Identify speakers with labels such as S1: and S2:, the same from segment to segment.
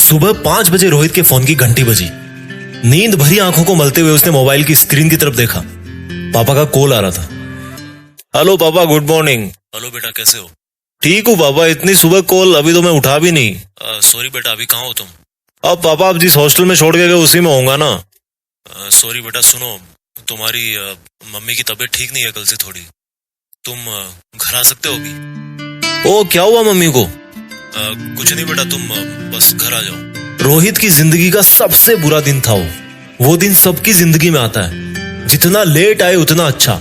S1: सुबह 5 बजे रोहित के फोन की घंटी बजी। नींद भरी आंखों को मलते हुए उसने मोबाइल की स्क्रीन की तरफ देखा। पापा का कॉल आ रहा था। हेलो पापा, गुड मॉर्निंग। हेलो बेटा, कैसे हो? ठीक हूँ पापा, इतनी सुबह कॉल, अभी तो मैं उठा भी नहीं। सॉरी बेटा, अभी कहाँ हो तुम? अब पापा, आप जिस हॉस्टल में छोड़ के गए उसी में होऊंगा ना। सॉरी बेटा, सुनो, तुम्हारी मम्मी की तबीयत ठीक नहीं है कल से थोड़ी। तुम घर आ सकते हो अभी? ओ, क्या हुआ मम्मी को? कुछ नहीं बेटा, तुम बस घर आ जाओ। रोहित की जिंदगी का सबसे बुरा दिन था वो दिन सबकी जिंदगी में आता है। जितना लेट आए उतना अच्छा।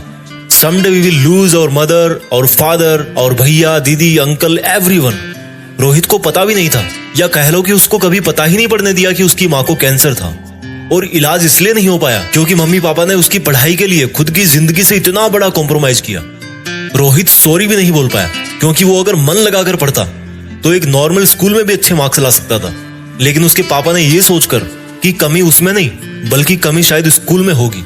S1: Someday we will lose our mother और फादर और भैया, दीदी, अंकल, एवरीवन। रोहित को पता भी नहीं था, या कह लो कि उसको कभी पता ही नहीं पड़ने दिया कि उसकी माँ को कैंसर था। और इलाज इसलिए नहीं हो पाया क्योंकि मम्मी पापा ने उसकी पढ़ाई के लिए खुद की जिंदगी से इतना बड़ा कॉम्प्रोमाइज किया। रोहित सॉरी भी नहीं बोल पाया क्योंकि वो अगर मन लगाकर पढ़ता तो एक नॉर्मल स्कूल में भी अच्छे मार्क्स ला सकता था। लेकिन उसके पापा ने यह सोचकर कि कमी उसमें नहीं बल्कि कमी शायद स्कूल में होगी,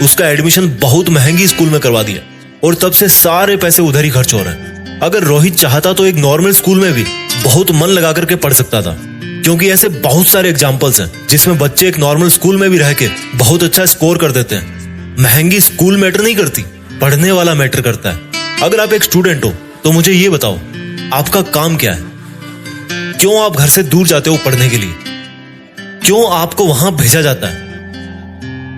S1: उसका एडमिशन बहुत महंगी स्कूल में करवा दिया। और तब से सारे पैसे उधर ही खर्च हो रहे हैं। अगर रोहित चाहता तो एक नॉर्मल स्कूल में भी बहुत मन लगा करके पढ़ सकता था, क्योंकि ऐसे बहुत सारे एग्जाम्पल्स हैं जिसमें बच्चे एक नॉर्मल स्कूल में भी रह के बहुत अच्छा स्कोर कर देते हैं। महंगी स्कूल मैटर नहीं करती, पढ़ने वाला मैटर करता है। अगर आप एक स्टूडेंट हो तो मुझे ये बताओ, आपका काम क्या है? क्यों आप घर से दूर जाते हो पढ़ने के लिए? क्यों आपको वहां भेजा जाता है?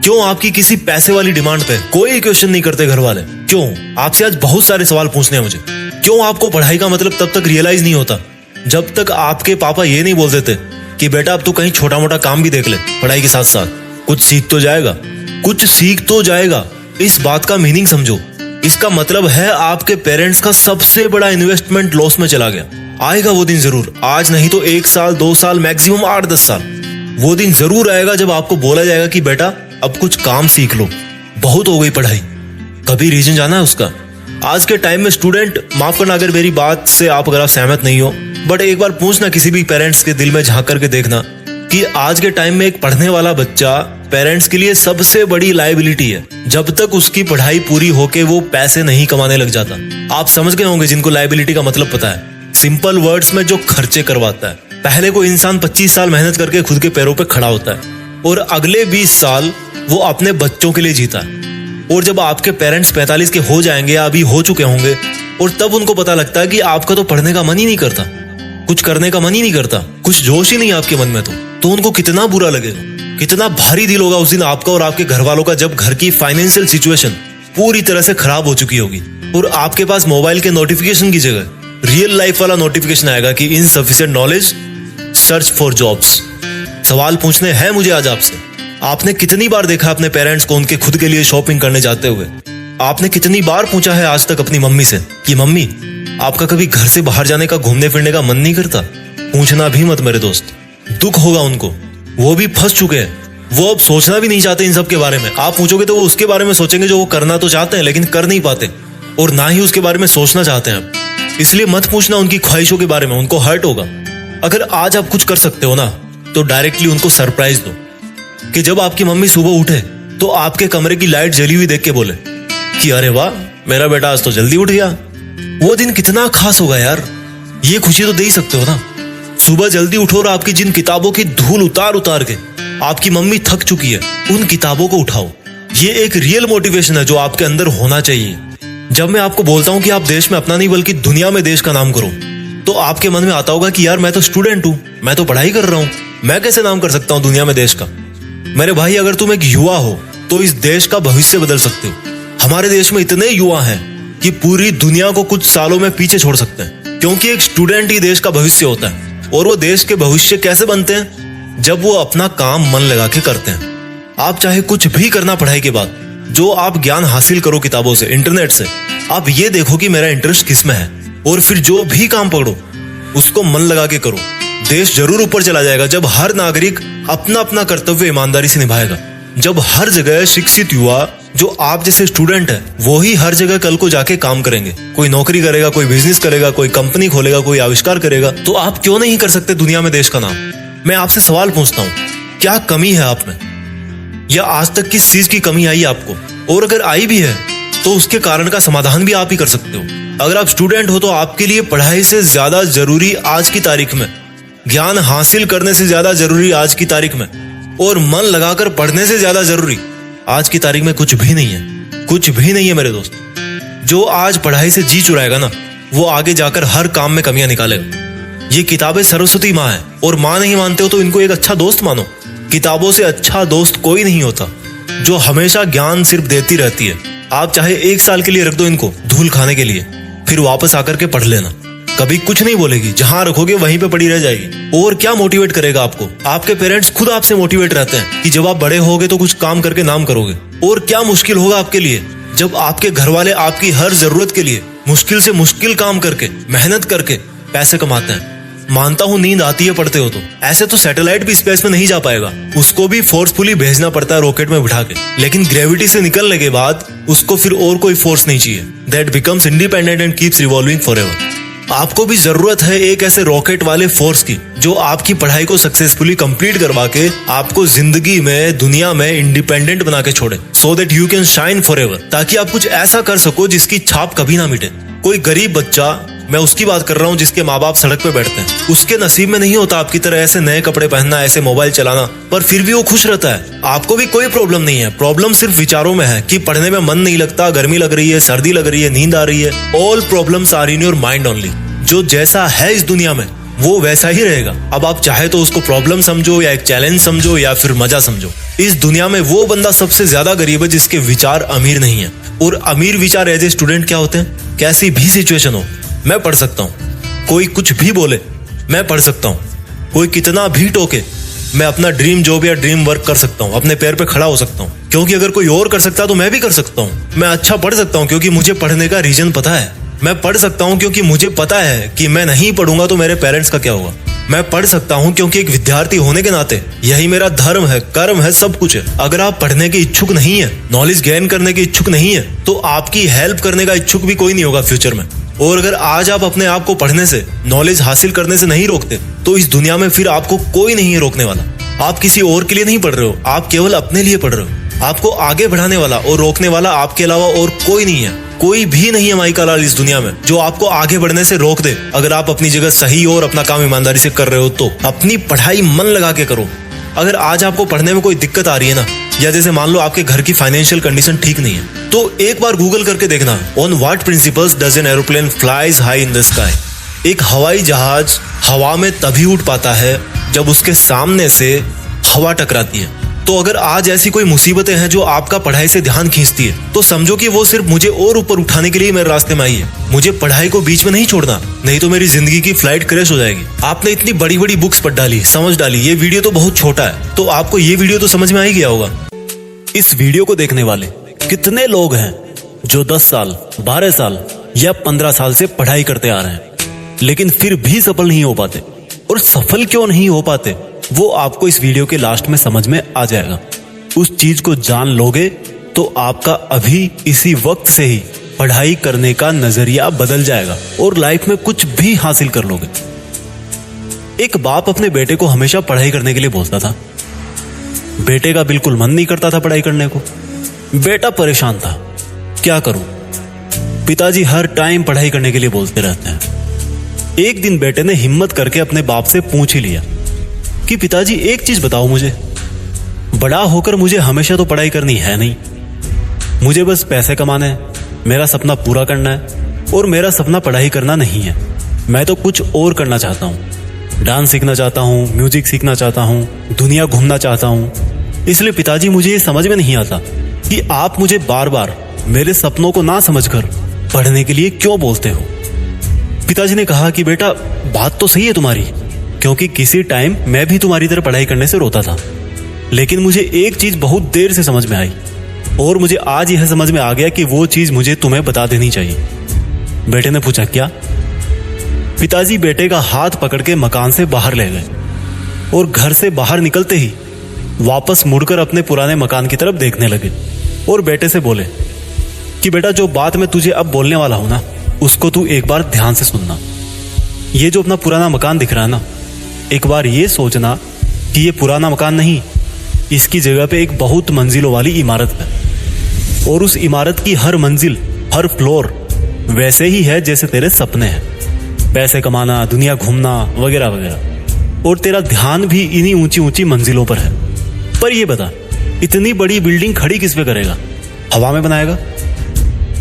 S1: क्यों आपकी किसी पैसे वाली डिमांड पे कोई क्वेश्चन नहीं करते घर वाले? क्यों? आपसे आज बहुत सारे सवाल पूछने हैं मुझे। क्यों आपको पढ़ाई का मतलब तब तक रियलाइज नहीं होता जब तक आपके पापा ये नहीं बोल देते कि बेटा अब तू कहीं छोटा मोटा काम भी देख ले, पढ़ाई के साथ साथ कुछ सीख तो जाएगा, कुछ सीख तो जाएगा। इस बात का मीनिंग समझो। इसका मतलब है आपके पेरेंट्स का सबसे बड़ा इन्वेस्टमेंट लॉस में चला गया। आएगा वो दिन जरूर, आज नहीं तो 1 साल 2 साल मैक्सिमम 8-10 साल। वो दिन जरूर आएगा जब आपको बोला जाएगा कि बेटा अब कुछ काम सीख लो, बहुत हो गई पढ़ाई। कभी रीजन जाना है उसका? आज के टाइम में स्टूडेंट, माफ करना अगर मेरी बात से आप अगर आप सहमत नहीं हो, बट एक बार पूछना किसी भी पेरेंट्स के दिल में झांक करके देखना कि आज के टाइम में एक पढ़ने वाला बच्चा पेरेंट्स के लिए सबसे बड़ी लायबिलिटी है जब तक उसकी पढ़ाई पूरी होके वो पैसे नहीं कमाने लग जाता। आप समझ गए होंगे जिनको लायबिलिटी का मतलब पता है। सिंपल वर्ड्स में जो खर्चे करवाता है। पहले कोई इंसान 25 साल मेहनत करके खुद के पैरों पे खड़ा होता है और अगले 20 साल वो अपने बच्चों के लिए जीता है। और जब आपके पेरेंट्स 45 के हो जाएंगे या अभी हो चुके होंगे और तब उनको पता लगता है कि आपका तो पढ़ने का मन ही नहीं करता, कुछ करने का मन ही नहीं करता, कुछ जोश ही नहीं आपके मन में, तो उनको कितना बुरा लगेगा, कितना भारी दिल होगा उस दिन आपका और आपके घर वालों का जब घर की फाइनेंशियल सिचुएशन पूरी तरह से खराब हो चुकी होगी और आपके पास मोबाइल के नोटिफिकेशन की जगह रियल लाइफ वाला नोटिफिकेशन आएगा कि insufficient knowledge, search for jobs. सवाल पूछने हैं मुझे आज आपसे, आपने कितनी बार देखा अपने पेरेंट्स को उनके खुद के लिए शॉपिंग करने जाते हुए? आपने कितनी बार पूछा है आज तक अपनी मम्मी से कि मम्मी आपका कभी घर से बाहर जाने का, घूमने फिरने का मन नहीं करता? पूछना भी मत मेरे दोस्त, दुख होगा उनको। वो भी फंस चुके हैं, वो अब सोचना भी नहीं चाहते इन सब के बारे में। आप पूछोगे तो वो उसके बारे में सोचेंगे जो वो करना तो चाहते हैं लेकिन कर नहीं पाते, और ना ही उसके बारे में सोचना चाहते हैं। इसलिए मत पूछना उनकी ख्वाहिशों के बारे में, उनको हर्ट होगा। अगर आज आप कुछ कर सकते हो ना तो डायरेक्टली उनको सरप्राइज दो कि जब आपकी मम्मी सुबह उठे तो आपके कमरे की लाइट जली हुई देख के बोले कि अरे वाह, मेरा बेटा आज तो जल्दी उठ गया। वो दिन कितना खास होगा यार, ये खुशी तो दे ही सकते हो ना। सुबह जल्दी उठो और आपकी जिन किताबों की धूल उतार उतार के आपकी मम्मी थक चुकी है, उन किताबों को उठाओ। ये एक रियल मोटिवेशन है जो आपके अंदर होना चाहिए। जब मैं आपको बोलता हूं कि आप देश में अपना नहीं बल्कि दुनिया में देश का नाम करो, तो आपके मन में आता होगा कि यार मैं तो स्टूडेंट हूं, मैं तो पढ़ाई कर रहा हूं, मैं कैसे नाम कर सकता हूं दुनिया में देश का? मेरे भाई, अगर तुम एक युवा हो तो इस देश का भविष्य बदल सकते हो। हमारे देश में इतने युवा हैं कि पूरी दुनिया को कुछ सालों में पीछे छोड़ सकते हैं, क्योंकि एक स्टूडेंट ही देश का भविष्य होता है। और वो देश के भविष्य कैसे बनते हैं? जब वो अपना काम मन लगा के करते हैं। आप चाहे कुछ भी करना पढ़ाई के बाद, जो आप ज्ञान हासिल करो किताबों से, इंटरनेट से, आप ये देखो कि मेरा इंटरेस्ट किस में है, और फिर जो भी काम पकड़ो उसको मन लगा के करो। देश जरूर ऊपर चला जाएगा जब हर नागरिक अपना अपना कर्तव्य ईमानदारी से निभाएगा। जब हर जगह शिक्षित युवा जो आप जैसे स्टूडेंट है वो ही हर जगह कल को जाके काम करेंगे, कोई नौकरी करेगा, कोई बिजनेस करेगा, कोई कंपनी खोलेगा, कोई आविष्कार करेगा, तो आप क्यों नहीं कर सकते दुनिया में देश का नाम? मैं आपसे सवाल पूछता हूँ, क्या कमी है आप में? या आज तक किस चीज की कमी आई आपको? और अगर आई भी है तो उसके कारण का समाधान भी आप ही कर सकते हो। अगर आप स्टूडेंट हो तो आपके लिए पढ़ाई से ज्यादा जरूरी आज की तारीख में ज्ञान हासिल करने से ज्यादा जरूरी आज की तारीख में, और मन लगाकर पढ़ने से ज्यादा जरूरी आज की तारीख में कुछ भी नहीं है। कुछ भी नहीं है मेरे दोस्त। जो आज पढ़ाई से जी चुराएगा ना, वो आगे जाकर हर काम में कमियां निकालेगा। ये किताबें सरस्वती माँ है, और माँ नहीं मानते हो तो इनको एक अच्छा दोस्त मानो। किताबों से अच्छा दोस्त कोई नहीं होता, जो हमेशा ज्ञान सिर्फ देती रहती है। आप चाहे 1 साल के लिए रख दो इनको धूल खाने के लिए, फिर वापस आकर के पढ़ लेना, कभी कुछ नहीं बोलेगी। जहां रखोगे वहीं पे पड़ी रह जाएगी। और क्या मोटिवेट करेगा आपको? आपके पेरेंट्स खुद आपसे मोटिवेट रहते हैं कि जब आप बड़े होगे तो कुछ काम करके नाम करोगे। और क्या मुश्किल होगा आपके लिए जब आपके घर वाले आपकी हर जरूरत के लिए मुश्किल से मुश्किल काम करके, मेहनत करके पैसे कमाते हैं। मानता हूं नींद आती है पढ़ते हो तो। ऐसे तो सैटेलाइट भी स्पेस में नहीं जा पाएगा, उसको भी फोर्सफुली भेजना पड़ता है रॉकेट में बिठा के। लेकिन ग्रेविटी से निकलने के बाद उसको फिर और कोई फोर्स नहीं चाहिए। That becomes independent and keeps revolving forever. आपको भी जरूरत है एक ऐसे रॉकेट वाले फोर्स की, जो आपकी पढ़ाई को सक्सेसफुली कंप्लीट करवा के आपको जिंदगी में, दुनिया में इंडिपेंडेंट बना के छोड़े, so that you can shine forever. ताकि आप कुछ ऐसा कर सको जिसकी छाप कभी ना मिटे। कोई गरीब बच्चा, मैं उसकी बात कर रहा हूँ जिसके माँ बाप सड़क पे बैठते हैं, उसके नसीब में नहीं होता आपकी तरह ऐसे नए कपड़े पहनना, ऐसे मोबाइल चलाना, पर फिर भी वो खुश रहता है। आपको भी कोई प्रॉब्लम नहीं है। प्रॉब्लम सिर्फ विचारों में है कि पढ़ने में मन नहीं लगता, गर्मी लग रही है, सर्दी लग रही है, नींद आ रही है। All problems are in your mind only. जो जैसा है इस दुनिया में वो वैसा ही रहेगा। अब आप चाहे तो उसको प्रॉब्लम समझो, या एक चैलेंज समझो, या फिर मजा समझो। इस दुनिया में वो बंदा सबसे ज्यादा गरीब है जिसके विचार अमीर नहीं है। और अमीर विचार एज ए स्टूडेंट क्या होते हैं? कैसी भी सिचुएशन हो, मैं पढ़ सकता हूँ। कोई कुछ भी बोले, मैं पढ़ सकता हूँ। कोई कितना भी टोके, मैं अपना ड्रीम जॉब या ड्रीम वर्क कर सकता हूँ, अपने पैर पे खड़ा हो सकता हूँ। क्योंकि अगर कोई और कर सकता है तो मैं भी कर सकता हूँ। मैं अच्छा पढ़ सकता हूँ क्योंकि मुझे पढ़ने का रीजन पता है। मैं पढ़ सकता हूँ क्योंकि मुझे पता है कि मैं नहीं पढ़ूंगा तो मेरे पेरेंट्स का क्या होगा। मैं पढ़ सकता हूँ क्योंकि एक विद्यार्थी होने के नाते यही मेरा धर्म है, कर्म है, सब कुछ है। अगर आप पढ़ने के इच्छुक नहीं है, नॉलेज गेन करने के इच्छुक नहीं है, तो आपकी हेल्प करने का इच्छुक भी कोई नहीं होगा फ्यूचर में। और अगर आज आप अपने आप को पढ़ने से, नॉलेज हासिल करने से नहीं रोकते, तो इस दुनिया में फिर आपको कोई नहीं है रोकने वाला। आप किसी और के लिए नहीं पढ़ रहे हो, आप केवल अपने लिए पढ़ रहे हो। आपको आगे बढ़ाने वाला और रोकने वाला आपके अलावा और कोई नहीं है। कोई भी नहीं है माई का लाल इस दुनिया में जो आपको आगे बढ़ने से रोक दे। अगर आप अपनी जगह सही हो और अपना काम ईमानदारी से कर रहे हो तो अपनी पढ़ाई मन लगा के करो। अगर आज आपको पढ़ने में कोई दिक्कत आ रही है ना, या जैसे मान लो आपके घर की फाइनेंशियल कंडीशन ठीक नहीं है, तो एक बार गूगल करके देखना, on what principles does an aeroplane flies high in the sky. एक हवाई जहाज हवा में तभी उड़ पाता है जब उसके सामने से हवा टकराती है। तो अगर आज ऐसी कोई मुसीबतें हैं जो आपका पढ़ाई से ध्यान खींचती है, तो समझो कि वो सिर्फ मुझे और ऊपर उठाने के लिए मेरे रास्ते में आई है। मुझे पढ़ाई को बीच में नहीं छोड़ना, नहीं तो मेरी जिंदगी की फ्लाइट क्रैश हो जाएगी। आपने इतनी बड़ी बड़ी बुक्स पढ़ डाली, समझ डाली, ये वीडियो तो बहुत छोटा है, तो आपको ये वीडियो तो समझ में आ ही गया होगा। इस वीडियो को देखने वाले कितने लोग हैं जो 10 साल, 12 साल या 15 साल से पढ़ाई करते आ रहे हैं, लेकिन फिर भी सफल नहीं हो पाते। और सफल क्यों नहीं हो पाते, वो आपको इस वीडियो के लास्ट में समझ में आ जाएगा। उस चीज को जान लोगे तो आपका अभी इसी वक्त से ही पढ़ाई करने का नजरिया बदल जाएगा और लाइफ में कुछ भी हासिल कर लोगे। एक बाप अपने बेटे को हमेशा पढ़ाई करने के लिए बोलता था। बेटे का बिल्कुल मन नहीं करता था पढ़ाई करने को। बेटा परेशान था, क्या करूं। पिताजी हर टाइम पढ़ाई करने के लिए बोलते रहते हैं। एक दिन बेटे ने हिम्मत करके अपने बाप से पूछ ही लिया कि पिताजी एक चीज बताओ मुझे, बड़ा होकर मुझे हमेशा तो पढ़ाई करनी है नहीं, मुझे बस पैसे कमाने हैं, मेरा सपना पूरा करना है। और मेरा सपना पढ़ाई करना नहीं है, मैं तो कुछ और करना चाहता हूँ। डांस सीखना चाहता हूँ, म्यूजिक सीखना चाहता हूँ, दुनिया घूमना चाहता हूँ। इसलिए पिताजी मुझे ये समझ में नहीं आता कि आप मुझे बार बार मेरे सपनों को ना समझकर पढ़ने के लिए क्यों बोलते हो। पिताजी ने कहा कि बेटा बात तो सही है तुम्हारी, क्योंकि किसी टाइम मैं भी तुम्हारी तरह पढ़ाई करने से रोता था, लेकिन मुझे एक चीज बहुत देर से समझ में आई और मुझे आज यह समझ में आ गया कि वो चीज मुझे तुम्हें बता देनी चाहिए। बेटे ने पूछा क्या? पिताजी बेटे का हाथ पकड़ के मकान से बाहर ले गए और घर से बाहर निकलते ही वापस मुड़कर अपने पुराने मकान की तरफ देखने लगे और बेटे से बोले कि बेटा जो बात मैं तुझे अब बोलने वाला हूं ना, उसको तू एक बार ध्यान से सुनना। ये जो अपना पुराना मकान दिख रहा है ना, एक बार ये सोचना कि ये पुराना मकान नहीं, इसकी जगह पे एक बहुत मंजिलों वाली इमारत है और उस इमारत की हर मंजिल, हर फ्लोर वैसे ही है जैसे तेरे सपने हैं, पैसे कमाना, दुनिया घूमना वगैरह वगैरह।
S2: और तेरा ध्यान भी इन्हीं ऊंची ऊंची मंजिलों पर है। पर ये बता, इतनी बड़ी बिल्डिंग खड़ी किस पे करेगा? हवा में बनाएगा?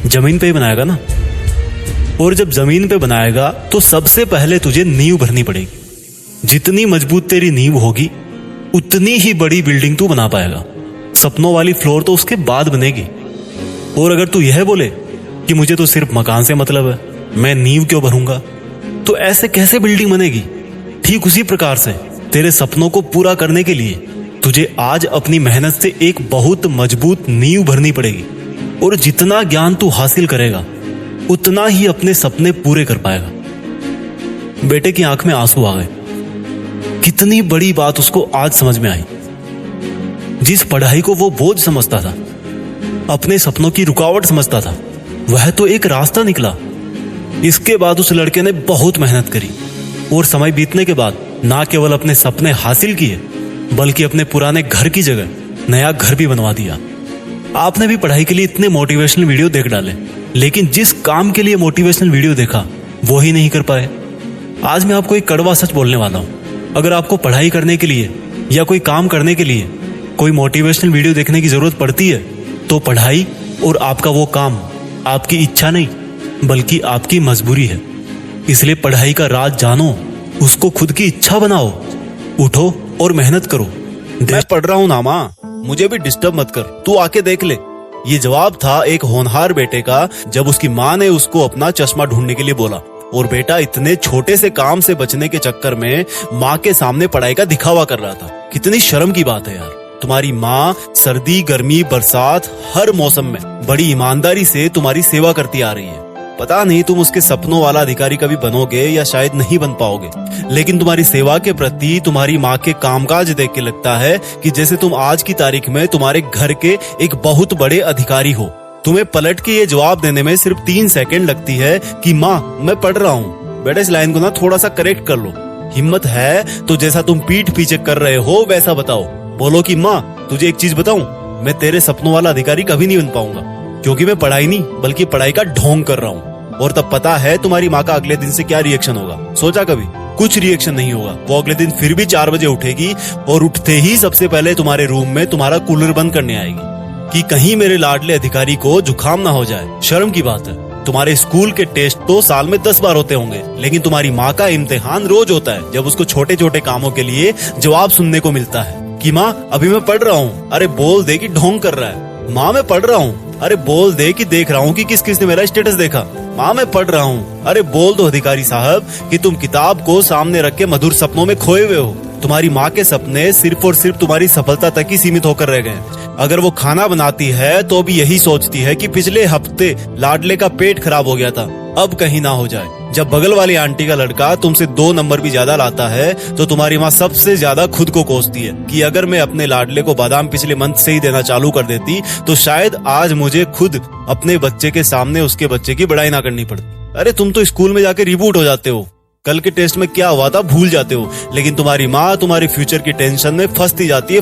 S2: जमीन पे ही बनाएगा ना। और जब जमीन पे बनाएगा तो सबसे पहले तुझे नींव भरनी पड़ेगी। जितनी मजबूत तेरी नींव होगी उतनी ही बड़ी बिल्डिंग तू बना पाएगा। सपनों वाली फ्लोर तो उसके बाद बनेगी। और अगर तू यह बोले कि मुझे तो सिर्फ मकान से मतलब है, मैं नींव क्यों भरूंगा, तो ऐसे कैसे बिल्डिंग बनेगी? ठीक उसी प्रकार से तेरे सपनों को पूरा करने के लिए तुझे आज अपनी मेहनत से एक बहुत मजबूत नींव भरनी पड़ेगी। और जितना ज्ञान तू हासिल करेगा उतना ही अपने सपने पूरे कर पाएगा। बेटे की आंख में आंसू आ गए। कितनी बड़ी बात उसको आज समझ में आई। जिस पढ़ाई को वो बोझ समझता था, अपने सपनों की रुकावट समझता था, वह तो एक रास्ता निकला। इसके बाद उस लड़के ने बहुत मेहनत करी और समय बीतने के बाद ना केवल अपने सपने हासिल किए बल्कि अपने पुराने घर की जगह नया घर भी बनवा दिया। आपने भी पढ़ाई के लिए इतने मोटिवेशनल वीडियो देख डाले, लेकिन जिस काम के लिए मोटिवेशनल वीडियो देखा वो ही नहीं कर पाए। आज मैं आपको एक कड़वा सच बोलने वाला हूं। अगर आपको पढ़ाई करने के लिए या कोई काम करने के लिए कोई मोटिवेशनल वीडियो देखने की जरूरत पड़ती है तो पढ़ाई और आपका वो काम आपकी इच्छा नहीं बल्कि आपकी मजबूरी है। इसलिए पढ़ाई का राज जानो, उसको खुद की इच्छा बनाओ, उठो और मेहनत करो।
S3: मैं पढ़ रहा हूँ ना माँ, मुझे भी डिस्टर्ब मत कर, तू आके देख ले। ये जवाब था एक होनहार बेटे का जब उसकी माँ ने उसको अपना चश्मा ढूंढने के लिए बोला। और बेटा इतने छोटे से काम से बचने के चक्कर में माँ के सामने पढ़ाई का दिखावा कर रहा था। कितनी शर्म की बात है यार। तुम्हारी माँ सर्दी गर्मी बरसात हर मौसम में बड़ी ईमानदारी से तुम्हारी सेवा करती आ रही है। पता नहीं तुम उसके सपनों वाला अधिकारी कभी बनोगे या शायद नहीं बन पाओगे, लेकिन तुम्हारी सेवा के प्रति तुम्हारी माँ के कामकाज देख के लगता है कि जैसे तुम आज की तारीख में तुम्हारे घर के एक बहुत बड़े अधिकारी हो। तुम्हें पलट के ये जवाब देने में सिर्फ 3 सेकंड लगती है कि माँ मैं पढ़ रहा हूँ। बेटा इस लाइन को ना थोड़ा सा करेक्ट कर लो। हिम्मत है तो जैसा तुम पीठ पीछे कर रहे हो वैसा बताओ। बोलो कि माँ तुझे एक चीज बताऊं, मैं तेरे सपनों वाला अधिकारी कभी नहीं बन पाऊंगा, क्योंकि मैं पढ़ाई नहीं बल्कि पढ़ाई का ढोंग कर रहा हूँ। और तब पता है तुम्हारी माँ का अगले दिन से क्या रिएक्शन होगा? सोचा कभी? कुछ रिएक्शन नहीं होगा। वो अगले दिन फिर भी 4 बजे उठेगी और उठते ही सबसे पहले तुम्हारे रूम में तुम्हारा कूलर बंद करने आएगी कि कहीं मेरे लाडले अधिकारी को जुकाम ना हो जाए। शर्म की बात है। तुम्हारे स्कूल के टेस्ट तो साल में 10 बार होते होंगे, लेकिन तुम्हारी माँ का इम्तिहान रोज होता है, जब उसको छोटे छोटे कामों के लिए जवाब सुनने को मिलता है कि माँ अभी मैं पढ़ रहा हूँ। अरे बोल दे कि ढोंग कर रहा है। माँ मैं पढ़ रहा हूँ। अरे बोल दे कि देख रहा हूँ कि किस किस ने मेरा स्टेटस देखा। माँ मैं पढ़ रहा हूँ। अरे बोल दो अधिकारी साहब कि तुम किताब को सामने रख के मधुर सपनों में खोए हुए हो। तुम्हारी माँ के सपने सिर्फ और सिर्फ तुम्हारी सफलता तक ही सीमित होकर रह गए। अगर वो खाना बनाती है तो भी यही सोचती है कि पिछले हफ्ते लाडले का पेट खराब हो गया था, अब कहीं ना हो जाए। जब बगल वाली आंटी का लड़का तुमसे 2 नंबर भी ज्यादा लाता है तो तुम्हारी माँ सबसे ज्यादा खुद को कोसती है कि अगर मैं अपने लाडले को बादाम पिछले मंथ से ही देना चालू कर देती तो शायद आज मुझे खुद अपने बच्चे के सामने उसके बच्चे की बड़ाई ना करनी पड़ती। अरे तुम तो स्कूल में जाके रिबूट हो जाते हो, कल के टेस्ट में क्या हुआ था भूल जाते हो, लेकिन तुम्हारी माँ तुम्हारे फ्यूचर की टेंशन में फंसती जाती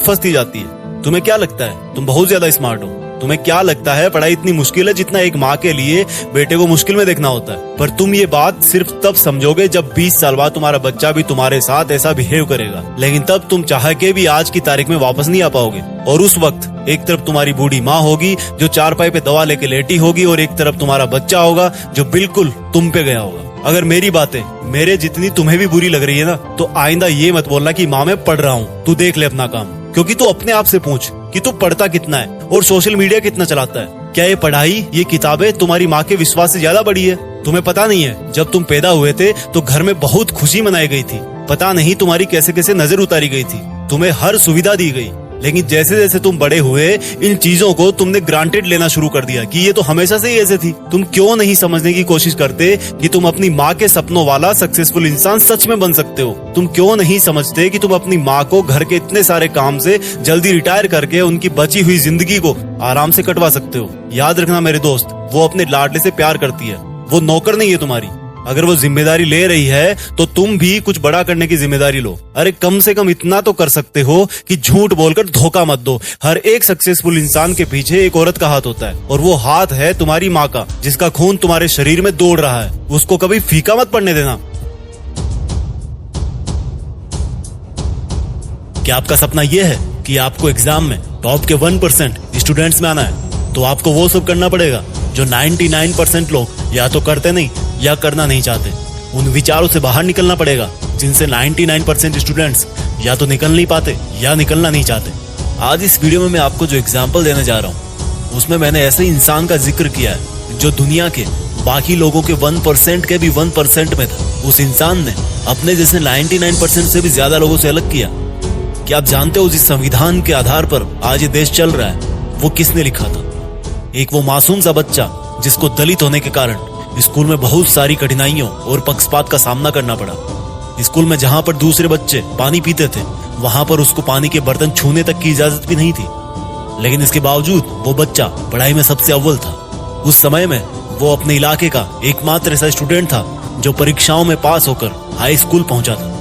S3: है। तुम्हें क्या लगता है तुम बहुत ज्यादा स्मार्ट हो? तुम्हें क्या लगता है पढ़ाई इतनी मुश्किल है जितना एक माँ के लिए बेटे को मुश्किल में देखना होता है? पर तुम ये बात सिर्फ तब समझोगे जब 20 साल बाद तुम्हारा बच्चा भी तुम्हारे साथ ऐसा बिहेव करेगा, लेकिन तब तुम चाह के भी आज की तारीख में वापस नहीं आ पाओगे। और उस वक्त एक तरफ तुम्हारी बूढ़ी माँ होगी जो चारपाई पे दवा लेके लेटी होगी और एक तरफ तुम्हारा बच्चा होगा जो बिल्कुल तुम पे गया होगा। अगर मेरी बातें मेरे जितनी तुम्हें भी बुरी लग रही है ना, तो आइंदा ये मत बोलना कि माँ मैं पढ़ रहा हूँ, तू देख ले अपना काम। क्योंकि तू अपने आप से पूछ कि तू पढ़ता कितना है और सोशल मीडिया कितना चलाता है। क्या ये पढ़ाई, ये किताबें तुम्हारी माँ के विश्वास से ज्यादा बड़ी है? तुम्हें पता नहीं है जब तुम पैदा हुए थे तो घर में बहुत खुशी मनाई गई थी। पता नहीं तुम्हारी कैसे कैसे नजर उतारी गई थी, तुम्हें हर सुविधा दी गई, लेकिन जैसे जैसे तुम बड़े हुए इन चीजों को तुमने ग्रांटेड लेना शुरू कर दिया कि ये तो हमेशा से ही ऐसे थी। तुम क्यों नहीं समझने की कोशिश करते कि तुम अपनी माँ के सपनों वाला सक्सेसफुल इंसान सच में बन सकते हो? तुम क्यों नहीं समझते कि तुम अपनी माँ को घर के इतने सारे काम से जल्दी रिटायर करके उनकी बची हुई जिंदगी को आराम से कटवा सकते हो? याद रखना मेरे दोस्त, वो अपने लाडले से प्यार करती है, वो नौकर नहीं है तुम्हारी। अगर वो जिम्मेदारी ले रही है तो तुम भी कुछ बड़ा करने की जिम्मेदारी लो। अरे कम से कम इतना तो कर सकते हो कि झूठ बोलकर धोखा मत दो। हर एक सक्सेसफुल इंसान के पीछे एक औरत का हाथ होता है और वो हाथ है तुम्हारी माँ का, जिसका खून तुम्हारे शरीर में दौड़ रहा है। उसको कभी फीका मत पड़ने देना। कि आपका सपना यह है कि आपको एग्जाम में टॉप के 1% स्टूडेंट्स में आना है, तो आपको वो सब करना पड़ेगा जो 99% लोग या तो करते नहीं या करना नहीं चाहते। उन विचारों से बाहर निकलना पड़ेगा जिनसे 99% स्टूडेंट्स या तो निकल नहीं पाते या निकलना नहीं चाहते। आज इस वीडियो में मैं आपको जो एग्जाम्पल देने जा रहा हूँ उसमें मैंने ऐसे इंसान का जिक्र किया है जो दुनिया के बाकी लोगों के 1% के भी 1% में था। उस इंसान ने अपने जैसे 99% से भी ज्यादा लोगों से अलग किया। क्या आप जानते हो जिस संविधान के आधार पर आज ये देश चल रहा है वो किसने लिखा था? एक वो मासूम सा बच्चा जिसको दलित होने के कारण स्कूल में बहुत सारी कठिनाइयों और पक्षपात का सामना करना पड़ा। स्कूल में जहां पर दूसरे बच्चे पानी पीते थे वहां पर उसको पानी के बर्तन छूने तक की इजाजत भी नहीं थी, लेकिन इसके बावजूद वो बच्चा पढ़ाई में सबसे अव्वल था। उस समय में वो अपने इलाके का एकमात्र ऐसा स्टूडेंट था जो परीक्षाओं में पास होकर हाई स्कूल पहुंचा था।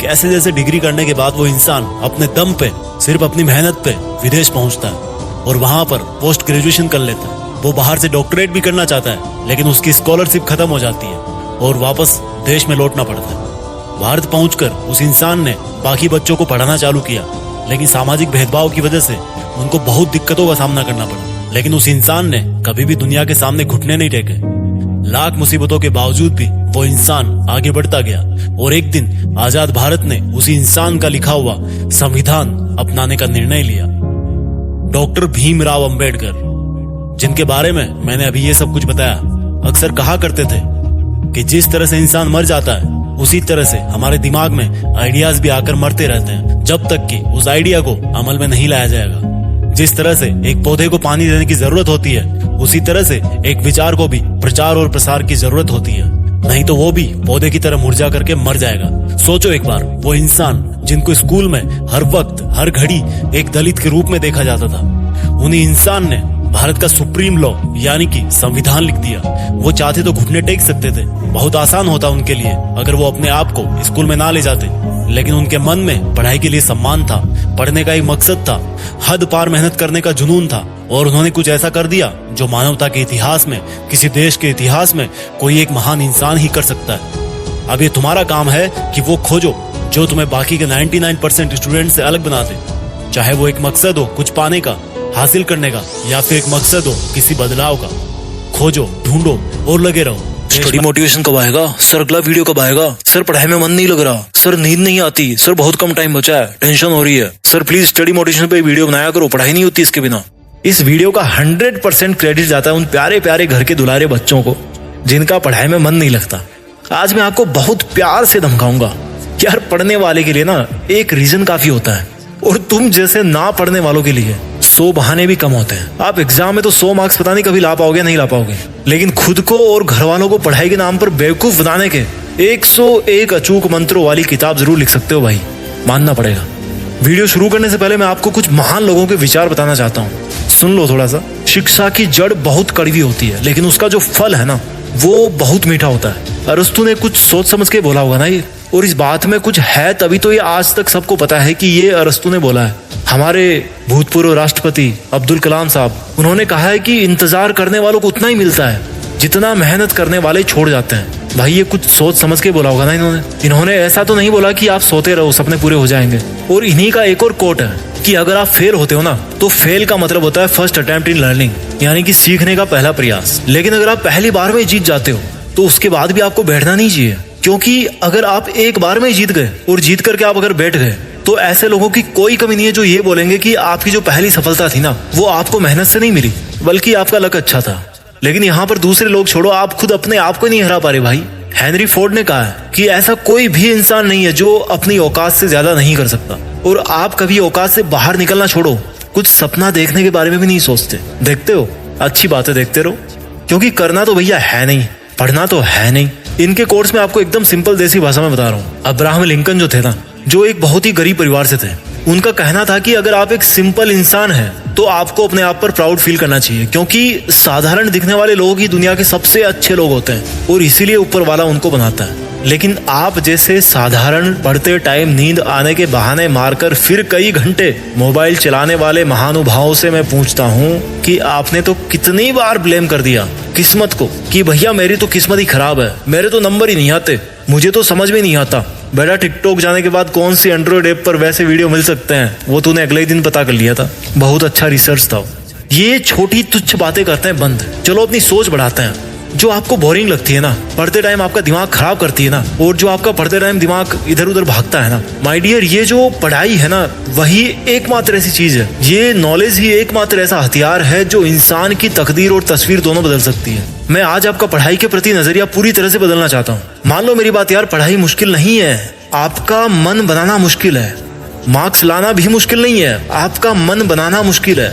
S3: कैसे जैसे डिग्री करने के बाद वो इंसान अपने दम पे सिर्फ अपनी मेहनत पे विदेश पहुंचता है और वहां पर पोस्ट ग्रेजुएशन कर लेता है। वो बाहर से डॉक्टरेट भी करना चाहता है, लेकिन उसकी स्कॉलरशिप खत्म हो जाती है और वापस देश में लौटना पड़ता है। भारत पहुंचकर उस इंसान ने बाकी बच्चों को पढ़ाना चालू किया, लेकिन सामाजिक भेदभाव की वजह से उनको बहुत दिक्कतों का सामना करना पड़ा। लेकिन उस इंसान ने कभी भी दुनिया के सामने घुटने नहीं टेके। लाख मुसीबतों के बावजूद भी वो इंसान आगे बढ़ता गया और एक दिन आजाद भारत ने उसी इंसान का लिखा हुआ संविधान अपनाने का निर्णय लिया। डॉक्टर भीमराव अंबेडकर, जिनके बारे में मैंने अभी ये सब कुछ बताया, अक्सर कहा करते थे कि जिस तरह से इंसान मर जाता है उसी तरह से हमारे दिमाग में आइडियाज भी आकर मरते रहते हैं जब तक कि उस आइडिया को अमल में नहीं लाया जाएगा। जिस तरह से एक पौधे को पानी देने की जरूरत होती है उसी तरह से एक विचार को भी प्रचार और प्रसार की जरूरत होती है, नहीं तो वो भी पौधे की तरह मुरझा करके मर जाएगा। सोचो एक बार, वो इंसान जिनको स्कूल में हर वक्त हर घड़ी एक दलित के रूप में देखा जाता था, उन्हीं इंसान ने भारत का सुप्रीम लॉ यानी कि संविधान लिख दिया। वो चाहते तो घुटने टेक सकते थे, बहुत आसान होता उनके लिए अगर वो अपने आप को स्कूल में ना ले जाते, लेकिन उनके मन में पढ़ाई के लिए सम्मान था, पढ़ने का एक मकसद था, हद पार मेहनत करने का जुनून था और उन्होंने कुछ ऐसा कर दिया जो मानवता के इतिहास में, किसी देश के इतिहास में कोई एक महान इंसान ही कर सकता है। अब ये तुम्हारा काम है कि वो खोजो जो तुम्हें बाकी के 99% स्टूडेंट से अलग बना दे, चाहे वो एक मकसद हो कुछ पाने का, हासिल करने का, या फिर एक मकसद हो किसी बदलाव का। खोजो, ढूंढो और लगे रहो।
S1: स्टडी मोटिवेशन कब आएगा सर? अगला वीडियो कब आएगा सर? पढ़ाई में मन नहीं लग रहा सर, नींद नहीं आती सर, बहुत कम टाइम बचा है, टेंशन हो रही है सर, प्लीज स्टडी मोटिवेशन पे वीडियो बनाया करो, पढ़ाई नहीं होती इसके बिना।
S3: इस वीडियो का 100% क्रेडिट जाता है उन प्यारे प्यारे घर के दुलारे बच्चों को जिनका पढ़ाई में मन नहीं लगता। आज मैं आपको बहुत प्यार से धमकाऊंगा। यार, पढ़ने वाले के लिए ना एक रीजन काफी होता है और तुम जैसे ना पढ़ने वालों के लिए 100 बहाने भी कम होते हैं। आप एग्जाम में तो 100 मार्क्स पता नहीं कभी ला पाओगे, नहीं ला पाओगे, लेकिन खुद को और घर वालों को पढ़ाई के नाम पर बेवकूफ बनाने के 101 अचूक मंत्रों वाली किताब जरूर लिख सकते हो भाई, मानना पड़ेगा। वीडियो शुरू करने से पहले मैं आपको कुछ महान लोगों के विचार बताना चाहता हूँ, सुन लो थोड़ा सा। शिक्षा की जड़ बहुत कड़वी होती है, लेकिन उसका जो फल है ना वो बहुत मीठा होता है। अरस्तु ने कुछ सोच समझ के बोला होगा ना ये, और इस बात में कुछ है तभी तो ये आज तक सबको पता है कि ये अरस्तु ने बोला है। हमारे भूतपूर्व राष्ट्रपति अब्दुल कलाम साहब, उन्होंने कहा है कि इंतजार करने वालों को उतना ही मिलता है जितना मेहनत करने वाले छोड़ जाते हैं। भाई, ये कुछ सोच समझ के बोला होगा ना इन्होंने ऐसा तो नहीं बोला कि आप सोते रहो सपने पूरे हो जाएंगे। और इन्हीं का एक और कोट है कि अगर आप फेल होते हो ना तो फेल का मतलब होता है फर्स्ट अटेम्प्ट इन लर्निंग, यानी कि सीखने का पहला प्रयास। लेकिन अगर आप पहली बार में जीत जाते हो तो उसके बाद भी आपको बैठना नहीं चाहिए, क्योंकि अगर आप एक बार में जीत गए और जीत करके आप अगर बैठ गए तो ऐसे लोगों की कोई कमी नहीं है जो ये बोलेंगे कि आपकी जो पहली सफलता थी ना वो आपको मेहनत से नहीं मिली बल्कि आपका लक अच्छा था। लेकिन यहाँ पर दूसरे लोग छोड़ो, आप खुद अपने आप को नहीं हरा पा रहे भाई। हेनरी फोर्ड ने कहा है कि ऐसा कोई भी इंसान नहीं है जो अपनी औकात से ज्यादा नहीं कर सकता। और आप कभी औकात से बाहर निकलना छोड़ो, कुछ सपना देखने के बारे में भी नहीं सोचते। देखते हो, अच्छी बातें देखते रहो, क्योंकि करना तो भैया है नहीं, पढ़ना तो है नहीं। इनके कोर्स में आपको एकदम सिंपल देसी भाषा में बता रहा हूँ। अब्राहम लिंकन जो थे ना, जो एक बहुत ही गरीब परिवार से थे, उनका कहना था कि अगर आप एक सिंपल इंसान हैं तो आपको अपने आप पर प्राउड फील करना चाहिए, क्योंकि साधारण दिखने वाले लोग ही दुनिया के सबसे अच्छे लोग होते हैं और इसीलिए ऊपर वाला उनको बनाता है। लेकिन आप जैसे साधारण पढ़ते टाइम नींद आने के बहाने मारकर फिर कई घंटे मोबाइल चलाने वाले महानुभावों से मैं पूछता हूँ कि आपने तो कितनी बार ब्लेम कर दिया किस्मत को कि भैया मेरी तो किस्मत ही खराब है, मेरे तो नंबर ही नहीं आते, मुझे तो समझ में नहीं आता।
S1: बेटा टिकटॉक जाने के बाद कौन सी एंड्रॉइड ऐप पर वैसे वीडियो मिल सकते हैं वो तूने अगले ही दिन पता कर लिया था। बहुत अच्छा रिसर्च था। ये छोटी तुच्छ बातें करते हैं बंद, चलो अपनी सोच बढ़ाते हैं। जो आपको बोरिंग लगती है ना, पढ़ते टाइम आपका दिमाग खराब करती है ना, और जो आपका पढ़ते टाइम दिमाग इधर उधर भागता है ना, माय डियर, ये जो पढ़ाई है ना, वही एकमात्र ऐसी चीज है, ये नॉलेज ही एकमात्र ऐसा हथियार है जो इंसान की तकदीर और तस्वीर दोनों बदल सकती है। मैं आज आपका पढ़ाई के प्रति नजरिया पूरी तरह से बदलना चाहता हूँ। मान लो मेरी बात यार, पढ़ाई मुश्किल नहीं है, आपका मन बनाना मुश्किल है। मार्क्स लाना भी मुश्किल नहीं है, आपका मन बनाना मुश्किल है।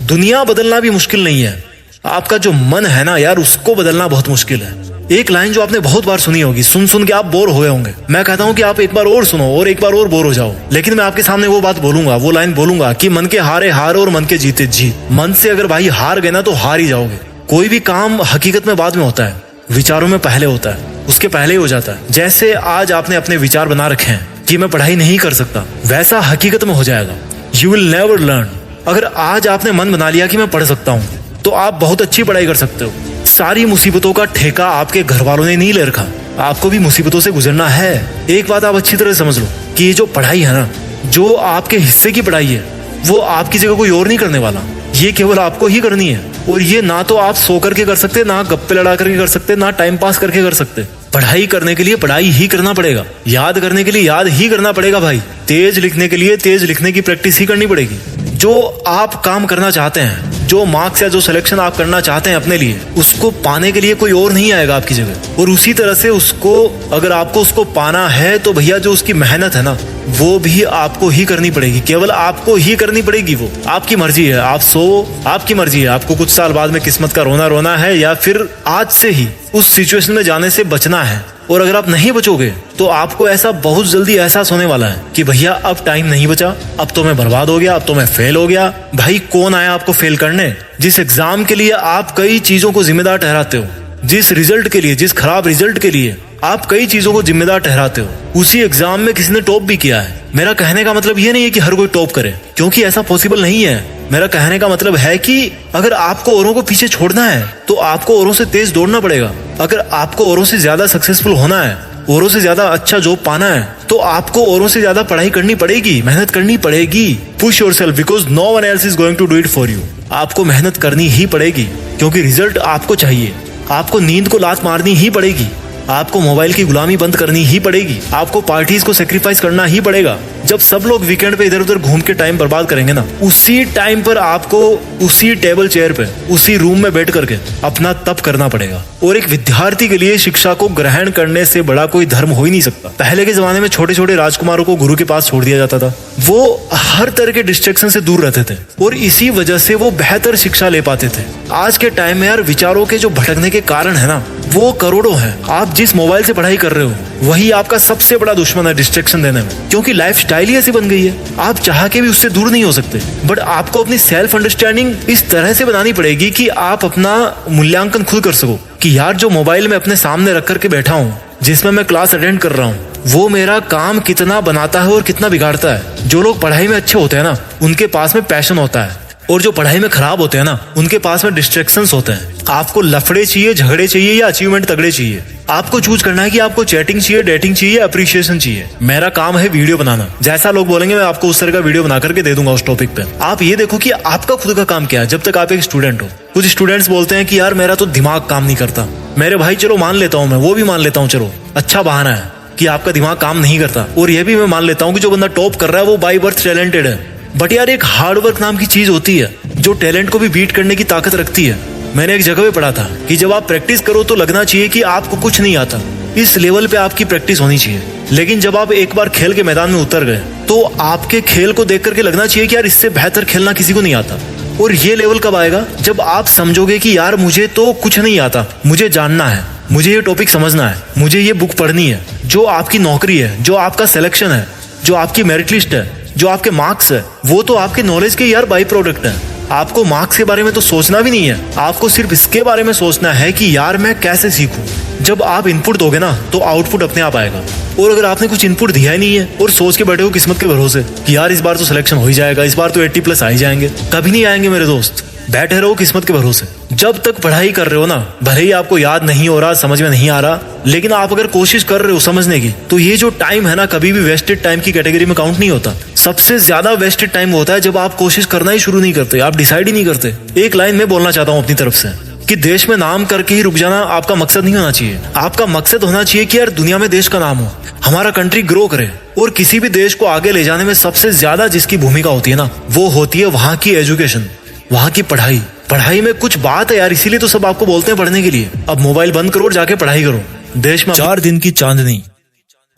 S1: दुनिया बदलना भी मुश्किल नहीं है, आपका जो मन है ना यार, उसको बदलना बहुत मुश्किल है। एक लाइन जो आपने बहुत बार सुनी होगी, सुन सुन के आप बोर हो गए होंगे। मैं कहता हूँ कि आप एक बार और सुनो और एक बार और बोर हो जाओ, लेकिन मैं आपके सामने वो बात बोलूंगा, वो लाइन बोलूंगा कि मन के हारे हार और मन के जीते जीत। मन से अगर भाई हार गए ना तो हार ही जाओगे। कोई भी काम हकीकत में बाद में होता है, विचारों में पहले होता है, उसके पहले ही हो जाता है। जैसे आज आपने अपने विचार बना रखे हैं कि मैं पढ़ाई नहीं कर सकता, वैसा हकीकत में हो जाएगा। You will never learn. अगर आज आपने मन बना लिया कि मैं पढ़ सकता हूँ, तो आप बहुत अच्छी पढ़ाई कर सकते हो। सारी मुसीबतों का ठेका आपके घर वालों ने नहीं ले रखा, आपको भी मुसीबतों से गुजरना है। एक बात आप अच्छी तरह समझ लो कि ये जो पढ़ाई है ना, जो आपके हिस्से की पढ़ाई है, वो आपकी जगह कोई और नहीं करने वाला, ये केवल आपको ही करनी है। और ये ना तो आप सो करके कर सकते, ना गप्पे लड़ा करके कर सकते, ना टाइम पास करके कर सकते। पढ़ाई करने के लिए पढ़ाई ही करना पड़ेगा, याद करने के लिए याद ही करना पड़ेगा भाई, तेज लिखने के लिए तेज लिखने की प्रैक्टिस ही करनी पड़ेगी। जो आप काम करना चाहते हैं, जो मार्क्स या जो सिलेक्शन आप करना चाहते हैं अपने लिए, उसको पाने के लिए कोई और नहीं आएगा आपकी जगह। और उसी तरह से उसको, अगर आपको उसको पाना है तो भैया जो उसकी मेहनत है ना, वो भी आपको ही करनी पड़ेगी, केवल आपको ही करनी पड़ेगी। वो आपकी मर्जी है, आप सो, आपकी मर्जी है, आपको कुछ साल बाद में किस्मत का रोना रोना है या फिर आज से ही उस सिचुएशन में जाने से बचना है। और अगर आप नहीं बचोगे तो आपको ऐसा बहुत जल्दी एहसास होने वाला है कि भैया अब टाइम नहीं बचा, अब तो मैं बर्बाद हो गया, अब तो मैं फेल हो गया। भाई कौन आया आपको फेल करने? जिस एग्जाम के लिए आप कई चीजों को जिम्मेदार ठहराते हो, जिस रिजल्ट के लिए, जिस खराब रिजल्ट के लिए आप कई चीजों को जिम्मेदार ठहराते हो, उसी एग्जाम में किसी ने टॉप भी किया है। मेरा कहने का मतलब ये नहीं है कि हर कोई टॉप करे, क्योंकि ऐसा पॉसिबल नहीं है। मेरा कहने का मतलब है कि अगर आपको औरों को पीछे छोड़ना है तो आपको औरों से तेज दौड़ना पड़ेगा। अगर आपको औरों से ज्यादा सक्सेसफुल होना है, औरों से ज्यादा अच्छा जॉब पाना है, तो आपको औरों से ज्यादा पढ़ाई करनी पड़ेगी, मेहनत करनी पड़ेगी। Push yourself because no one else is going to do it for you. आपको मेहनत करनी ही पड़ेगी, क्योंकि रिजल्ट आपको चाहिए। आपको नींद को लात मारनी ही पड़ेगी, आपको मोबाइल की गुलामी बंद करनी ही पड़ेगी, आपको पार्टीज को सेक्रीफाइस करना ही पड़ेगा। जब सब लोग वीकेंड पे इधर उधर घूम के टाइम बर्बाद करेंगे ना, उसी टाइम पर आपको उसी टेबल चेयर पे, उसी रूम में बैठ करके अपना तप करना पड़ेगा। और एक विद्यार्थी के लिए शिक्षा को ग्रहण करने से बड़ा कोई धर्म हो ही नहीं सकता। पहले के जमाने में छोटे छोटे राजकुमारों को गुरु के पास छोड़ दिया जाता था, वो हर तरह के डिस्ट्रैक्शन से दूर रहते थे और इसी वजह से वो बेहतर शिक्षा ले पाते थे। आज के टाइम में यार विचारों के जो भटकने के कारण है ना, वो करोड़ों हैं। आप जिस मोबाइल से पढ़ाई कर रहे हो वही आपका सबसे बड़ा दुश्मन है डिस्ट्रैक्शन देने में, क्योंकि लाइफस्टाइल ही ऐसी बन गई है। आप चाह के भी उससे दूर नहीं हो सकते, बट आपको अपनी सेल्फ अंडरस्टैंडिंग इस तरह से बनानी पड़ेगी कि आप अपना मूल्यांकन खुद कर सको कि यार जो मोबाइल में अपने सामने रख करके बैठा हूँ, जिसमें मैं क्लास अटेंड कर रहा हूँ, वो मेरा काम कितना बनाता है और कितना बिगाड़ता है। जो लोग पढ़ाई में अच्छे होते हैं ना, उनके पास में पैशन होता है, और जो पढ़ाई में खराब होते हैं ना, उनके पास में डिस्ट्रैक्शंस होते हैं। आपको लफड़े चाहिए, झगड़े चाहिए या अचीवमेंट तगड़े चाहिए? आपको चूज करना है कि आपको चैटिंग चाहिए, डेटिंग चाहिए, अप्रिशिएशन चाहिए। मेरा काम है वीडियो बनाना, जैसा लोग बोलेंगे मैं आपको उस तरह का वीडियो बना करके दे दूंगा उस टॉपिक पे। आप ये देखो कि आपका खुद का काम क्या है जब तक आप एक स्टूडेंट हो। कुछ स्टूडेंट्स बोलते हैं कि यार मेरा तो दिमाग काम नहीं करता। मेरे भाई चलो मान लेता हूँ, मैं वो भी मान लेता हूँ, चलो अच्छा बहाना है कि आपका दिमाग काम नहीं करता। और यह भी मैं मान लेता हूँ कि जो बंदा टॉप कर रहा है वो बाय बर्थ टैलेंटेड है। बट यार एक हार्डवर्क नाम की चीज होती है जो टैलेंट को भी बीट करने की ताकत रखती है। मैंने एक जगह पे पढ़ा था कि जब आप प्रैक्टिस करो तो लगना चाहिए कि आपको कुछ नहीं आता, इस लेवल पे आपकी प्रैक्टिस होनी चाहिए। लेकिन जब आप एक बार खेल के मैदान में उतर गए तो आपके खेल को देख करके लगना चाहिए कि यार इससे बेहतर खेलना किसी को नहीं आता। और ये लेवल कब आएगा? जब आप समझोगे कि यार मुझे तो कुछ नहीं आता, मुझे जानना है, मुझे ये टॉपिक समझना है, मुझे ये बुक पढ़नी है। जो आपकी नौकरी है, जो आपका सिलेक्शन है, जो आपकी मेरिट लिस्ट है, जो आपके मार्क्स है, वो तो आपके नॉलेज के यार बाई प्रोडक्ट है। आपको मार्क्स के बारे में तो सोचना भी नहीं है, आपको सिर्फ इसके बारे में सोचना है कि यार मैं कैसे सीखूं। जब आप इनपुट दोगे ना तो आउटपुट अपने आप आएगा। और अगर आपने कुछ इनपुट दिया ही नहीं है और सोच के बैठे हो किस्मत के भरोसे कि यार इस बार तो सिलेक्शन हो ही जाएगा, इस बार तो 80+ आ ही जाएंगे, कभी नहीं आएंगे मेरे दोस्त। बैठे रहो किस्मत के भरोसे। जब तक पढ़ाई कर रहे हो ना, भले ही आपको याद नहीं हो रहा, समझ में नहीं आ रहा, लेकिन आप अगर कोशिश कर रहे हो समझने की, तो ये जो टाइम है ना कभी भी वेस्टेड टाइम की कैटेगरी में काउंट नहीं होता। सबसे ज्यादा वेस्टेड टाइम होता है जब आप कोशिश करना ही शुरू नहीं करते, आप डिसाइड ही नहीं करते। एक लाइन में बोलना चाहता हूँ अपनी तरफ से कि देश में नाम करके ही रुक जाना आपका मकसद नहीं होना चाहिए। आपका मकसद होना चाहिए कि यार दुनिया में देश का नाम हो, हमारा कंट्री ग्रो करे। और किसी भी देश को आगे ले जाने में सबसे ज्यादा जिसकी भूमिका होती है ना, वो होती है वहां की एजुकेशन, वहां की पढ़ाई। पढ़ाई में कुछ बात है यार, इसीलिए तो सब आपको बोलते हैं पढ़ने के लिए। अब मोबाइल बंद करो और जाके पढ़ाई करो। देश में
S2: 4 दिन की चांदनी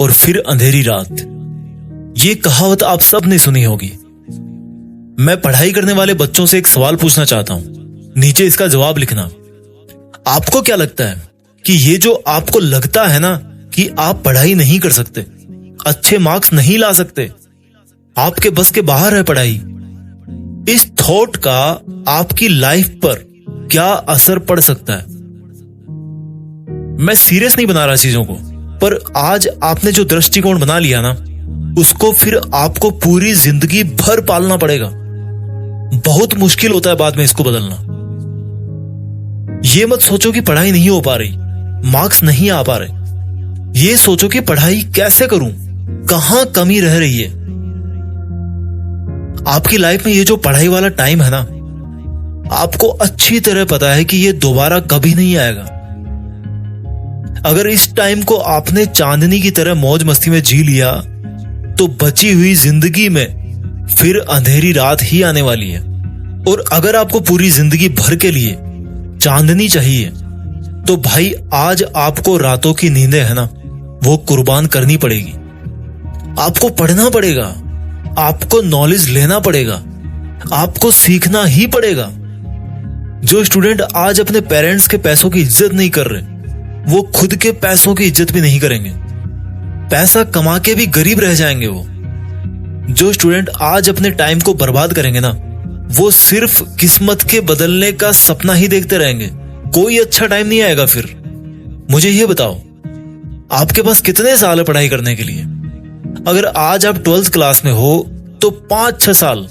S2: और फिर अंधेरी रात, ये कहावत आप सब ने सुनी होगी। मैं पढ़ाई करने वाले बच्चों से एक सवाल पूछना चाहता हूं, नीचे इसका जवाब लिखना। आपको क्या लगता है कि ये जो आपको लगता है ना कि आप पढ़ाई नहीं कर सकते, अच्छे मार्क्स नहीं ला सकते, आपके बस के बाहर है पढ़ाई, इस थॉट का आपकी लाइफ पर क्या असर पड़ सकता है? मैं सीरियस नहीं बना रहा चीजों को, पर आज आपने जो दृष्टिकोण बना लिया ना, उसको फिर आपको पूरी जिंदगी भर पालना पड़ेगा। बहुत मुश्किल होता है बाद में इसको बदलना। ये मत सोचो कि पढ़ाई नहीं हो पा रही, मार्क्स नहीं आ पा रहे। ये सोचो कि पढ़ाई कैसे करूं, कहां कमी रह रही है। आपकी लाइफ में ये जो पढ़ाई वाला टाइम है ना, आपको अच्छी तरह पता है कि ये दोबारा कभी नहीं आएगा। अगर इस टाइम को आपने चांदनी की तरह मौज मस्ती में जी लिया, तो बची हुई जिंदगी में फिर अंधेरी रात ही आने वाली है। और अगर आपको पूरी जिंदगी भर के लिए चांदनी चाहिए, तो भाई आज आपको रातों की नींदें है ना, वो कुर्बान करनी पड़ेगी। आपको पढ़ना पड़ेगा, आपको नॉलेज लेना पड़ेगा, आपको सीखना ही पड़ेगा। जो स्टूडेंट आज अपने पेरेंट्स के पैसों की इज्जत नहीं कर रहे, वो खुद के पैसों की इज्जत भी नहीं करेंगे। पैसा कमा के भी गरीब रह जाएंगे वो। जो स्टूडेंट आज अपने टाइम को बर्बाद करेंगे ना, वो सिर्फ किस्मत के बदलने का सपना ही देखते रहेंगे। कोई अच्छा टाइम नहीं आएगा फिर। मुझे ये बताओ, आपके पास कितने साल है पढ़ाई करने के लिए? अगर आज आप 12th क्लास में हो तो 5-6 साल,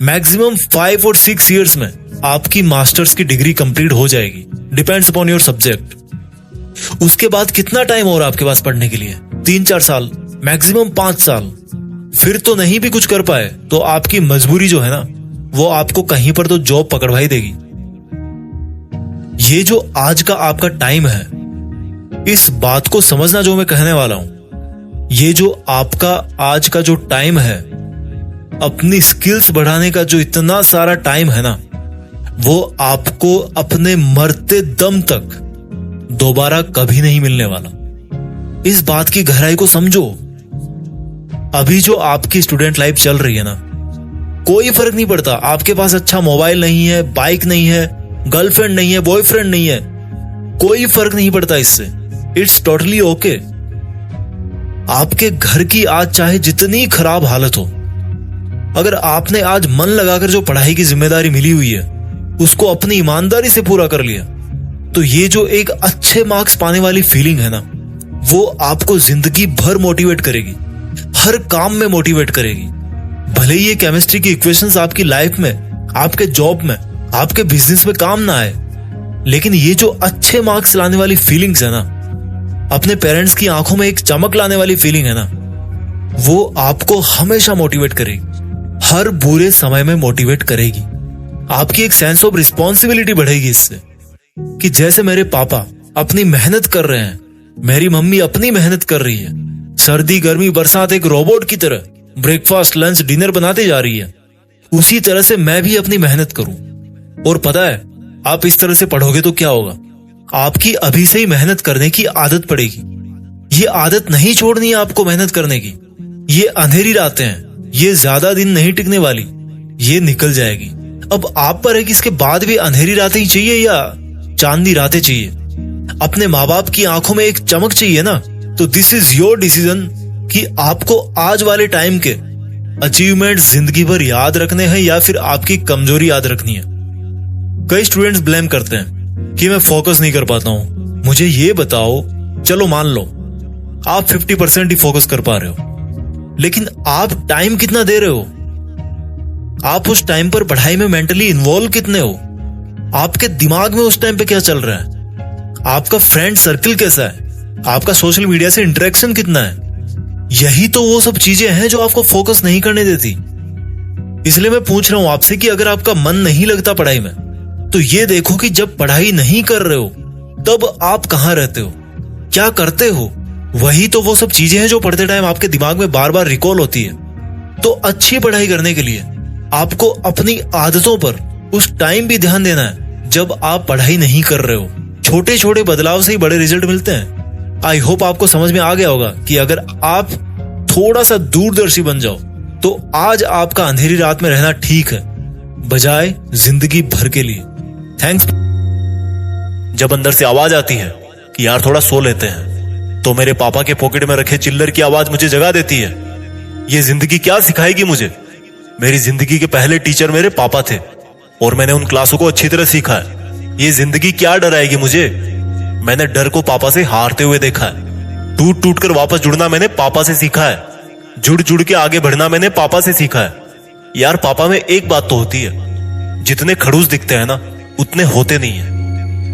S2: मैक्सिमम 5 और 6 इयर्स में आपकी मास्टर्स की डिग्री कंप्लीट हो जाएगी। Depends upon your subject. उसके बाद कितना टाइम और आपके पास पढ़ने के लिए? 3-4 साल, मैक्सिमम 5 साल। फिर तो नहीं भी कुछ कर पाए तो आपकी मजबूरी जो है ना, वो आपको कहीं पर तो जॉब पकड़वाई देगी। ये जो आज का आपका टाइम है, इस बात को समझना जो मैं कहने वाला हूं। ये जो आपका आज का जो टाइम है, अपनी स्किल्स बढ़ाने का जो इतना सारा टाइम है ना, वो आपको अपने मरते दम तक दोबारा कभी नहीं मिलने वाला। इस बात की गहराई को समझो। अभी जो आपकी स्टूडेंट लाइफ चल रही है ना, कोई फर्क नहीं पड़ता आपके पास अच्छा मोबाइल नहीं है, बाइक नहीं है, गर्लफ्रेंड नहीं है, बॉयफ्रेंड नहीं है, कोई फर्क नहीं पड़ता इससे। It's totally okay. आपके घर की आज चाहे जितनी खराब हालत हो, अगर आपने आज मन लगाकर जो पढ़ाई की जिम्मेदारी मिली हुई है उसको अपनी ईमानदारी से पूरा कर लिया, तो ये जो एक अच्छे मार्क्स पाने वाली फीलिंग है ना, वो आपको जिंदगी भर मोटिवेट करेगी, हर काम में मोटिवेट करेगी। भले ही ये केमिस्ट्री की इक्वेशंस आपकी लाइफ में, आपके जॉब में, आपके बिजनेस में काम ना आए, लेकिन ये जो अच्छे मार्क्स लाने वाली फीलिंग्स है ना, अपने पेरेंट्स की आंखों में एक चमक लाने वाली फीलिंग है ना, वो आपको हमेशा मोटिवेट करेगी, हर बुरे समय में मोटिवेट करेगी। आपकी एक सेंस ऑफ रिस्पॉन्सिबिलिटी बढ़ेगी इससे, कि जैसे मेरे पापा अपनी मेहनत कर रहे हैं, मेरी मम्मी अपनी मेहनत कर रही है, सर्दी गर्मी बरसात एक रोबोट की तरह ब्रेकफास्ट लंच डिनर बनाते जा रही है, उसी तरह से मैं भी अपनी मेहनत करूं। और पता है, आप इस तरह से पढ़ोगे तो क्या होगा, आपकी अभी से ही मेहनत करने की आदत पड़ेगी। ये आदत नहीं छोड़नी है आपको मेहनत करने की। ये अंधेरी रातें हैं, ये ज्यादा दिन नहीं टिकने वाली, ये निकल जाएगी। अब आप पर है कि इसके बाद भी अंधेरी रातें ही चाहिए या चांदनी रातें चाहिए। अपने माँ बाप की आंखों में एक चमक चाहिए ना, तो दिस इज योर डिसीजन कि आपको आज वाले टाइम के अचीवमेंट जिंदगी भर याद रखने हैं या फिर आपकी कमजोरी याद रखनी है। कई स्टूडेंट्स ब्लेम करते हैं कि मैं फोकस नहीं कर पाता हूं,
S1: मुझे ये बताओ, चलो मान लो आप 50% ही फोकस कर पा रहे हो, लेकिन आप टाइम कितना दे रहे हो? आप उस टाइम पर पढ़ाई में मेंटली इन्वॉल्व कितने हो? आपके दिमाग में उस टाइम पे क्या चल रहा है? आपका फ्रेंड सर्कल कैसा है? आपका सोशल मीडिया से इंटरेक्शन कितना है? यही तो वो सब चीजें हैं जो आपको फोकस नहीं करने देती। इसलिए मैं पूछ रहा हूं आपसे कि अगर आपका मन नहीं लगता पढ़ाई में, तो ये देखो कि जब पढ़ाई नहीं कर रहे हो तब आप कहां रहते हो, क्या करते हो? वही तो वो सब चीजें हैं जो पढ़ते टाइम आपके दिमाग में बार बार रिकॉल होती है। तो अच्छी पढ़ाई करने के लिए आपको अपनी आदतों पर उस टाइम भी ध्यान देना है जब आप पढ़ाई नहीं कर रहे हो। छोटे छोटे बदलाव से ही बड़े रिजल्ट मिलते हैं। आई होप आपको समझ में आ गया होगा कि अगर आप थोड़ा सा दूरदर्शी बन जाओ तो आज आपका अंधेरी रात में रहना ठीक है, बजाय जिंदगी भर के लिए। थैंक्स।
S3: जब अंदर से आवाज आती है कि यार थोड़ा सो लेते हैं, तो मेरे पापा के पॉकेट में रखे चिल्लर की आवाज मुझे जगा देती है। ये जिंदगी क्या सिखाएगी मुझे? मेरी जिंदगी के पहले टीचर मेरे पापा थे और मैंने उन क्लासों को अच्छी तरह सीखा है। ये जिंदगी क्या डराएगी मुझे? मैंने डर को पापा से हारते हुए देखा है। टूट टूट कर वापस जुड़ना मैंने पापा से सीखा है। जुड़ जुड़ के आगे बढ़ना मैंने पापा से सीखा है। यार पापा में एक बात तो होती है, जितने खड़ूस दिखते हैं ना उतने होते नहीं है।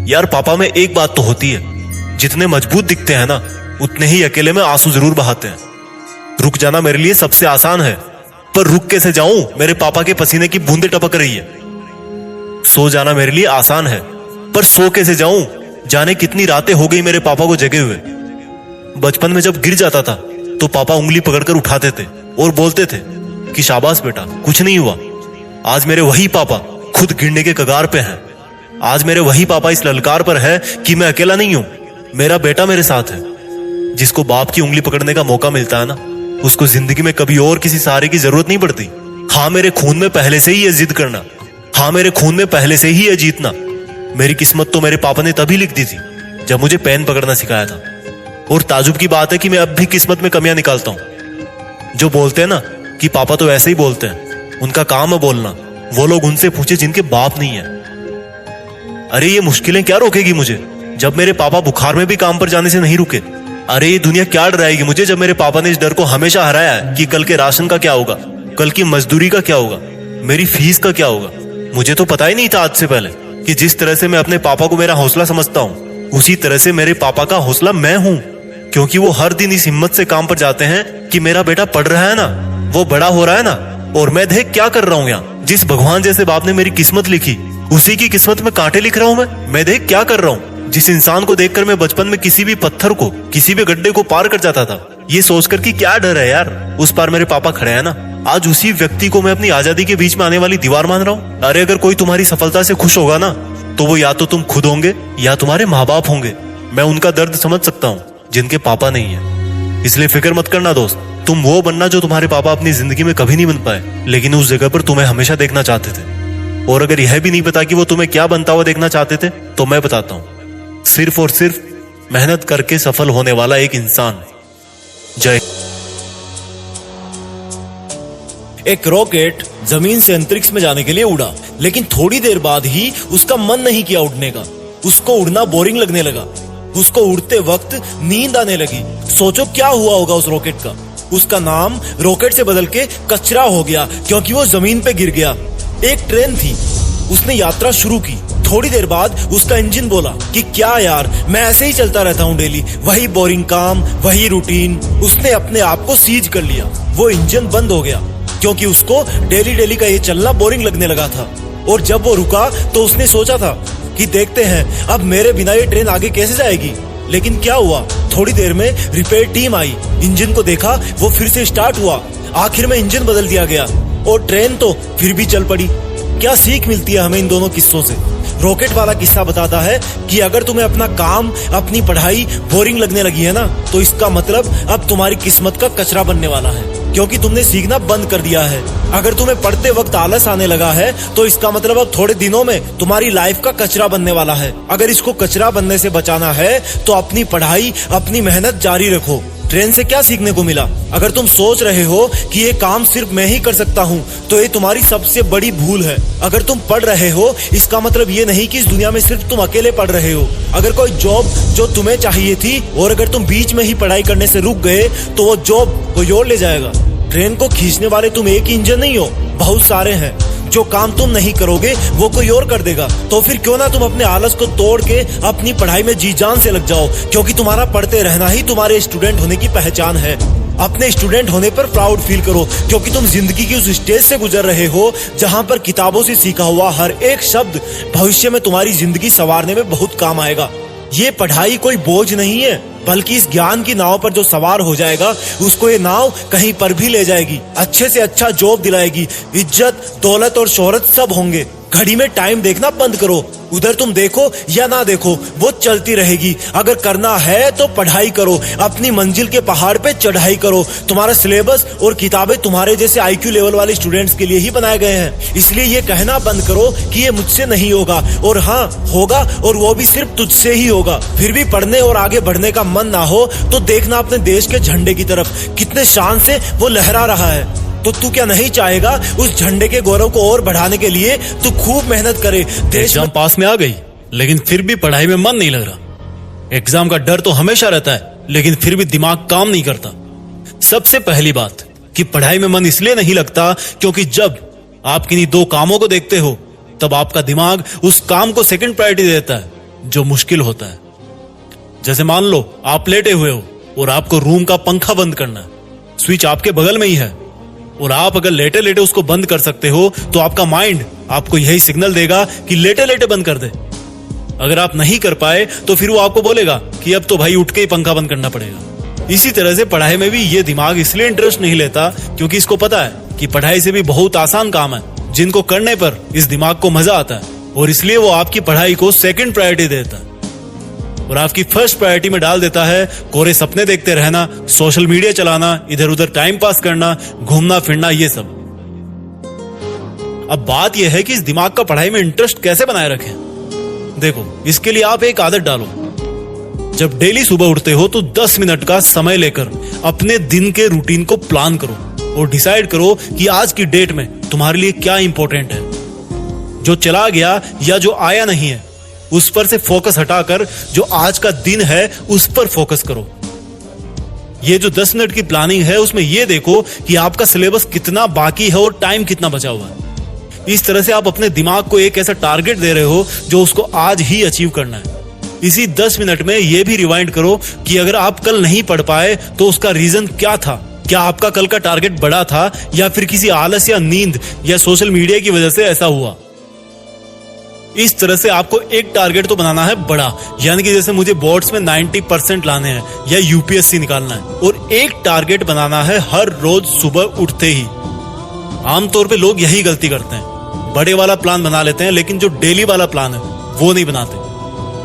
S3: यार पापा में एक बात तो होती है, जितने मजबूत दिखते हैं ना उतने ही अकेले में आंसू जरूर बहाते हैं। रुक जाना मेरे लिए सबसे आसान है, पर रुक कैसे जाऊं? मेरे पापा के पसीने की बूंदें टपक रही है। सो जाना मेरे लिए आसान है, पर सो कैसे जाऊं? जाने कितनी रातें हो गई मेरे पापा को जगे हुए। बचपन में जब गिर जाता था तो पापा उंगली पकड़कर उठाते थे और बोलते थे कि शाबाश बेटा, कुछ नहीं हुआ। आज मेरे वही पापा खुद गिरने के कगार पे हैं। आज मेरे वही पापा इस ललकार पर है कि मैं अकेला नहीं हूं, मेरा बेटा मेरे साथ है। जिसको बाप की उंगली पकड़ने का मौका मिलता है ना, उसको जिंदगी में कभी और किसी सहारे की जरूरत नहीं पड़ती। हाँ, मेरे खून में पहले से ही है जिद करना। हाँ, मेरे खून में पहले से ही है जीतना। मेरी किस्मत तो मेरे पापा ने तभी लिख दी थी जब मुझे पेन पकड़ना सिखाया था। और ताजुब की बात है कि मैं अब भी किस्मत में कमियां निकालता हूं। जो बोलते हैं ना कि पापा तो ऐसे ही बोलते हैं, उनका काम है बोलना। वो लोग उनसे पूछे जिनके बाप नहीं है। अरे ये मुश्किलें क्या रोकेगी मुझे जब मेरे पापा बुखार में भी काम पर जाने से नहीं रुके? अरे ये दुनिया क्या डराएगी मुझे जब मेरे पापा ने इस डर को हमेशा हराया है कि कल के राशन का क्या होगा, कल की मजदूरी का क्या होगा, मेरी फीस का क्या होगा। मुझे तो पता ही नहीं था आज से पहले कि जिस तरह से मैं अपने पापा को मेरा हौसला समझता हूँ, उसी तरह से मेरे पापा का हौसला मैं हूँ। क्योंकि वो हर दिन इस हिम्मत से काम पर जाते हैं कि मेरा बेटा पढ़ रहा है ना, वो बड़ा हो रहा है ना, और मैं देख क्या कर रहा हूँ यहाँ। जिस भगवान जैसे बाप ने मेरी किस्मत लिखी, उसी की किस्मत में कांटे लिख रहा हूँ मैं देख क्या कर रहा हूँ। जिस इंसान को देखकर मैं बचपन में किसी भी पत्थर को, किसी भी गड्ढे को पार कर जाता था, ये सोचकर कि क्या डर है यार, उस पार मेरे पापा खड़े हैं ना। आज उसी व्यक्ति को मैं अपनी आजादी के बीच में आने वाली दीवार मान रहा हूँ। अरे अगर कोई तुम्हारी सफलता से खुश होगा ना, तो वो या तो तुम खुद होंगे या तुम्हारे माँ बाप होंगे। मैं उनका दर्द समझ सकता हूँ जिनके पापा नहीं है। इसलिए फिक्र मत करना दोस्त, तुम वो बनना जो तुम्हारे पापा अपनी जिंदगी में कभी नहीं बन पाए, लेकिन उस जगह पर तुम्हें हमेशा देखना चाहते थे। और अगर यह भी नहीं पता कि वो तुम्हें क्या बनता हुआ देखना चाहते थे, तो मैं बताता हूँ, सिर्फ और सिर्फ मेहनत करके सफल होने वाला एक इंसान। जय।
S1: एक रॉकेट जमीन से अंतरिक्ष में जाने के लिए उड़ा, लेकिन थोड़ी देर बाद ही उसका मन नहीं किया उड़ने का। उसको उड़ना बोरिंग लगने लगा। उसको उड़ते वक्त नींद आने लगी। सोचो क्या हुआ होगा उस रॉकेट का। उसका नाम रॉकेट से बदल के कचरा हो गया, क्योंकि वो जमीन पे गिर गया। एक ट्रेन थी, उसने यात्रा शुरू की। थोड़ी देर बाद उसका इंजन बोला कि क्या यार, मैं ऐसे ही चलता रहता हूँ डेली, वही बोरिंग काम, वही रूटीन। उसने अपने आप को सीज कर लिया। वो इंजन बंद हो गया क्योंकि उसको डेली डेली का ये चलना बोरिंग लगने लगा था। और जब वो रुका तो उसने सोचा था कि देखते हैं अब मेरे बिना ये ट्रेन आगे कैसे जाएगी। लेकिन क्या हुआ, थोड़ी देर में रिपेयर टीम आई, इंजन को देखा, वो फिर से स्टार्ट हुआ। आखिर में इंजन बदल दिया गया और ट्रेन तो फिर भी चल पड़ी। क्या सीख मिलती है हमें इन दोनों किस्सों से? रॉकेट वाला किस्सा बताता है कि अगर तुम्हें अपना काम, अपनी पढ़ाई बोरिंग लगने लगी है ना, तो इसका मतलब अब तुम्हारी किस्मत का कचरा बनने वाला है, क्योंकि तुमने सीखना बंद कर दिया है। अगर तुम्हें पढ़ते वक्त आलस आने लगा है, तो इसका मतलब अब थोड़े दिनों में तुम्हारी लाइफ का कचरा बनने वाला है। अगर इसको कचरा बनने से बचाना है तो अपनी पढ़ाई, अपनी मेहनत जारी रखो।
S3: ट्रेन से क्या सीखने को मिला? अगर तुम सोच रहे हो कि ये काम सिर्फ मैं ही कर सकता हूँ, तो ये तुम्हारी सबसे बड़ी भूल है। अगर तुम पढ़ रहे हो, इसका मतलब ये नहीं कि इस दुनिया में सिर्फ तुम अकेले पढ़ रहे हो। अगर कोई जॉब जो तुम्हें चाहिए थी और अगर तुम बीच में ही पढ़ाई करने से रुक गए, तो वो जॉब कोई और ले जाएगा। ट्रेन को खींचने वाले तुम एक ही इंजन नहीं हो, बहुत सारे हैं। जो काम तुम नहीं करोगे वो कोई और कर देगा। तो फिर क्यों ना तुम अपने आलस को तोड़ के अपनी पढ़ाई में जी जान से लग जाओ, क्योंकि तुम्हारा पढ़ते रहना ही तुम्हारे स्टूडेंट होने की पहचान है। अपने स्टूडेंट होने पर प्राउड फील करो, क्योंकि तुम जिंदगी की उस स्टेज से गुजर रहे हो जहां पर किताबों से सीखा हुआ हर एक शब्द भविष्य में तुम्हारी जिंदगी संवारने में बहुत काम आएगा। ये पढ़ाई कोई बोझ नहीं है, बल्कि इस ज्ञान की नाव पर जो सवार हो जाएगा, उसको ये नाव कहीं पर भी ले जाएगी, अच्छे से अच्छा जॉब दिलाएगी, इज्जत, दौलत और शोहरत सब होंगे। घड़ी में टाइम देखना बंद करो, उधर तुम देखो या ना देखो, वो चलती रहेगी। अगर करना है तो पढ़ाई करो, अपनी मंजिल के पहाड़ पे चढ़ाई करो। तुम्हारा सिलेबस और किताबें तुम्हारे जैसे IQ लेवल वाले स्टूडेंट्स के लिए ही बनाए गए हैं, इसलिए ये कहना बंद करो कि ये मुझसे नहीं होगा। और हाँ, होगा, और वो भी सिर्फ तुझसे ही होगा। फिर भी पढ़ने और आगे बढ़ने का मन ना हो तो देखना अपने देश के झंडे की तरफ, कितने शान से वो लहरा रहा है। तो तू क्या नहीं चाहेगा उस झंडे के गौरव को और बढ़ाने के लिए तू खूब मेहनत करे।
S2: एग्जाम पास में आ गई, लेकिन फिर भी पढ़ाई में मन नहीं लग रहा। एग्जाम का डर तो हमेशा रहता है, लेकिन फिर भी दिमाग काम नहीं करता। सबसे पहली बात कि पढ़ाई में मन इसलिए नहीं लगता क्योंकि जब आप किन्हीं दो कामों को देखते हो, तब आपका दिमाग उस काम को सेकंड प्रायोरिटी देता है, जो मुश्किल होता है। जैसे मान लो आप लेटे हुए हो और आपको रूम का पंखा बंद करना है, स्विच आपके बगल में ही है, और आप अगर लेटे लेटे उसको बंद कर सकते हो, तो आपका माइंड आपको यही सिग्नल देगा कि लेटे लेटे बंद कर दे। अगर आप नहीं कर पाए तो फिर वो आपको बोलेगा कि अब तो भाई उठ के ही पंखा बंद करना पड़ेगा। इसी तरह से पढ़ाई में भी ये दिमाग इसलिए इंटरेस्ट नहीं लेता क्योंकि इसको पता है कि पढ़ाई से भी बहुत आसान काम है, जिनको करने पर इस दिमाग को मजा आता है, और इसलिए वो आपकी पढ़ाई को सेकंड प्रायोरिटी देता है और आपकी फर्स्ट प्रायोरिटी में डाल देता है कोरे सपने देखते रहना, सोशल मीडिया चलाना, इधर उधर टाइम पास करना, घूमना फिरना, ये सब। अब बात यह है कि इस दिमाग का पढ़ाई में इंटरेस्ट कैसे बनाए रखें। देखो, इसके लिए आप एक आदत डालो। जब डेली सुबह उठते हो तो 10 मिनट का समय लेकर अपने दिन के रूटीन को प्लान करो और डिसाइड करो कि आज की डेट में तुम्हारे लिए क्या इंपॉर्टेंट है। जो चला गया या जो आया नहीं है, उस पर से फोकस हटाकर जो आज का दिन है उस पर फोकस करो। ये जो 10 मिनट की प्लानिंग है, उसमें ये देखो कि आपका सिलेबस कितना बाकी है और टाइम कितना बचा हुआ है। इस तरह से आप अपने दिमाग को एक ऐसा टारगेट दे रहे हो जो उसको आज ही अचीव करना है। इसी 10 मिनट में ये भी रिवाइंड करो कि अगर आप कल नहीं पढ़ पाए तो उसका रीजन क्या था। क्या आपका कल का टारगेट बड़ा था या फिर किसी आलस या नींद या सोशल मीडिया की वजह से ऐसा हुआ। इस तरह से आपको एक टारगेट तो बनाना है बड़ा, यानी कि जैसे मुझे बोर्ड्स में 90% लाने हैं या यूपीएससी निकालना है, और एक टारगेट बनाना है हर रोज सुबह उठते ही। आमतौर पे लोग यही गलती करते हैं, बड़े वाला प्लान बना लेते हैं, लेकिन जो डेली वाला प्लान है वो नहीं बनाते।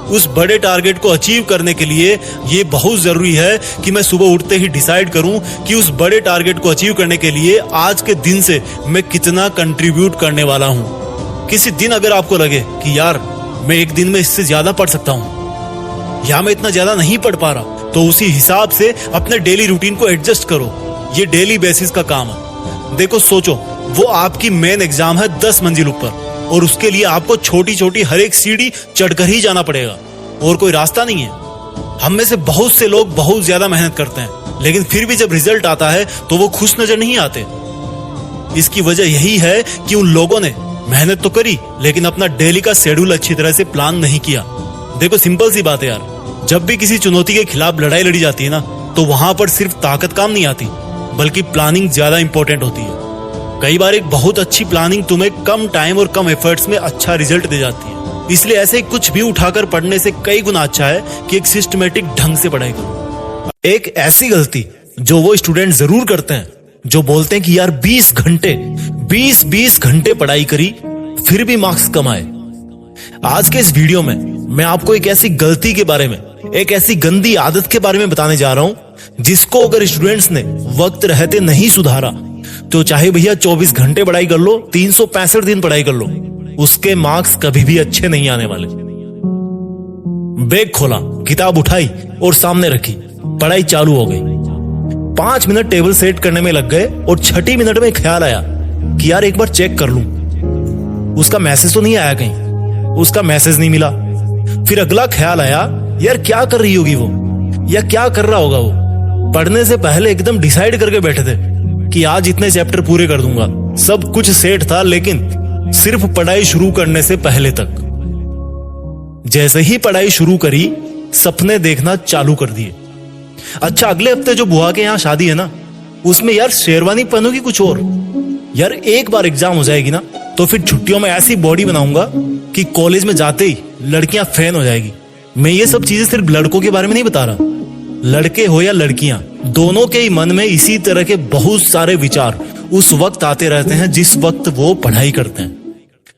S2: उस बड़े टारगेट को अचीव करने के लिए ये बहुत जरूरी है कि मैं सुबह उठते ही डिसाइड करूं कि उस बड़े टारगेट को अचीव करने के लिए आज के दिन से मैं कितना कंट्रीब्यूट करने वाला हूं। किसी दिन अगर आपको लगे कि यार मैं एक दिन में इससे ज्यादा पढ़ सकता हूं या मैं इतना ज्यादा नहीं पढ़ पा रहा, तो उसी हिसाब से अपने डेली रूटीन को एडजस्ट करो। ये डेली बेसिस का काम है। देखो, सोचो, वो आपकी मेन एग्जाम है 10 मंजिल ऊपर, और उसके लिए आपको छोटी छोटी हर एक सीढ़ी चढ़कर ही जाना पड़ेगा, और कोई रास्ता नहीं है। हम में से बहुत से लोग बहुत ज्यादा मेहनत करते हैं, लेकिन फिर भी जब रिजल्ट आता है तो वो खुश नजर नहीं आते। इसकी वजह यही है कि उन लोगों ने मेहनत तो करी, लेकिन अपना डेली का शेड्यूल अच्छी तरह से प्लान नहीं किया। देखो, सिंपल सी बात है यार, जब भी किसी चुनौती के खिलाफ लड़ाई लड़ी जाती है ना, तो वहां पर सिर्फ ताकत काम नहीं आती, बल्कि प्लानिंग ज्यादा इंपॉर्टेंट होती है। कई बार एक बहुत अच्छी प्लानिंग तुम्हें कम टाइम और कम एफर्ट्स में अच्छा रिजल्ट दे जाती है। इसलिए ऐसे कुछ भी उठाकर पढ़ने से कई गुना अच्छा है कि एक सिस्टमेटिक ढंग से पढ़ाई करो। एक ऐसी गलती जो वो स्टूडेंट जरूर करते हैं जो बोलते हैं कि यार 20 घंटे पढ़ाई करी फिर भी मार्क्स कम आए। आज के इस वीडियो में मैं आपको एक ऐसी गलती के बारे में, एक ऐसी गंदी आदत के बारे में बताने जा रहा हूं जिसको अगर स्टूडेंट्स ने वक्त रहते नहीं सुधारा तो चाहे भैया 24 घंटे पढ़ाई कर लो, 365 दिन पढ़ाई कर लो, उसके मार्क्स कभी भी अच्छे नहीं आने वाले। बैग खोला, किताब उठाई और सामने रखी, पढ़ाई चालू हो गई।
S3: 5 मिनट टेबल सेट करने में लग गए और 6 मिनट में ख्याल आया कि यार एक बार चेक कर लूं, उसका मैसेज तो नहीं आया कहीं, उसका मैसेज नहीं मिला। फिर अगला ख्याल आया, यार क्या कर रही होगी वो, या क्या कर रहा होगा वो। पढ़ने से पहले एकदम डिसाइड करके बैठे थे कि आज इतने चैप्टर पूरे कर दूंगा, सब कुछ सेट था, लेकिन सिर्फ पढ़ाई शुरू करने से पहले तक। जैसे ही पढ़ाई शुरू करी, सपने देखना चालू कर दिए। अच्छा, अगले हफ्ते जो बुआ के यहाँ शादी है ना, उसमें यार शेरवानी पहनूंगी कुछ और। यार एक बार एग्जाम हो जाएगी ना, तो फिर छुट्टियों में ऐसी बॉडी बनाऊंगा कि कॉलेज में जाते ही लड़कियां फैन हो जाएगी। मैं ये सब चीजें सिर्फ लड़कों के बारे में नहीं बता रहा, लड़के हो या लड़कियां, दोनों के ही मन में इसी तरह के बहुत सारे विचार उस वक्त आते रहते हैं जिस वक्त वो पढ़ाई करते हैं।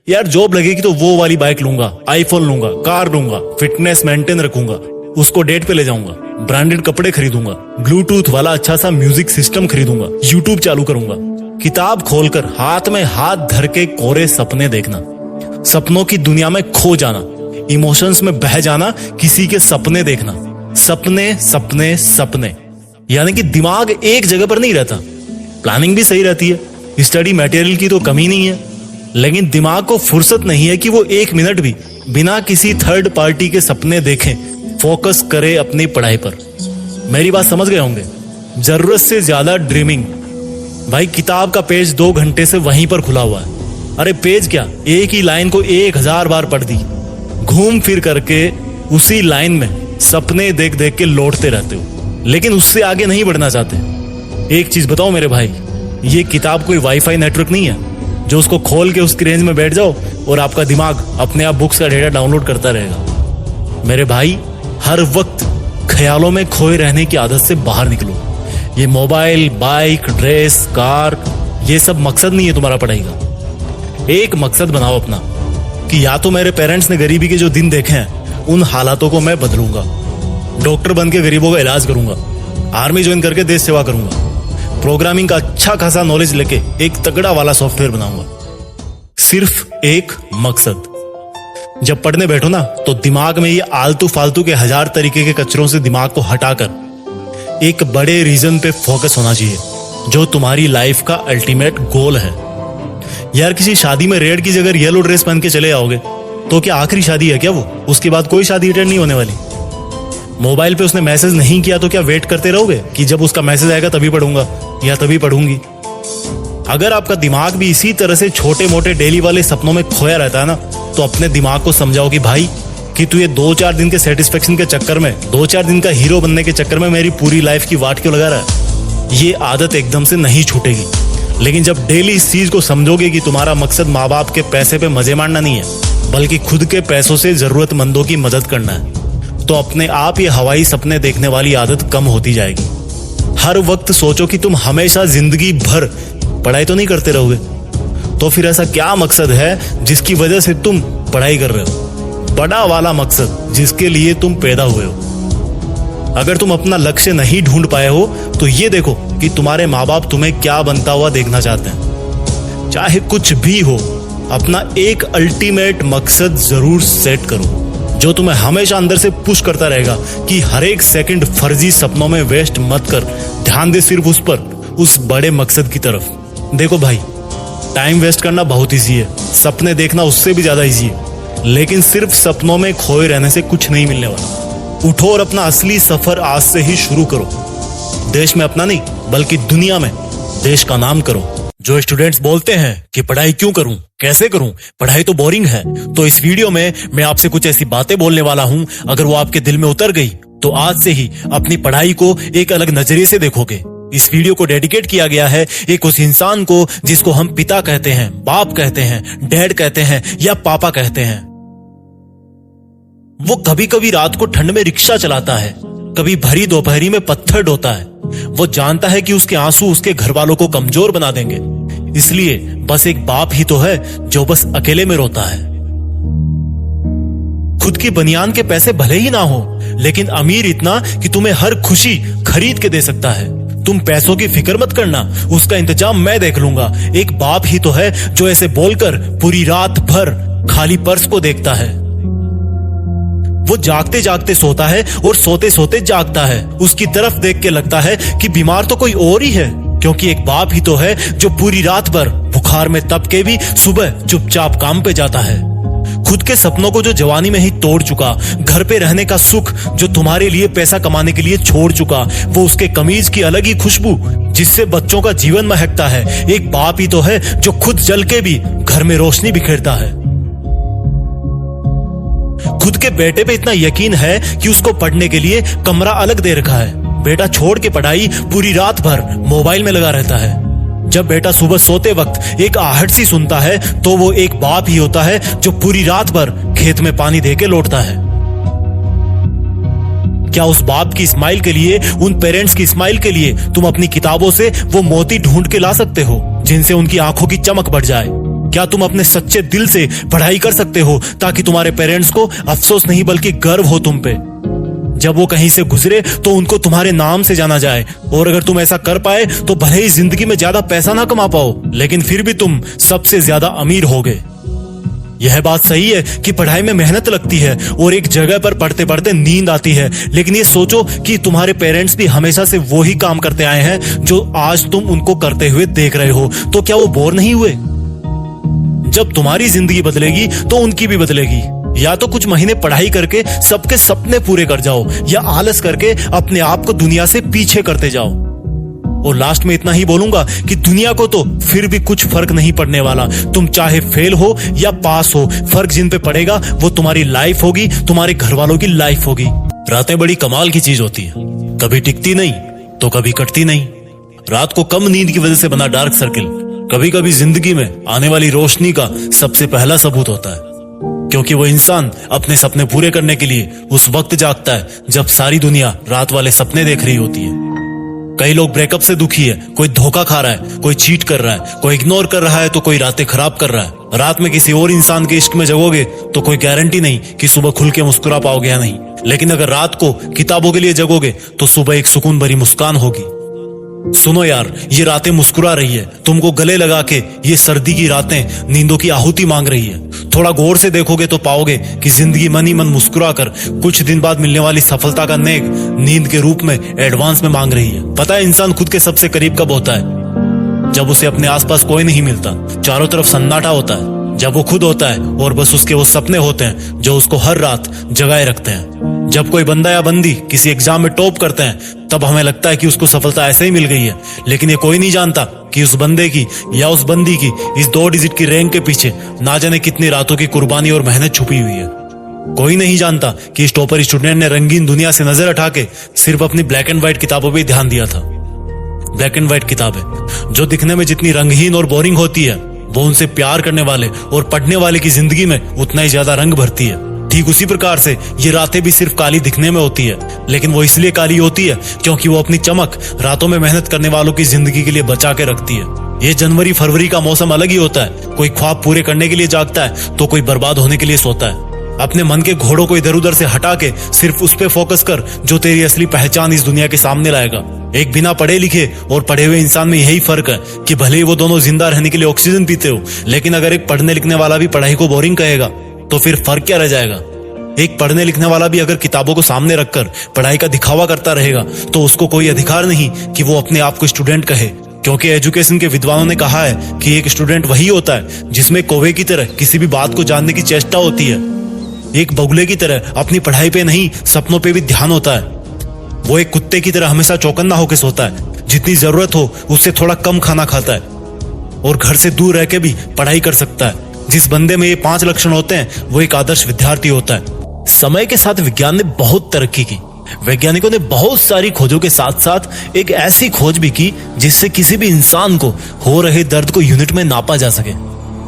S3: यार जॉब लगेगी तो वो वाली बाइक लूंगा, आईफोन लूंगा, कार लूंगा, फिटनेस मेंटेन रखूंगा, उसको डेट पे ले जाऊंगा, ब्रांडेड कपड़े खरीदूंगा, ब्लूटूथ वाला अच्छा सा म्यूजिक सिस्टम खरीदूंगा, यूट्यूब चालू करूंगा। किताब खोलकर हाथ में हाथ धर के कोरे सपने देखना, सपनों की दुनिया में खो जाना, इमोशंस में बह जाना, किसी के सपने देखना। सपने सपने सपने, यानी कि दिमाग एक जगह पर नहीं रहता। प्लानिंग भी सही रहती है, स्टडी मटेरियल की तो कमी नहीं है, लेकिन दिमाग को फुर्सत नहीं है कि वो 1 मिनट भी बिना किसी थर्ड पार्टी के सपने देखें, फोकस करे अपनी पढ़ाई पर। मेरी बात समझ गए होंगे। जरूरत से ज्यादा ड्रीमिंग। भाई किताब का पेज 2 घंटे से वहीं पर खुला हुआ है, अरे पेज क्या, एक ही लाइन को 1000 बार पढ़ दी, घूम फिर करके उसी लाइन में सपने देख देख के लौटते रहते हो, लेकिन उससे आगे नहीं बढ़ना चाहते। एक चीज बताओ मेरे भाई, ये किताब कोई वाईफाई नेटवर्क नहीं है जो उसको खोल के उसकी रेंज में बैठ जाओ और आपका दिमाग अपने आप बुक्स का डेटा डाउनलोड करता रहेगा। मेरे भाई, हर वक्त ख्यालों में खोए रहने की आदत से बाहर निकलो। ये मोबाइल, बाइक, ड्रेस, कार, ये सब मकसद नहीं है तुम्हारा पढ़ाई का। एक मकसद बनाओ अपना कि या तो मेरे पेरेंट्स ने गरीबी के जो दिन देखे हैं उन हालातों को मैं बदलूंगा, डॉक्टर बन के गरीबों का इलाज करूंगा, आर्मी ज्वाइन करके देश सेवा करूंगा, प्रोग्रामिंग का अच्छा खासा नॉलेज लेके एक तगड़ा वाला सॉफ्टवेयर बनाऊंगा। सिर्फ एक मकसद। जब पढ़ने बैठो ना, तो दिमाग में ये आलतू फालतू के 1000 तरीके के कचरों से दिमाग को हटाकर एक बड़े रीजन पे फोकस होना चाहिए, जो तुम्हारी लाइफ का अल्टीमेट गोल है। यार किसी शादी में रेड की जगह येलो ड्रेस पहन के चले आओगे तो क्या आखिरी शादी है क्या वो? उसके बाद कोई शादी अटेंड नहीं होने वाली। मोबाइल पे उसने मैसेज नहीं किया तो क्या वेट करते रहोगे कि जब उसका मैसेज आएगा तभी पढ़ूंगा या तभी पढ़ूंगी? अगर आपका दिमाग भी इसी तरह से छोटे मोटे डेली वाले सपनों में खोया रहता है ना, तो अपने दिमाग को समझाओ कि भाई कि तू ये 2-4 दिन के सेटिस्फेक्शन के चक्कर में, 2-4 दिन का हीरो बनने के चक्कर में मेरी पूरी लाइफ की वाट क्यों लगा रहा है? ये आदत एकदम से नहीं छूटेगी, लेकिन जब डेली इस चीज को समझोगे कि तुम्हारा मकसद माँ बाप के पैसे पे मजे मारना नहीं है, बल्कि खुद के पैसों से जरूरतमंदों की मदद करना है, तो अपने आप ये हवाई सपने देखने वाली आदत कम होती जाएगी। हर वक्त सोचो कि तुम हमेशा जिंदगी भर पढ़ाई तो नहीं करते रहोगे, तो फिर ऐसा क्या मकसद है जिसकी वजह से तुम पढ़ाई कर रहे हो? बड़ा वाला मकसद जिसके लिए तुम पैदा हुए हो। अगर तुम अपना लक्ष्य नहीं ढूंढ पाए हो तो ये देखो कि तुम्हारे माँ बाप तुम्हें क्या बनता हुआ देखना चाहते हैं। चाहे कुछ भी हो, अपना एक अल्टीमेट मकसद जरूर सेट करो, जो तुम्हें हमेशा अंदर से पुश करता रहेगा कि हर एक सेकंड फर्जी सपनों में वेस्ट मत कर, ध्यान दे सिर्फ उस पर, उस बड़े मकसद की तरफ। देखो भाई, टाइम वेस्ट करना बहुत इजी है, सपने देखना उससे भी ज्यादा इजी है, लेकिन सिर्फ सपनों में खोए रहने से कुछ नहीं मिलने वाला। उठो और अपना असली सफर आज से ही शुरू करो। देश में अपना नहीं, बल्कि दुनिया में देश का नाम करो। जो स्टूडेंट्स बोलते हैं कि पढ़ाई क्यों करूं, कैसे करूं, पढ़ाई तो बोरिंग है, तो इस वीडियो में मैं आपसे कुछ ऐसी बातें बोलने वाला हूं, अगर वो आपके दिल में उतर गई तो आज से ही अपनी पढ़ाई को एक अलग नजरिए से देखोगे। इस वीडियो को डेडिकेट किया गया है एक उस इंसान को जिसको हम पिता कहते हैं, बाप कहते हैं, डैड कहते हैं या पापा कहते हैं। वो कभी कभी रात को ठंड में रिक्शा चलाता है, कभी भरी दोपहरी में पत्थर ढोता है। वो जानता है कि उसके आंसू उसके घर वालों को कमजोर बना देंगे, इसलिए बस एक बाप ही तो है जो बस अकेले में रोता है। खुद की बनियान के पैसे भले ही ना हो, लेकिन अमीर इतना कि तुम्हें हर खुशी खरीद के दे सकता है। तुम पैसों की फिक्र मत करना, उसका इंतजाम मैं देख लूंगा। एक बाप ही तो है जो ऐसे बोलकर पूरी रात भर खाली पर्स को देखता है। वो जागते जागते सोता है और सोते सोते जागता है। उसकी तरफ देख के लगता है कि बीमार तो कोई और ही है, क्योंकि एक बाप ही तो है जो पूरी रात भर बुखार में तप के भी सुबह चुपचाप काम पे जाता है। खुद के सपनों को जो जवानी में ही तोड़ चुका, घर पे रहने का सुख जो तुम्हारे लिए पैसा कमाने के लिए छोड़ चुका, वो उसके कमीज की अलग ही खुशबू जिससे बच्चों का जीवन महकता है, एक बाप ही तो है जो खुद जल के भी घर में रोशनी बिखेरता है। खुद के बेटे पे इतना यकीन है कि उसको पढ़ने के लिए कमरा अलग दे रखा है। बेटा छोड़ के पढ़ाई पूरी रात भर मोबाइल में लगा रहता है। जब बेटा सुबह सोते वक्त एक आहट सी सुनता है तो वो एक बाप ही होता है जो पूरी रात भर खेत में पानी देके लौटता है। क्या उस बाप की स्माइल के लिए, उन पेरेंट्स की स्माइल के लिए तुम अपनी किताबों से वो मोती ढूंढ के ला सकते हो जिनसे उनकी आंखों की चमक बढ़ जाए? क्या तुम अपने सच्चे दिल से पढ़ाई कर सकते हो ताकि तुम्हारे पेरेंट्स को अफसोस नहीं बल्कि गर्व हो तुम पे? जब वो कहीं से गुजरे तो उनको तुम्हारे नाम से जाना जाए। और अगर तुम ऐसा कर पाए तो भले ही जिंदगी में ज्यादा पैसा ना कमा पाओ, लेकिन फिर भी तुम सबसे ज्यादा अमीर होगे। यह बात सही है कि पढ़ाई में मेहनत लगती है और एक जगह पर पढ़ते पढ़ते नींद आती है, लेकिन ये सोचो कि तुम्हारे पेरेंट्स भी हमेशा से वो ही काम करते आए हैं जो आज तुम उनको करते हुए देख रहे हो, तो क्या वो बोर नहीं हुए? जब तुम्हारी जिंदगी बदलेगी तो उनकी भी बदलेगी। या तो कुछ महीने पढ़ाई करके सबके सपने पूरे कर जाओ, या आलस करके अपने आप को दुनिया से पीछे करते जाओ। और लास्ट में इतना ही बोलूंगा कि दुनिया को तो फिर भी कुछ फर्क नहीं पड़ने वाला। तुम चाहे फेल हो या पास हो, फर्क जिन पे पड़ेगा वो तुम्हारी लाइफ होगी, तुम्हारे घर वालों की लाइफ होगी। रातें बड़ी कमाल की चीज होती है, कभी टिकती नहीं तो कभी कटती नहीं। रात को कम नींद की वजह से बना डार्क सर्किल कभी कभी जिंदगी में आने वाली रोशनी का सबसे पहला सबूत होता है, क्योंकि वो इंसान अपने सपने पूरे करने के लिए उस वक्त जागता है जब सारी दुनिया रात वाले सपने देख रही होती है। कई लोग ब्रेकअप से दुखी है, कोई धोखा खा रहा है, कोई चीट कर रहा है, कोई इग्नोर कर रहा है तो कोई रातें खराब कर रहा है। रात में किसी और इंसान के इश्क में जगोगे तो कोई गारंटी नहीं कि सुबह खुल के मुस्कुरा पाओगे या नहीं, लेकिन अगर रात को किताबों के लिए जगोगे तो सुबह एक सुकून भरी मुस्कान होगी। सुनो यार, ये रातें मुस्कुरा रही है, तुमको गले लगा के ये सर्दी की रातें नींदों की आहुति मांग रही है। थोड़ा गौर से देखोगे तो पाओगे कि जिंदगी मन ही मन मुस्कुरा कर कुछ दिन बाद मिलने वाली सफलता का नेक नींद के रूप में एडवांस में मांग रही है। पता है इंसान खुद के सबसे करीब कब होता है? जब उसे अपने आसपास कोई नहीं मिलता, चारों तरफ सन्नाटा होता है, जब वो खुद होता है और बस उसके वो सपने होते हैं जो उसको हर रात जगाए रखते हैं। जब कोई बंदा या बंदी किसी एग्जाम में टॉप करते हैं तब हमें लगता है कि उसको सफलता ऐसे ही मिल गई है, लेकिन ये कोई नहीं जानता कि उस बंदे की या उस बंदी की इस 2 डिजिट की रैंक के पीछे ना जाने कितनी रातों की कुर्बानी और मेहनत छुपी हुई है। कोई नहीं जानता कि इस टॉपर स्टूडेंट ने रंगीन दुनिया से नजर हटा के सिर्फ अपनी ब्लैक एंड व्हाइट किताबों पर ध्यान दिया था। ब्लैक एंड व्हाइट किताबें जो दिखने में जितनी रंगहीन और बोरिंग होती है, वो उनसे प्यार करने वाले और पढ़ने वाले की जिंदगी में उतना ही ज्यादा रंग भरती है। ठीक उसी प्रकार से ये रातें भी सिर्फ काली दिखने में होती है, लेकिन वो इसलिए काली होती है क्योंकि वो अपनी चमक रातों में मेहनत करने वालों की जिंदगी के लिए बचा के रखती है। ये जनवरी फरवरी का मौसम अलग ही होता है। कोई ख्वाब पूरे करने के लिए जागता है तो कोई बर्बाद होने के लिए सोता है। अपने मन के घोड़ों को इधर उधर से हटा के सिर्फ उस पे फोकस कर जो तेरी असली पहचान इस दुनिया के सामने लाएगा। एक बिना पढ़े लिखे और पढ़े हुए इंसान में यही फर्क है कि भले ही वो दोनों जिंदा रहने के लिए ऑक्सीजन पीते हो, लेकिन अगर एक पढ़ने लिखने वाला भी पढ़ाई को बोरिंग कहेगा तो फिर फर्क क्या रह जाएगा? एक पढ़ने लिखने वाला भी अगर किताबों को सामने रखकर पढ़ाई का दिखावा करता रहेगा तो उसको कोई अधिकार नहीं कि वो अपने आप को स्टूडेंट कहे, क्योंकि एजुकेशन के विद्वानों ने कहा है कि एक स्टूडेंट वही होता है जिसमें कौवे की तरह किसी भी बात को जानने की चेष्टा होती है। एक बगुले की तरह अपनी पढ़ाई पे नहीं सपनों पे भी ध्यान होता है। वो एक कुत्ते की तरह हमेशा चौकन्ना होकर सोता है, जितनी जरूरत हो उससे थोड़ा कम खाना खाता है और घर से दूर रह के भी पढ़ाई कर सकता है। जिस बंदे में ये 5 लक्षण होते हैं वो एक आदर्श विद्यार्थी होता है। समय के साथ विज्ञान ने बहुत तरक्की की। वैज्ञानिकों ने बहुत सारी खोजों के साथ साथ एक ऐसी खोज भी की जिससे किसी भी इंसान को हो रहे दर्द को यूनिट में नापा जा सके।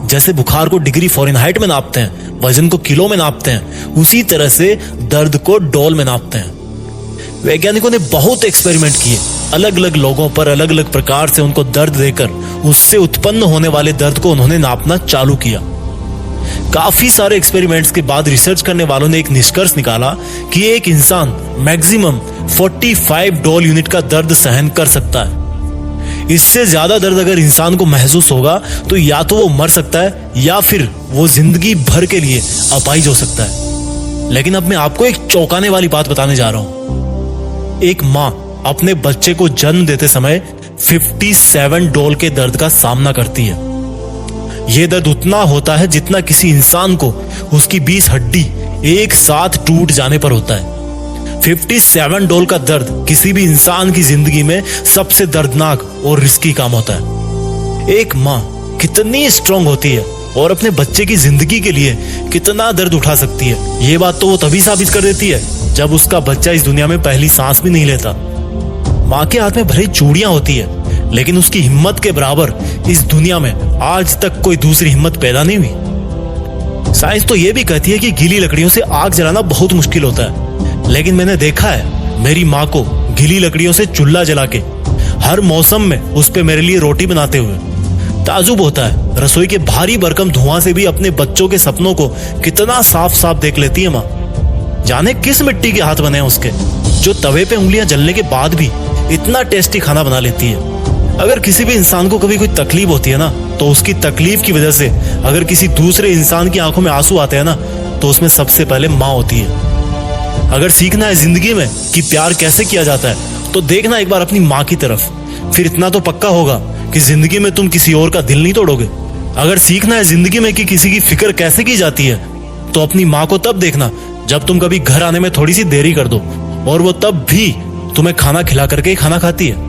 S3: जैसे बुखार को डिग्री फ़ारेनहाइट में नापते हैं, वजन को किलो में नापते हैं, उसी तरह से दर्द को डॉल में नापते हैं। वैज्ञानिकों ने बहुत एक्सपेरिमेंट किए, अलग अलग लोगों पर अलग अलग प्रकार से उनको दर्द देकर उससे उत्पन्न होने वाले दर्द को उन्होंने नापना चालू किया। काफी सारे एक्सपेरिमेंट्स के बाद रिसर्च करने वालों ने एक निष्कर्ष निकाला कि एक इंसान मैक्सिमम 45 डॉल यूनिट का दर्द सहन कर सकता है। इससे ज्यादा दर्द अगर इंसान को महसूस होगा तो या तो वो मर सकता है या फिर वो जिंदगी भर के लिए अपाहिज हो सकता है।
S2: लेकिन अब मैं आपको एक चौंकाने वाली बात बताने जा रहा हूं। एक मां अपने बच्चे को जन्म देते समय 57 डॉल के दर्द का सामना करती है। यह दर्द उतना होता है जितना किसी इंसान को उसकी 20 हड्डी एक साथ टूट जाने पर होता है। 57 डॉल का दर्द किसी भी इंसान की जिंदगी में सबसे दर्दनाक और रिस्की काम होता है। एक मां कितनी स्ट्रांग होती है और अपने बच्चे की जिंदगी के लिए कितना दर्द उठा सकती है, ये बात तो वो तभी साबित कर देती है जब उसका बच्चा इस दुनिया में पहली सांस भी नहीं लेता। मां के हाथ में भले चूड़ियां होती है, लेकिन उसकी हिम्मत के बराबर इस दुनिया में आज तक कोई दूसरी हिम्मत पैदा नहीं हुई। साइंस तो ये भी कहती है कि गीली लकड़ियों से आग जलाना बहुत मुश्किल होता है, लेकिन मैंने देखा है मेरी माँ को गीली लकड़ियों से चूल्हा जला के हर मौसम में उस पे मेरे लिए रोटी बनाते हुए। ताजुब होता है रसोई के भारी भरकम धुआं से भी अपने बच्चों के सपनों को कितना साफ साफ देख लेती है माँ। जाने किस मिट्टी के हाथ बने हैं उसके, जो तवे पे उंगलियां जलने के बाद भी इतना टेस्टी खाना बना लेती है। अगर किसी भी इंसान को कभी कोई तकलीफ होती है ना, तो उसकी तकलीफ की वजह से अगर किसी दूसरे इंसान की आंखों में आंसू आते हैं ना, तो उसमें सबसे पहले माँ होती है। अगर सीखना है जिंदगी में कि प्यार कैसे किया जाता है, तो देखना एक बार अपनी माँ की तरफ, फिर इतना तो पक्का होगा कि जिंदगी में तुम किसी और का दिल नहीं तोड़ोगे। अगर सीखना है जिंदगी में कि किसी की फिक्र कैसे की जाती है, तो अपनी माँ को तब देखना जब तुम कभी घर आने में थोड़ी सी देरी कर दो, और वो तब भी तुम्हें खाना खिला करके ही खाना खाती है।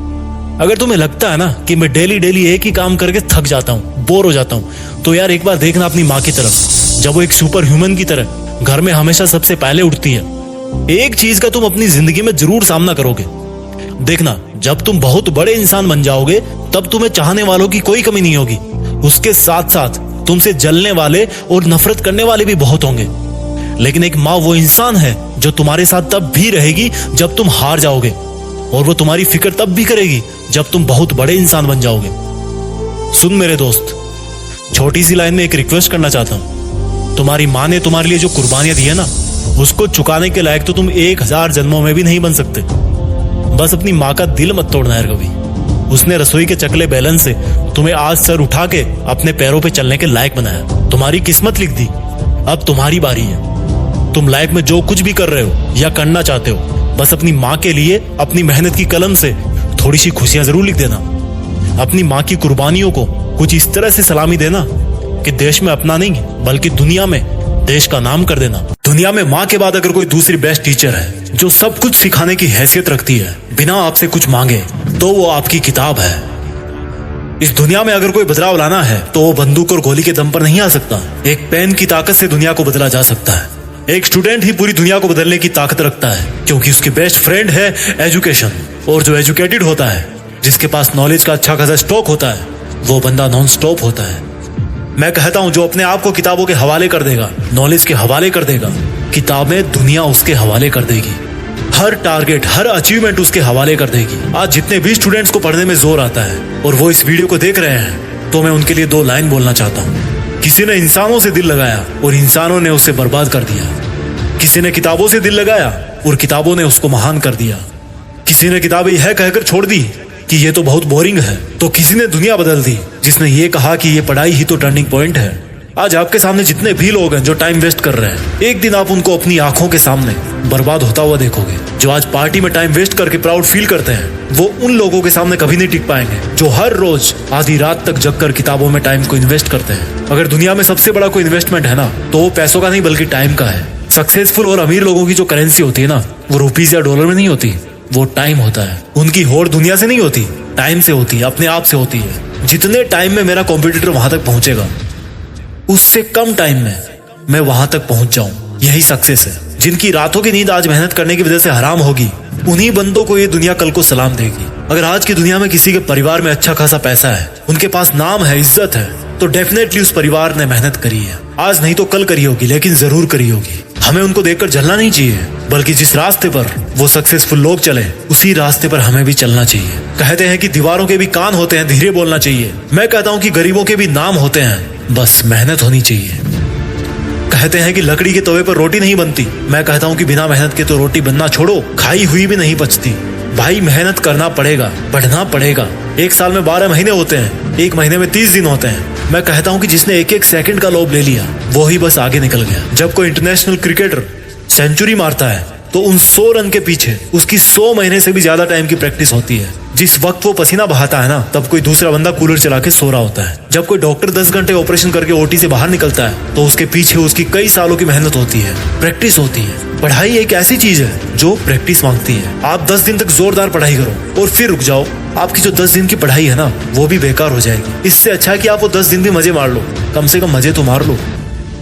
S2: अगर तुम्हें लगता है ना कि मैं डेली डेली एक ही काम करके थक जाता हूँ, बोर हो जाता हूँ, तो यार एक बार देखना अपनी माँ की तरफ, जब वो एक सुपर ह्यूमन की तरह घर में हमेशा सबसे पहले उठती है। एक चीज का तुम अपनी जिंदगी में जरूर सामना करोगे। देखना, जब तुम बहुत बड़े इंसान बन जाओगे, तब तुम्हें चाहने वालों की कोई कमी नहीं होगी। उसके साथ साथ तुमसे जलने वाले और नफरत करने वाले भी बहुत होंगे। लेकिन एक माँ वो इंसान है जो तुम्हारे साथ तब भी रहेगी जब तुम हार जाओगे, और वो तुम्हारी फिक्र तब भी करेगी जब तुम बहुत बड़े इंसान बन जाओगे। सुन मेरे दोस्त, छोटी सी लाइन में एक रिक्वेस्ट करना चाहता हूं। तुम्हारी माँ ने तुम्हारे लिए जो कुर्बानियां दी है ना, उसको चुकाने के लायक तो तुम 1000 जन्मों में भी नहीं बन सकते। बस अपनी माँ का दिल मत तोड़ना यार कभी। उसने रसोई के चकले बेलन से तुम्हें आज सर उठा के अपने पैरों पे चलने के लायक बनाया। तुम्हारी किस्मत लिख दी, अब तुम्हारी बारी है। तुम लाइफ में जो कुछ भी कर रहे हो या करना चाहते हो, बस अपनी माँ के लिए अपनी मेहनत की कलम से थोड़ी सी खुशियां जरूर लिख देना। अपनी माँ की कुर्बानियों को कुछ इस तरह से सलामी देना कि देश में अपना नहीं बल्कि दुनिया में देश का नाम कर देना। दुनिया में माँ के बाद अगर कोई दूसरी बेस्ट टीचर है जो सब कुछ सिखाने की हैसियत रखती है बिना आपसे कुछ मांगे, तो वो आपकी किताब है। इस दुनिया में अगर कोई बदलाव लाना है तो वो बंदूक और गोली के दम पर नहीं आ सकता। एक पेन की ताकत से दुनिया को बदला जा सकता है। एक स्टूडेंट ही पूरी दुनिया को बदलने की ताकत रखता है, क्योंकि उसकी बेस्ट फ्रेंड है एजुकेशन। और जो एजुकेटेड होता है, जिसके पास नॉलेज का अच्छा खासा स्टॉक होता है, वो बंदा नॉन स्टॉप होता है। मैं कहता हूं, जो अपने आप को किताबों के हवाले कर देगा, नॉलेज के हवाले कर देगा, किताबें दुनिया उसके हवाले कर देगी। हर टारगेट, हर अचीवमेंट उसके हवाले कर देगी। आज जितने भी स्टूडेंट्स को पढ़ने में जोर आता है और वो इस वीडियो को देख रहे हैं, तो मैं उनके लिए 2 लाइन बोलना चाहता हूँ। किसी ने इंसानों से दिल लगाया और इंसानों ने उसे बर्बाद कर दिया। किसी ने किताबों से दिल लगाया और किताबों ने उसको महान कर दिया। किसी ने किताबें यह कहकर छोड़ दी कि ये तो बहुत बोरिंग है, तो किसी ने दुनिया बदल दी जिसने ये कहा कि ये पढ़ाई ही तो टर्निंग पॉइंट है। आज आपके सामने जितने भी लोग हैं जो टाइम वेस्ट कर रहे हैं, एक दिन आप उनको अपनी आंखों के सामने बर्बाद होता हुआ देखोगे। जो आज पार्टी में टाइम वेस्ट करके प्राउड फील करते हैं, वो उन लोगों के सामने कभी नहीं टिक पाएंगे जो हर रोज आधी रात तक जगकर किताबों में टाइम को इन्वेस्ट करते हैं। अगर दुनिया में सबसे बड़ा कोई इन्वेस्टमेंट है ना, तो वो पैसों का नहीं बल्कि टाइम का है। सक्सेसफुल और अमीर लोगों की जो करेंसी होती है ना, वो रुपीज या डॉलर में नहीं होती, वो टाइम होता है। उनकी होड़ दुनिया से नहीं होती, टाइम से होती है, अपने आप से होती है। जितने टाइम में मेरा कॉम्पिटिटर वहां तक पहुंचेगा, उससे कम टाइम में मैं वहां तक पहुंच जाऊं, यही सक्सेस है। जिनकी रातों की नींद आज मेहनत करने की वजह से हराम होगी, उन्हीं बंदों को ये दुनिया कल को सलाम देगी। अगर आज की दुनिया में किसी के परिवार में अच्छा खासा पैसा है, उनके पास नाम है, इज्जत है, तो डेफिनेटली उस परिवार ने मेहनत करी है। आज नहीं तो कल करी होगी, लेकिन जरूर करी होगी। हमें उनको देखकर जलना नहीं चाहिए, बल्कि जिस रास्ते पर वो सक्सेसफुल लोग चले, उसी रास्ते पर हमें भी चलना चाहिए। कहते हैं कि दीवारों के भी कान होते हैं, धीरे बोलना चाहिए। मैं कहता हूँ कि गरीबों के भी नाम होते हैं, बस मेहनत होनी चाहिए। कहते हैं कि लकड़ी के तवे पर रोटी नहीं बनती, मैं कहता हूँ कि बिना मेहनत के तो रोटी बनना छोड़ो, खाई हुई भी नहीं पचती। भाई मेहनत करना पड़ेगा, बढ़ना पड़ेगा। एक साल में 12 महीने होते हैं, एक महीने में 30 दिन होते हैं। मैं कहता हूँ कि जिसने एक एक सेकंड का लोभ ले लिया, वो ही बस आगे निकल गया। जब कोई इंटरनेशनल क्रिकेटर
S1: सेंचुरी मारता है तो उन 100 रन के पीछे उसकी 100 महीने से भी ज्यादा टाइम की प्रैक्टिस होती है। जिस वक्त वो पसीना बहाता है ना, तब कोई दूसरा बंदा कूलर चला के सो रहा होता है। जब कोई डॉक्टर 10 घंटे ऑपरेशन करके ओटी से बाहर निकलता है तो उसके पीछे उसकी कई सालों की मेहनत होती है, प्रैक्टिस होती है। पढ़ाई एक ऐसी चीज है जो प्रैक्टिस मांगती है। आप 10 दिन तक जोरदार पढ़ाई करो और फिर रुक जाओ, आपकी जो 10 दिन की पढ़ाई है ना, वो भी बेकार हो जाएगी। इससे अच्छा है कि आप वो 10 दिन भी मजे मार लो, कम से कम मजे तो मार लो।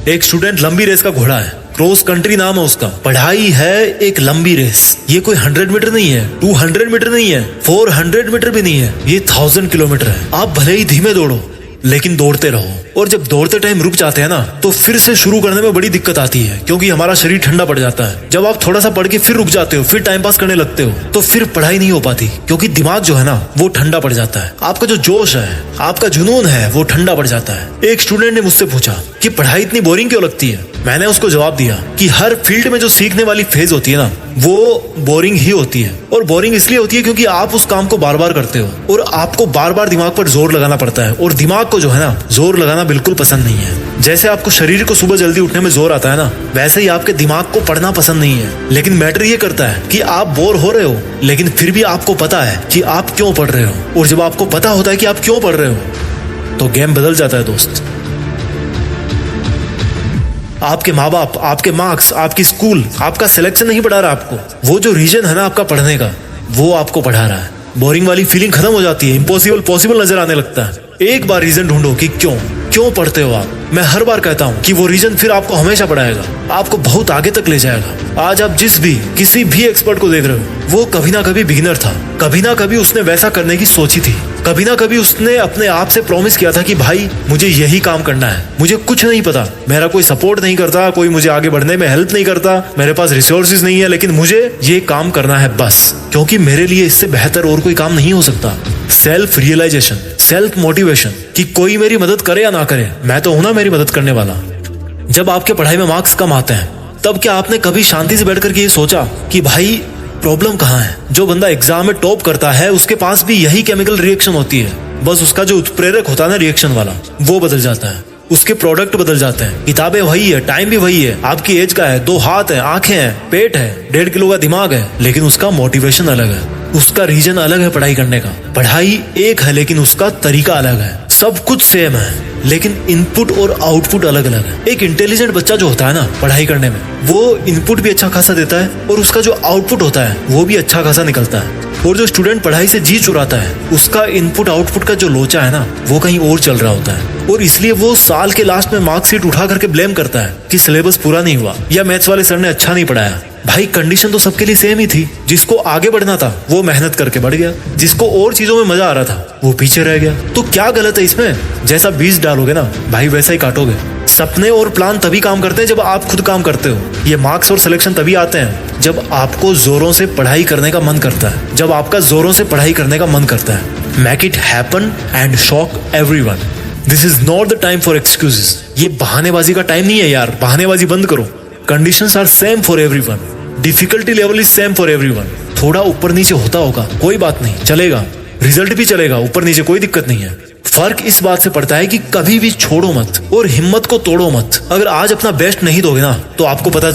S1: एक स्टूडेंट लंबी रेस का घोड़ा है, क्रॉस कंट्री नाम है उसका। पढ़ाई है एक लंबी रेस। ये कोई 100 मीटर नहीं है, 200 मीटर नहीं है, 400 मीटर भी नहीं है, ये 1000 किलोमीटर है। आप भले ही धीमे दौड़ो लेकिन दौड़ते रहो। और जब दौड़ते टाइम रुक जाते हैं ना, तो फिर से शुरू करने में बड़ी दिक्कत आती है, क्योंकि हमारा शरीर ठंडा पड़ जाता है। जब आप थोड़ा सा पढ़ के फिर रुक जाते हो, फिर टाइम पास करने लगते हो, तो फिर पढ़ाई नहीं हो पाती, क्योंकि दिमाग जो है ना, वो ठंडा पड़ जाता है। आपका जो जोश है, आपका जुनून है, वो ठंडा पड़ जाता है। एक स्टूडेंट ने मुझसे पूछा कि पढ़ाई इतनी बोरिंग क्यों लगती है। मैंने उसको जवाब दिया कि हर फील्ड में जो सीखने वाली फेज होती है ना, वो बोरिंग ही होती है। और बोरिंग इसलिए होती है क्योंकि आप उस काम को बार बार करते हो और आपको बार बार दिमाग पर जोर लगाना पड़ता है। और दिमाग को जो है ना, जोर लगाना बिल्कुल पसंद नहीं है। जैसे आपको शरीर को सुबह जल्दी उठने में जोर आता है ना, वैसे ही आपके दिमाग को पढ़ना पसंद नहीं है। लेकिन मैटर ये करता है कि आप बोर हो रहे हो, लेकिन फिर भी आपको पता है कि आप क्यों पढ़ रहे हो। और जब आपको पता होता है कि आप क्यों पढ़ रहे हो, तो गेम बदल जाता है दोस्त। आपके माँ बाप, आपके मार्क्स, आपकी स्कूल, आपका सिलेक्शन नहीं पढ़ा रहा आपको। वो जो रीजन है ना आपका पढ़ने का, वो आपको पढ़ा रहा है। बोरिंग वाली फीलिंग खत्म हो जाती है, इम्पॉसिबल पॉसिबल नजर आने लगता है। एक बार रीजन ढूंढो कि क्यों पढ़ते हो आप। मैं हर बार कहता हूँ कि वो रीजन फिर आपको हमेशा पढ़ाएगा, आपको बहुत आगे तक ले जाएगा। आज आप किसी भी एक्सपर्ट को देख रहे हो, वो कभी ना कभी बिगिनर था, कभी ना कभी उसने वैसा करने की सोची थी, कभी ना कभी उसने अपने आप से प्रॉमिस किया था कि भाई मुझे यही काम करना है, मुझे कुछ नहीं पता, मेरा कोई सपोर्ट नहीं करता, कोई मुझे आगे बढ़ने में हेल्प नहीं करता, मेरे पास रिसोर्सेज नहीं है, लेकिन मुझे ये काम करना है बस, क्योंकि मेरे लिए इससे बेहतर और कोई काम नहीं हो सकता। सेल्फ रियलाइजेशन, सेल्फ मोटिवेशन, कि कोई मेरी मदद करे या ना करे, मैं तो हूं ना मेरी मदद करने वाला। जब आपके पढ़ाई में मार्क्स कम आते हैं, तब क्या आपने कभी शांति से बैठ करके ये सोचा कि भाई प्रॉब्लम कहाँ है। जो बंदा एग्जाम में टॉप करता है उसके पास भी यही केमिकल रिएक्शन होती है, बस उसका जो उत्प्रेरक होता है ना रिएक्शन वाला, वो बदल जाता है, उसके प्रोडक्ट बदल जाते हैं। किताबें वही है, टाइम भी वही है, आपकी एज का है, 2 हाथ है, आंखें हैं, पेट है, 1.5 किलो का दिमाग है, लेकिन उसका मोटिवेशन अलग है, उसका रीजन अलग है पढ़ाई करने का। पढ़ाई एक है लेकिन उसका तरीका अलग है। सब कुछ सेम है लेकिन इनपुट और आउटपुट अलग अलग है। एक इंटेलिजेंट बच्चा जो होता है ना पढ़ाई करने में, वो इनपुट भी अच्छा खासा देता है और उसका जो आउटपुट होता है वो भी अच्छा खासा निकलता है। और जो स्टूडेंट पढ़ाई से जी चुराता है, उसका इनपुट आउटपुट का जो लोचा है ना, वो कहीं और चल रहा होता है। और इसलिए वो साल के लास्ट में मार्कशीट उठा करके ब्लेम करता है कि सिलेबस पूरा नहीं हुआ या मैथ्स वाले सर ने अच्छा नहीं पढ़ाया। भाई कंडीशन तो सबके लिए सेम ही थी। जिसको आगे बढ़ना था वो मेहनत करके बढ़ गया, जिसको और चीजों में मजा आ रहा था वो पीछे रह गया। तो क्या गलत है इसमें? जैसा बीज डालोगे ना भाई वैसा ही काटोगे। सपने और प्लान तभी काम करते हैं जब आप खुद काम करते हो। ये मार्क्स और सिलेक्शन तभी आते हैं जब आपको जोरों से पढ़ाई करने का मन करता है, जब आपका जोरों से पढ़ाई करने का मन करता है। Make it happen and shock everyone. This is not the time for excuses. ये बहानेबाजी का टाइम नहीं है यार, बहानेबाजी बंद करो। Conditions are same for everyone, difficulty level is same for everyone. थोड़ा ऊपर नीचे होता होगा, कोई बात नहीं, चलेगा, रिजल्ट भी चलेगा, ऊपर नीचे कोई दिक्कत नहीं है। फर्क इस बात से पड़ता है कि कभी भी छोड़ो मत और हिम्मत को तोड़ो मत। अगर आज अपना बेस्ट नहीं दोगे ना तो आपको पता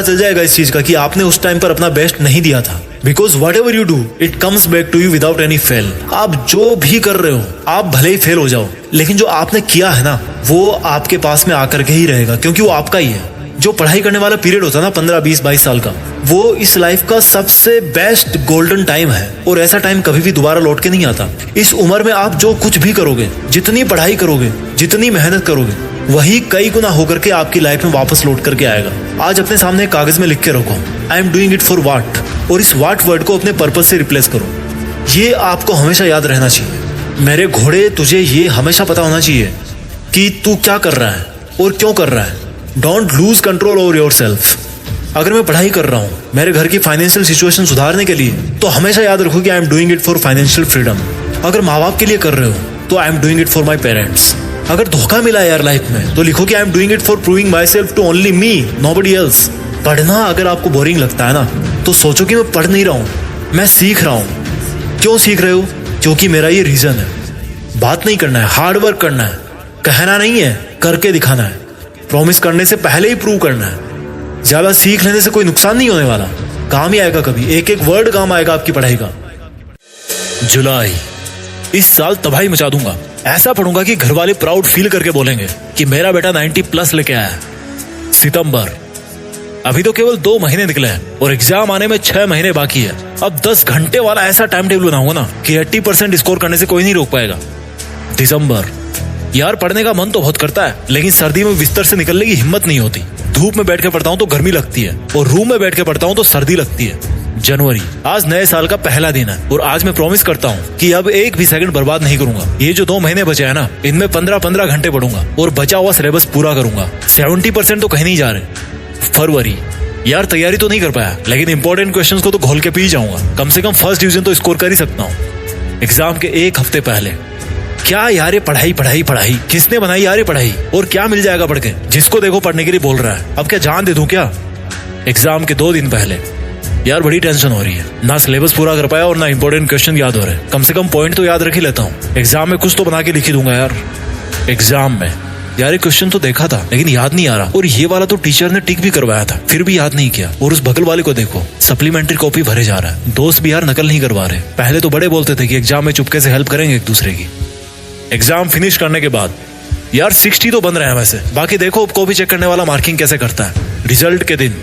S1: चल जाएगा इस चीज का कि आपने उस टाइम पर अपना बेस्ट नहीं दिया था। Because whatever you do it comes back to you without any fail. आप जो भी कर रहे हो, आप भले ही फेल हो जाओ, लेकिन जो आपने किया है ना वो आपके पास में आकर के ही रहेगा, क्योंकि वो आपका ही है। जो पढ़ाई करने वाला पीरियड होता है ना 15, 20, 22 साल का, वो इस लाइफ का सबसे बेस्ट गोल्डन टाइम है और ऐसा टाइम कभी भी दोबारा लौट के नहीं आता। इस उम्र में आप जो कुछ भी करोगे, जितनी पढ़ाई करोगे, जितनी मेहनत करोगे, वही कई गुना होकर के आपकी लाइफ में वापस लौट करके आएगा। आज अपने सामने कागज में लिख के रखो, आई am doing it for what, और इस व्हाट वर्ड को अपने पर्पस से रिप्लेस करो। ये आपको हमेशा याद रहना चाहिए। मेरे घोड़े, तुझे ये हमेशा पता होना चाहिए कि तू क्या कर रहा है और क्यों कर रहा है। Don't lose control over your self. अगर मैं पढ़ाई कर रहा हूँ मेरे घर की फाइनेंशियल सिचुएशन सुधारने के लिए, तो हमेशा याद रखो कि I am doing it for financial freedom. अगर माँ बाप के लिए कर रहे हो तो I am doing it for my parents. अगर धोखा मिला यार लाइफ में तो लिखो कि I am doing it for proving myself to only me, nobody else. पढ़ना अगर आपको बोरिंग लगता है ना तो सोचो कि मैं पढ़ नहीं रहा हूँ, मैं सीख रहा हूँ। क्यों सीख रहे हो? क्योंकि मेरा ये रीजन है। बात नहीं करना है, हार्ड वर्क करना है, कहना नहीं है, करके दिखाना है। प्रॉमिस करने से पहले ही प्रूव करना है। ज्यादा सीख लेने से कोई नुकसान नहीं होने वाला, काम ही आएगा कभी, एक एक वर्ड काम आएगा आपकी पढ़ाई का। जुलाई, इस साल तबाही मचा दूंगा, ऐसा पढ़ूंगा कि घर वाले प्राउड फील करके बोलेंगे कि मेरा बेटा 90+ लेके आया है। सितंबर, अभी तो केवल 2 महीने निकले हैं और एग्जाम आने में 6 महीने बाकी है। अब 10 घंटे वाला ऐसा टाइम टेबल बनाऊंगा ना कि 80% स्कोर करने से कोई नहीं रोक पाएगा। दिसंबर, यार पढ़ने का मन तो बहुत करता है, लेकिन सर्दी में बिस्तर से निकलने की हिम्मत नहीं होती। धूप में बैठ के पढ़ता हूँ तो गर्मी लगती है और रूम में बैठ के पढ़ता हूँ तो सर्दी लगती है। जनवरी, आज नए साल का पहला दिन है और आज मैं प्रॉमिस करता हूँ कि अब एक भी सेकंड बर्बाद नहीं करूंगा। ये जो 2 महीने बचे हैं ना, इनमें 15-15 घंटे पढ़ूंगा और बचा हुआ सिलेबस पूरा करूंगा। 70% तो कहीं नहीं जा रहे। फरवरी, यार तैयारी तो नहीं कर पाया, लेकिन इंपॉर्टेंट क्वेश्चंस को तो घोल के पी जाऊंगा। कम से कम फर्स्ट डिवीजन तो स्कोर कर ही सकता हूँ। एग्जाम के 1 हफ्ते पहले, क्या यार ये पढ़ाई पढ़ाई पढ़ाई, किसने बनाई यार ये पढ़ाई, और क्या मिल जाएगा पढ़ के, जिसको देखो पढ़ने के लिए बोल रहा है, अब क्या जान दे दूं क्या। एग्जाम के 2 दिन पहले, यार बड़ी टेंशन हो रही है, ना सिलेबस पूरा कर पाया और ना इंपॉर्टेंट क्वेश्चन याद हो रहे। कम से कम पॉइंट तो याद रख ही लेता हूँ, एग्जाम में कुछ तो बना के लिख ही दूंगा यार। एग्जाम में, यार ये क्वेश्चन तो देखा था लेकिन याद नहीं आ रहा, और ये वाला तो टीचर ने टिक भी करवाया था फिर भी याद नहीं किया। और उस बगल वाले को देखो, सप्लीमेंट्री कॉपी भरे जा रहा है। दोस्त भी यार नकल नहीं करवा रहे। पहले तो बड़े बोलते थे कि एग्जाम में चुपके से हेल्प करेंगे एक दूसरे की। एग्जाम फिनिश करने के बाद, यार 60 तो बन रहे हैं वैसे, बाकी देखो कॉपी चेक करने वाला मार्किंग कैसे करता है। रिजल्ट के दिन,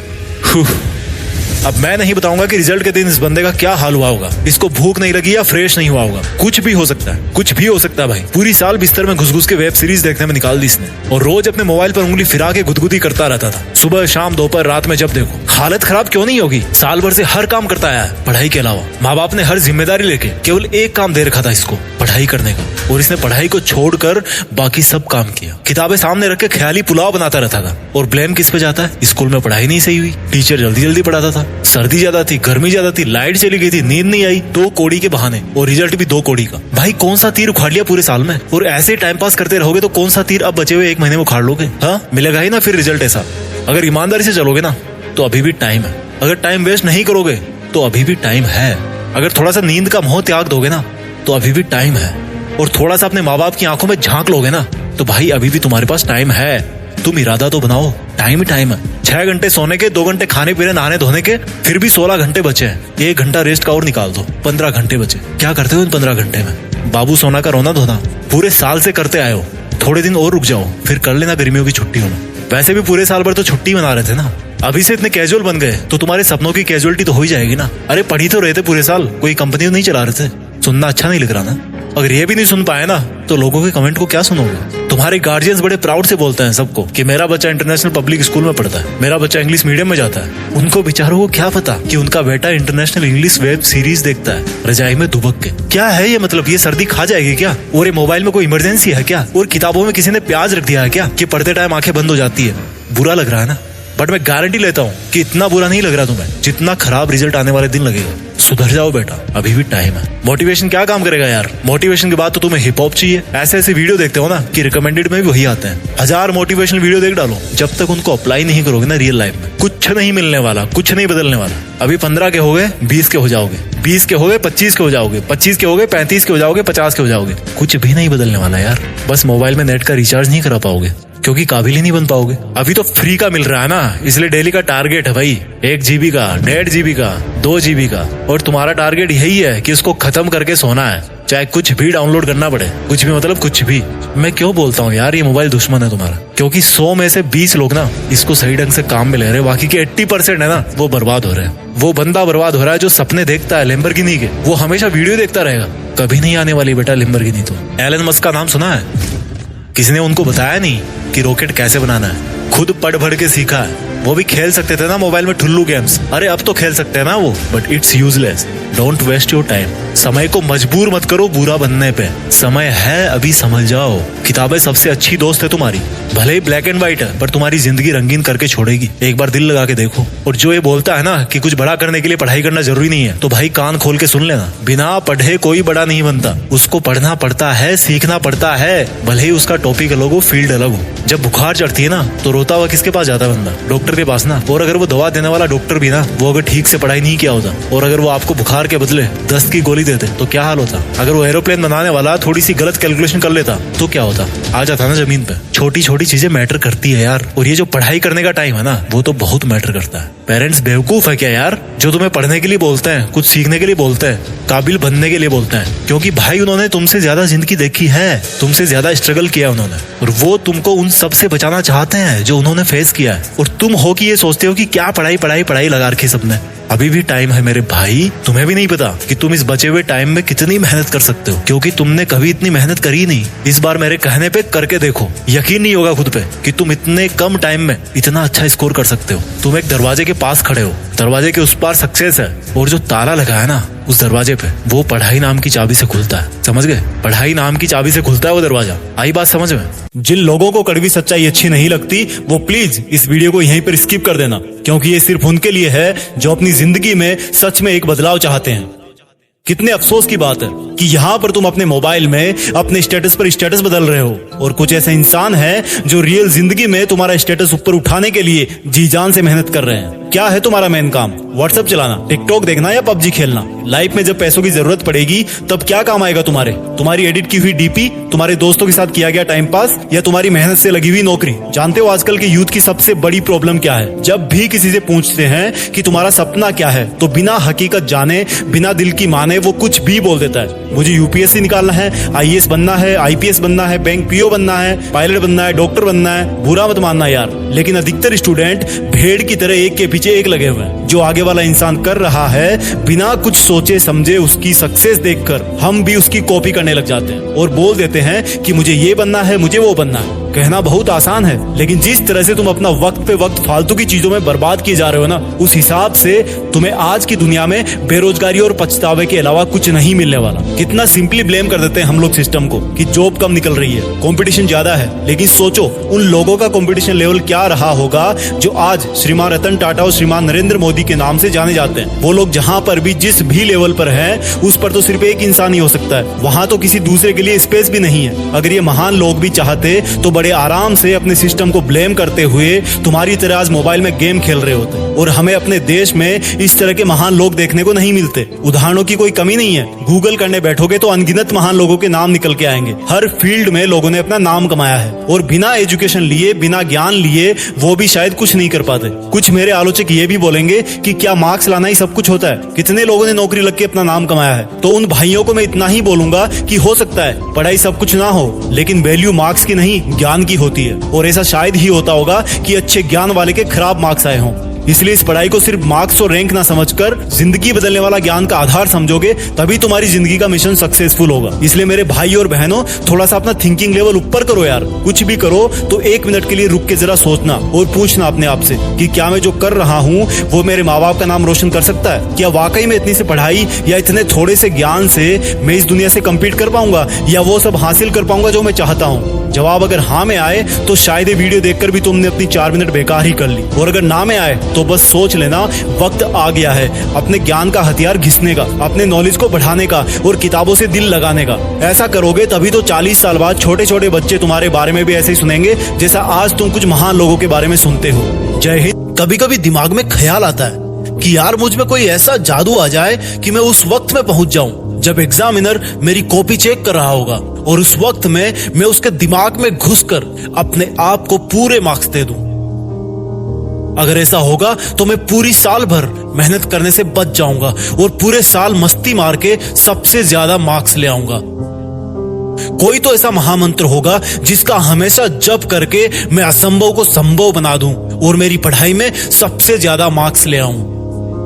S1: अब मैं नहीं बताऊंगा कि रिजल्ट के दिन इस बंदे का क्या हाल हुआ होगा। इसको भूख नहीं लगी या फ्रेश नहीं हुआ होगा, कुछ भी हो सकता है, कुछ भी हो सकता है भाई। पूरी साल बिस्तर में घुस घुस के वेब सीरीज देखने में निकाल दी इसने, और रोज अपने मोबाइल पर उंगली फिरा के गुदगुदी करता रहता था। सुबह शाम दोपहर रात में जब देखो। हालत खराब क्यों नहीं होगी, साल भर से हर काम करता आया है पढ़ाई के अलावा। माँ बाप ने हर जिम्मेदारी लेके केवल एक काम दे रखा था इसको, पढ़ाई करने का, और इसने पढ़ाई को छोड़कर बाकी सब काम किया। किताबें सामने रख के ख्याली पुलाव बनाता रहता था। और ब्लेम किस पे जाता है, स्कूल में पढ़ाई नहीं सही हुई, टीचर जल्दी जल्दी पढ़ाता था, सर्दी ज्यादा थी, गर्मी ज्यादा थी, लाइट चली गई थी, नींद नहीं आई, 2 कौड़ी के बहाने, और रिजल्ट भी 2 कौड़ी का। भाई कौन सा तीर उखाड़ लिया पूरे साल में, और ऐसे टाइम पास करते रहोगे तो कौन सा तीर अब बचे हुए 1 महीने में उखाड़ लोगे। हाँ, मिलेगा ही ना फिर रिजल्ट ऐसा। अगर ईमानदारी से चलोगे ना तो अभी भी टाइम है। अगर टाइम वेस्ट नहीं करोगे तो अभी भी टाइम है। अगर थोड़ा सा नींद का मोह त्याग दोगे ना तो अभी भी टाइम है। और थोड़ा सा अपने माँ बाप की आंखों में झांक लोगे ना तो भाई अभी भी तुम्हारे पास टाइम है। तुम इरादा तो बनाओ, टाइम ही टाइम है। 6 घंटे सोने के, 2 घंटे खाने पीने नहाने धोने के, फिर भी 16 घंटे बचे हैं। 1 घंटा रेस्ट का और निकाल दो, 15 घंटे बचे। क्या करते हो इन 15 घंटे में? बाबू सोना का रोना धोना पूरे साल से करते आए हो, थोड़े दिन और रुक जाओ, फिर कर लेना गर्मियों की छुट्टी में। वैसे भी पूरे साल भर तो छुट्टी मना रहे थे ना, अभी से इतने कैजुअल बन गए तो तुम्हारे सपनों की कैजुअलिटी तो हो ही जाएगी ना। अरे पढ़ी तो रहे थे पूरे साल, कोई कंपनी तो नहीं चला रहे थे। सुनना अच्छा नहीं लग रहा ना? अगर ये भी नहीं सुन पाए ना तो लोगों के कमेंट को क्या सुनोगे? तुम्हारे गार्जियंस बड़े प्राउड से बोलते हैं सबको कि मेरा बच्चा इंटरनेशनल पब्लिक स्कूल में पढ़ता है, मेरा बच्चा इंग्लिश मीडियम में जाता है। उनको बेचारों को क्या पता कि उनका बेटा इंटरनेशनल इंग्लिश वेब सीरीज देखता है रजाई में दुबक के। क्या है ये, मतलब ये सर्दी खा जाएगी क्या? और ये मोबाइल में कोई इमरजेंसी है क्या? और किताबों में किसी ने प्याज रख दिया है क्या कि पढ़ते टाइम आंखें बंद हो जाती है? बुरा लग रहा है ना? बट मैं गारंटी लेता हूँ कि इतना बुरा नहीं लग रहा तुम्हें जितना खराब रिजल्ट आने वाले दिन लगेगा। सुधर जाओ बेटा, अभी भी टाइम है। मोटिवेशन क्या काम करेगा यार? मोटिवेशन के बाद तो तुम्हें हिप हॉप चाहिए। ऐसे ऐसे वीडियो देखते हो ना कि रिकमेंडेड में भी वही आते हैं। 1000 मोटिवेशनल वीडियो देख डालो, जब तक उनको अप्लाई नहीं करोगे ना रियल लाइफ में, कुछ नहीं मिलने वाला, कुछ नहीं बदलने वाला। अभी 15 के हो गए 20 के हो जाओगे, 20 के हो गए 25 के हो जाओगे, 25 के हो गए 35 के हो जाओगे, 50 के हो जाओगे। कुछ भी नहीं बदलने वाला यार। बस मोबाइल में नेट का रिचार्ज नहीं करा पाओगे क्योंकि काबिल ही नहीं बन पाओगे। अभी तो फ्री का मिल रहा है ना, इसलिए डेली का टारगेट है भाई 1 GB का, 1.5 GB का, 2 GB का। और तुम्हारा टारगेट यही है कि इसको खत्म करके सोना है, चाहे कुछ भी डाउनलोड करना पड़े। कुछ भी मतलब कुछ भी। मैं क्यों बोलता हूँ यार ये मोबाइल दुश्मन है तुम्हारा? क्योंकि 100 में से 20 लोग ना इसको सही ढंग से काम में ले रहे, बाकी के 80% है ना वो बर्बाद हो रहे हैं। वो बंदा बर्बाद हो रहा है जो सपने देखता है लैम्बोर्गिनी के, वो हमेशा वीडियो देखता रहेगा। कभी नहीं आने वाली बेटा लैम्बोर्गिनी। तो एलन मस्क का नाम सुना है? किसी ने उनको बताया नहीं कि रॉकेट कैसे बनाना है, खुद पढ़ भर के सीखा है। वो भी खेल सकते थे ना मोबाइल में ठुल्लू गेम्स, अरे अब तो खेल सकते हैं ना वो, but it's useless. Don't waste your time. समय को मजबूर मत करो बुरा बनने पे, समय है अभी समझ जाओ। किताबें सबसे अच्छी दोस्त है तुम्हारी, भले ही ब्लैक एंड व्हाइट है पर तुम्हारी जिंदगी रंगीन करके छोड़ेगी। एक बार दिल लगा के देखो। और जो ये बोलता है ना कि कुछ बड़ा करने के लिए पढ़ाई करना जरूरी नहीं है, तो भाई कान खोल के सुन लेना, बिना पढ़े कोई बड़ा नहीं बनता। उसको पढ़ना पड़ता है, सीखना पड़ता है, भले ही उसका टॉपिक अलग हो, फील्ड अलग हो। जब बुखार चढ़ती है ना तो रोता हुआ किसके पास जाता है बंदा? डॉक्टर के पास ना। और अगर वो दवा देने वाला डॉक्टर भी ना, वो अगर ठीक से पढ़ाई नहीं किया होता और अगर वो आपको बुखार के बदले दस्त की गोली
S2: देते तो क्या हाल होता? अगर वो एरोप्लेन बनाने वाला थोड़ी सी गलत कैलकुलेशन कर लेता तो क्या होता? आ जाता ना जमीन पे। छोटी छोटी चीजें मैटर करती है यार। और ये जो पढ़ाई करने का टाइम है ना, वो तो बहुत मैटर करता है। पेरेंट्स बेवकूफ है क्या यार, जो तुम्हें पढ़ने के लिए बोलते हैं, कुछ सीखने के लिए बोलते हैं, काबिल बनने के लिए बोलते हैं? क्योंकि भाई उन्होंने तुमसे ज्यादा जिंदगी देखी है, तुमसे ज्यादा स्ट्रगल किया उन्होंने, और वो तुमको उन सब से बचाना चाहते हैं जो उन्होंने फेस किया है। और तुम हो कि ये सोचते हो कि क्या पढ़ाई पढ़ाई पढ़ाई लगा रखी सबने। अभी भी टाइम है मेरे भाई। तुम्हें भी नहीं पता कि तुम इस बचे हुए टाइम में कितनी मेहनत कर सकते हो, क्योंकि तुमने कभी इतनी मेहनत करी नहीं। इस बार मेरे कहने पे करके देखो, यकीन नहीं होगा खुद पे कि तुम इतने कम टाइम में इतना अच्छा स्कोर कर सकते हो। तुम एक दरवाजे के पास खड़े हो, दरवाजे के उस पार सक्सेस है, और जो ताला लगा है ना उस दरवाजे पे, वो पढ़ाई नाम की चाबी से खुलता है। समझ गए? पढ़ाई नाम की चाबी से खुलता है वो दरवाजा। आई बात समझ में?
S3: जिन लोगों को कड़वी सच्चाई अच्छी नहीं लगती वो प्लीज इस वीडियो को यहीं पर स्किप कर देना, क्योंकि ये सिर्फ उनके लिए है जो अपनी जिंदगी में सच में एक बदलाव चाहते हैं। कितने अफसोस की बात है कि यहाँ पर तुम अपने मोबाइल में अपने स्टेटस पर स्टेटस बदल रहे हो, और कुछ ऐसे इंसान हैं जो रियल जिंदगी में तुम्हारा स्टेटस ऊपर उठाने के लिए जी जान से मेहनत कर रहे हैं। क्या है तुम्हारा मेन काम? व्हाट्सएप चलाना, टिकटॉक देखना या पबजी खेलना? लाइफ में जब पैसों की जरूरत पड़ेगी तब क्या काम आएगा तुम्हारे? तुम्हारी एडिट की हुई डीपी, तुम्हारे दोस्तों के साथ किया गया टाइम पास, या तुम्हारी मेहनत से लगी हुई नौकरी? जानते हो आजकल के यूथ की सबसे बड़ी प्रॉब्लम क्या है? जब भी किसी से पूछते हैं कि तुम्हारा सपना क्या है, तो बिना हकीकत जाने, बिना दिल की माने वो कुछ भी बोल देता है। मुझे यूपीएससी निकालना है, आईएएस बनना है, आईपीएस बनना है, बैंक पीओ बनना है, पायलट बनना है, डॉक्टर बनना है। बुरा मत मानना यार, लेकिन अधिकतर स्टूडेंट भेड़ की तरह एक के पीछे एक लगे हुए हैं। जो आगे वाला इंसान कर रहा है, बिना कुछ सोचे समझे उसकी सक्सेस देखकर हम भी उसकी कॉपी करने लग जाते हैं और बोल देते हैं कि मुझे ये बनना है, मुझे वो बनना है। कहना बहुत आसान है, लेकिन जिस तरह से तुम अपना वक्त पे वक्त फालतू की चीजों में बर्बाद किए जा रहे हो ना, उस हिसाब से तुम्हें आज की दुनिया में बेरोजगारी और पछतावे के अलावा कुछ नहीं मिलने वाला। कितना सिंपली ब्लेम कर देते हैं हम लोग सिस्टम को कि जॉब कम निकल रही है, कंपटीशन ज्यादा है। लेकिन सोचो उन लोगों का कंपटीशन लेवल क्या रहा होगा जो आज श्रीमान रतन टाटा और श्रीमान नरेंद्र मोदी के नाम से जाने जाते हैं। वो लोग जहां पर भी जिस भी लेवल पर हैं, उस पर तो सिर्फ एक इंसान ही हो सकता है। वहां तो किसी दूसरे के लिए स्पेस भी नहीं है। अगर ये महान लोग भी चाहते तो बड़े आराम से अपने सिस्टम को ब्लेम करते हुए तुम्हारी तरह आज मोबाइल में गेम खेल रहे होते। और हमें अपने देश में इस तरह के महान लोग देखने को नहीं मिलते। उदाहरणों की कोई कमी नहीं है। गूगल करने बैठोगे तो अनगिनत महान लोगों के नाम निकल के आएंगे। हर फील्ड में लोगों ने अपना नाम कमाया है, और बिना एजुकेशन लिए, बिना ज्ञान लिए वो भी शायद कुछ नहीं कर पाते। कुछ मेरे आलोचक ये भी बोलेंगे कि क्या मार्क्स लाना ही सब कुछ होता है? कितने लोगों ने नौकरी लग के अपना नाम कमाया है? तो उन भाइयों को मैं इतना ही बोलूंगा कि हो सकता है पढ़ाई सब कुछ ना हो, लेकिन वैल्यू मार्क्स की नहीं ज्ञान की होती है। और ऐसा शायद ही होता होगा कि अच्छे ज्ञान वाले के खराब मार्क्स आए हों। इसलिए इस पढ़ाई को सिर्फ मार्क्स और रैंक ना समझकर जिंदगी बदलने वाला ज्ञान का आधार समझोगे, तभी तुम्हारी जिंदगी का मिशन सक्सेसफुल होगा। इसलिए मेरे भाई और बहनों, थोड़ा सा अपना थिंकिंग लेवल ऊपर करो यार। कुछ भी करो तो 1 मिनट के लिए रुक के जरा सोचना और पूछना अपने आप से कि क्या मैं जो कर रहा हूँ वो मेरे माँ बाप का नाम रोशन कर सकता है? क्या वाकई में इतनी सी पढ़ाई या इतने थोड़े से ज्ञान से मैं इस दुनिया से कम्पीट कर पाऊंगा, या वो सब हासिल कर पाऊंगा जो मैं चाहता हूँ? जवाब अगर हाँ में आए तो शायद ये वीडियो देखकर भी तुमने अपनी 4 मिनट बेकार ही कर ली, और अगर ना में आए तो बस सोच लेना वक्त आ गया है अपने ज्ञान का हथियार घिसने का, अपने नॉलेज को बढ़ाने का और किताबों से दिल लगाने का। ऐसा करोगे तभी तो 40 साल बाद छोटे छोटे बच्चे तुम्हारे बारे में भी ऐसे ही सुनेंगे जैसा आज तुम कुछ महान लोगों के बारे में सुनते हो। जय हिंद। कभी कभी दिमाग में ख्याल आता है कि यार मुझ में कोई ऐसा जादू आ जाए कि मैं उस वक्त में पहुंच जाऊं जब एग्जामिनर मेरी कॉपी चेक कर रहा होगा, और उस वक्त में मैं उसके दिमाग में घुसकर अपने आप को पूरे मार्क्स दे दूं। अगर ऐसा होगा तो मैं पूरी साल भर मेहनत करने से बच जाऊंगा और पूरे साल मस्ती मार के सबसे ज्यादा मार्क्स ले आऊंगा। कोई तो ऐसा महामंत्र होगा जिसका हमेशा जप करके मैं असंभव को संभव बना दूं और मेरी पढ़ाई में सबसे ज्यादा मार्क्स ले आऊं।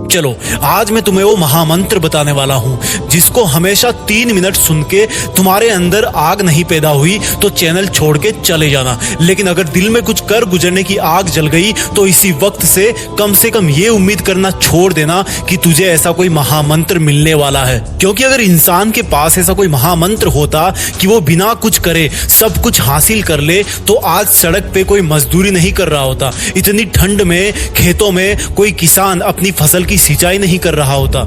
S3: चलो आज मैं तुम्हें वो महामंत्र बताने वाला हूं जिसको हमेशा 3 मिनट सुन के तुम्हारे अंदर आग नहीं पैदा हुई तो चैनल छोड़ के चले जाना। लेकिन अगर दिल में कुछ कर गुजरने की आग जल गई तो इसी वक्त से कम ये उम्मीद करना छोड़ देना कि तुझे ऐसा कोई महामंत्र मिलने वाला है। क्योंकि अगर इंसान के पास ऐसा कोई महामंत्र होता कि वो बिना कुछ करे सब कुछ हासिल कर ले, तो आज सड़क पे कोई मजदूरी नहीं कर रहा होता, इतनी ठंड में खेतों में कोई किसान अपनी फसल की सिंचाई नहीं कर रहा होता।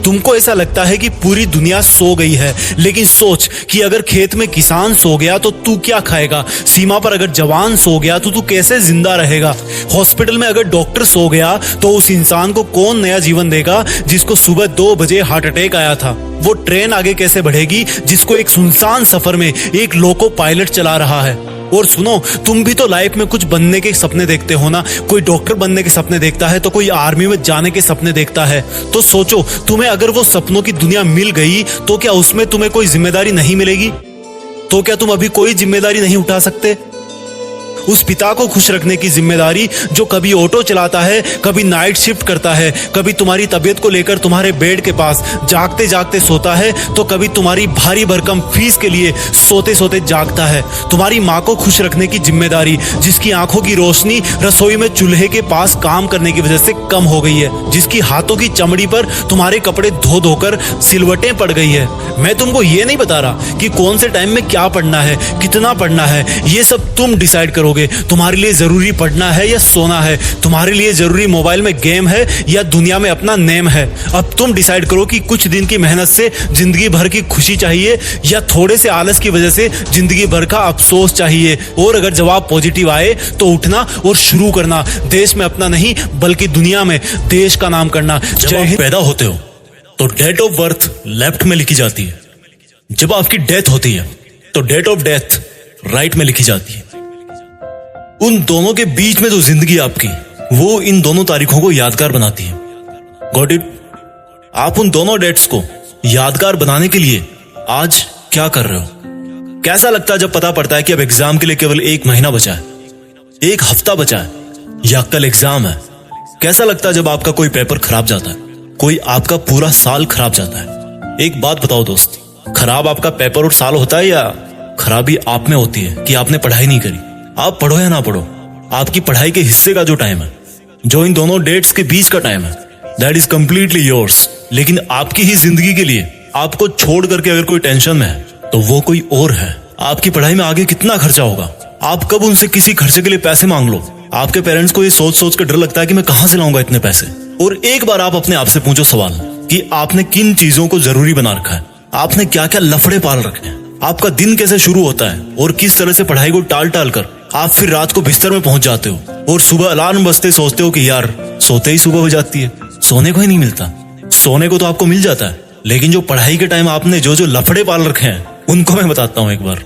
S3: तुमको ऐसा लगता है कि पूरी दुनिया सो गई है, लेकिन सोच कि अगर खेत में किसान सो गया तो तू क्या खाएगा? सीमा पर अगर जवान सो गया तो तू कैसे जिंदा रहेगा? हॉस्पिटल में अगर डॉक्टर सो गया तो उस इंसान को कौन नया जीवन देगा जिसको सुबह 2 बजे हार्ट अटैक आया था? वो ट्रेन आगे कैसे बढ़ेगी जिसको एक सुनसान सफर में एक लोको पायलट चला रहा है? और सुनो, तुम भी तो लाइफ में कुछ बनने के सपने देखते हो ना। कोई डॉक्टर बनने के सपने देखता है तो कोई आर्मी में जाने के सपने देखता है। तो सोचो, तुम्हें अगर वो सपनों की दुनिया मिल गई तो क्या उसमें तुम्हें कोई जिम्मेदारी नहीं मिलेगी? तो क्या तुम अभी कोई जिम्मेदारी नहीं उठा सकते? उस पिता को खुश रखने की जिम्मेदारी जो कभी ऑटो चलाता है, कभी नाइट शिफ्ट करता है, कभी तुम्हारी तबीयत को लेकर तुम्हारे बेड के पास जागते जागते सोता है, तो कभी तुम्हारी भारी भरकम फीस के लिए सोते सोते जागता है। तुम्हारी माँ को खुश रखने की जिम्मेदारी जिसकी आंखों की रोशनी रसोई में चूल्हे के पास काम करने की वजह से कम हो गई है, जिसकी हाथों की चमड़ी पर तुम्हारे कपड़े धो धोकर सिलवटें पड़ गई है। मैं तुमको ये नहीं बता रहा कि कौन से टाइम में क्या पढ़ना है, कितना पढ़ना है, ये सब तुम डिसाइड करोगे। तुम्हारे लिए जरूरी पढ़ना है या सोना है? तुम्हारे लिए जरूरी मोबाइल में गेम है या दुनिया में अपना नेम है? अब तुम डिसाइड करो कि कुछ दिन की मेहनत से जिंदगी भर की खुशी चाहिए या थोड़े से आलस की वजह से जिंदगी भर का अफसोस चाहिए। और अगर जवाब पॉजिटिव आए तो उठना और शुरू करना, देश में अपना नहीं बल्कि दुनिया में देश का नाम करना।
S1: जब आप पैदा होते हो तो डेट ऑफ बर्थ लेफ्ट में लिखी जाती है। जब आपकी डेथ होती है तो डेट ऑफ डेथ राइट में लिखी जाती है। उन दोनों के बीच में जो जिंदगी आपकी, वो इन दोनों तारीखों को यादगार बनाती है। Got it? आप उन दोनों डेट्स को यादगार बनाने के लिए आज क्या कर रहे हो? कैसा लगता है जब पता पड़ता है कि अब एग्जाम के लिए केवल 1 महीना बचा है, 1 हफ्ता बचा है या कल एग्जाम है? कैसा लगता है जब आपका कोई पेपर खराब जाता है, कोई आपका पूरा साल खराब जाता है? एक बात बताओ दोस्त, खराब आपका पेपर और साल होता है या खराबी आप में होती है कि आपने पढ़ाई नहीं करी? आप पढ़ो या ना पढ़ो, आपकी पढ़ाई के हिस्से का जो टाइम है, जो इन दोनों डेट्स के बीच का टाइम है, दैट इज कंप्लीटली योर्स। लेकिन आपकी ही जिंदगी के लिए आपको छोड़ करके अगर कोई टेंशन में है तो वो कोई और है। आपकी पढ़ाई में आगे कितना खर्चा होगा, आप कब उनसे किसी खर्चे के लिए पैसे मांग लो? आपके पेरेंट्स को ये सोच सोच कर डर लगता है कि मैं कहां से लाऊंगा इतने पैसे। और एक बार आप अपने आप से पूछो सवाल कि आपने किन चीजों को जरूरी बना रखा है, आपने क्या क्या लफड़े पाल रखे हैं, आपका दिन कैसे शुरू होता है और किस तरह से पढ़ाई को टाल टाल कर आप फिर रात को बिस्तर में पहुंच जाते हो और सुबह अलार्म बजते सोचते हो कि यार सोते ही सुबह हो जाती है। सोने को ही नहीं मिलता। सोने को तो आपको मिल जाता है, लेकिन जो पढ़ाई के टाइम आपने जो जो लफड़े पाल रखे हैं उनको मैं बताता हूं एक बार।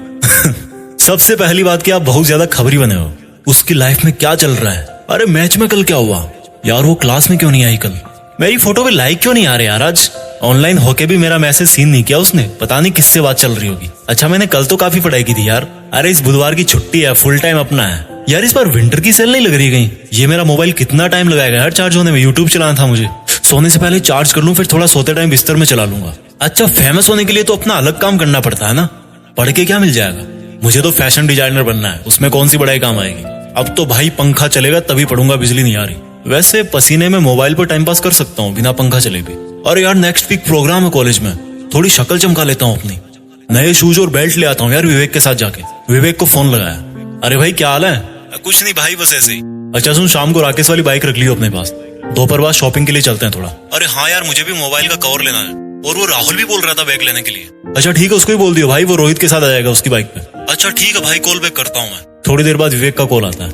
S1: सबसे पहली बात कि आप बहुत ज्यादा खबरी बने हो। उसकी लाइफ में क्या चल रहा है? अरे मैच में कल क्या हुआ यार, वो क्लास में क्यों नहीं आई कल, मेरी फोटो पे लाइक क्यों नहीं आ रहे यार, आज ऑनलाइन होके भी मेरा मैसेज सीन नहीं किया उसने, पता नहीं किससे बात चल रही होगी। अच्छा मैंने कल तो काफी पढ़ाई की थी यार। अरे इस बुधवार की छुट्टी है, फुल टाइम अपना है यार। इस बार विंटर की सेल नहीं लग रही कहीं? ये मेरा मोबाइल कितना टाइम लगाएगा यार चार्ज होने में? यूट्यूब चलाना था मुझे, सोने से पहले चार्ज कर लूं, फिर थोड़ा सोते टाइम बिस्तर में चला लूंगा। अच्छा फेमस होने के लिए तो अपना अलग काम करना पड़ता है ना, पढ़ के क्या मिल जाएगा? मुझे तो फैशन डिजाइनर बनना है, उसमें कौन सी पढ़ाई काम आएगी? अब तो भाई पंखा चलेगा तभी पढ़ूंगा, बिजली नहीं आ रही। वैसे पसीने में मोबाइल पर टाइम पास कर सकता हूँ बिना पंखा चले भी। और यार नेक्स्ट वीक प्रोग्राम है कॉलेज में, थोड़ी शक्ल चमका लेता हूँ अपनी, नए शूज और बेल्ट ले आता हूँ यार विवेक के साथ जाके। विवेक को फोन लगाया, अरे भाई क्या हाल है? कुछ नहीं भाई बस ऐसे ही। अच्छा सुन, शाम को राकेश वाली बाइक रख लियो अपने पास, दोपहर बाद शॉपिंग के लिए चलते हैं थोड़ा। अरे हाँ यार मुझे भी मोबाइल का कवर लेना है, और वो राहुल भी बोल रहा था बैग लेने के लिए। अच्छा ठीक है, उसको ही बोल दियो भाई, वो रोहित के साथ आ जाएगा उसकी बाइक पे। अच्छा ठीक है भाई, कॉल बैक करता हूँ मैं। थोड़ी देर बाद विवेक का कॉल आता है,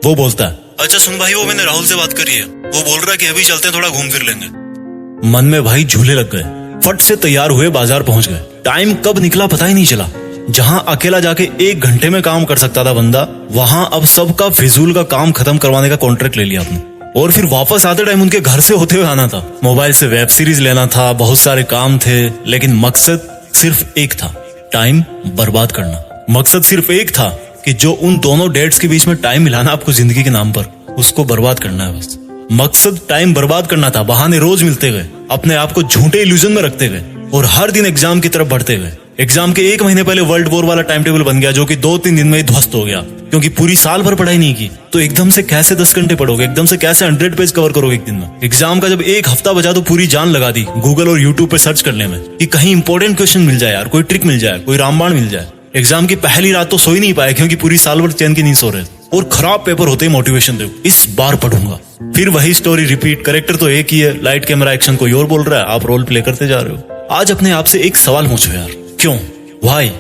S1: वो बोलता है अच्छा सुन भाई, वो मैंने राहुल से बात करी है, वो बोल रहा है कि अभी चलते हैं थोड़ा घूम फिर लेंगे। मन में भाई झूले लग गए, फट से तैयार हुए बाजार पहुंच गए। टाइम कब निकला पता ही नहीं चला। जहां अकेला जाके 1 घंटे में काम कर सकता था बंदा, वहां अब सबका फिजूल का काम खत्म करवाने का कॉन्ट्रैक्ट ले लिया आपने। और फिर वापस आते टाइम उनके घर से होते हुए आना था, मोबाइल से वेब सीरीज लेना था, बहुत सारे काम थे, लेकिन मकसद सिर्फ एक था, टाइम बर्बाद करना। मकसद सिर्फ एक था कि जो उन दोनों डेट्स के बीच में टाइम मिलाना आपको जिंदगी के नाम पर, उसको बर्बाद करना है बस। मकसद टाइम बर्बाद करना था, बहाने रोज मिलते गए, अपने आप को झूठे इल्यूजन में रखते गए और हर दिन एग्जाम की तरफ बढ़ते गए। एग्जाम के 1 महीने पहले वर्ल्ड वॉर वाला टाइम टेबल बन गया, जो कि 2-3 दिन में ही ध्वस्त हो गया, क्योंकि पूरी साल भर पढ़ाई नहीं की। तो एकदम से कैसे 10 घंटे पढ़ोगे, एकदम से कैसे 100 पेज कवर करोगे एक दिन में? एग्जाम का जब 1 हफ्ता बचा तो पूरी जान लगा दी गूगल और यूट्यूब पे सर्च करने में कि कहीं इंपॉर्टेंट क्वेश्चन मिल जाए यार, कोई ट्रिक मिल जाए, कोई रामबाण मिल जाए। एग्जाम की पहली रात तो सो ही नहीं पाए, क्योंकि पूरी साल भर चैन की नींद सो रहे।
S3: और खराब पेपर होते ही मोटिवेशन दो, इस बार पढ़ूंगा। फिर वही स्टोरी रिपीट, कैरेक्टर तो एक ही है, लाइट कैमरा एक्शन कोई और बोल रहा है, आप रोल प्ले करते जा रहे हो। आज अपने आप से एक सवाल पूछो यार, क्यों, व्हाई?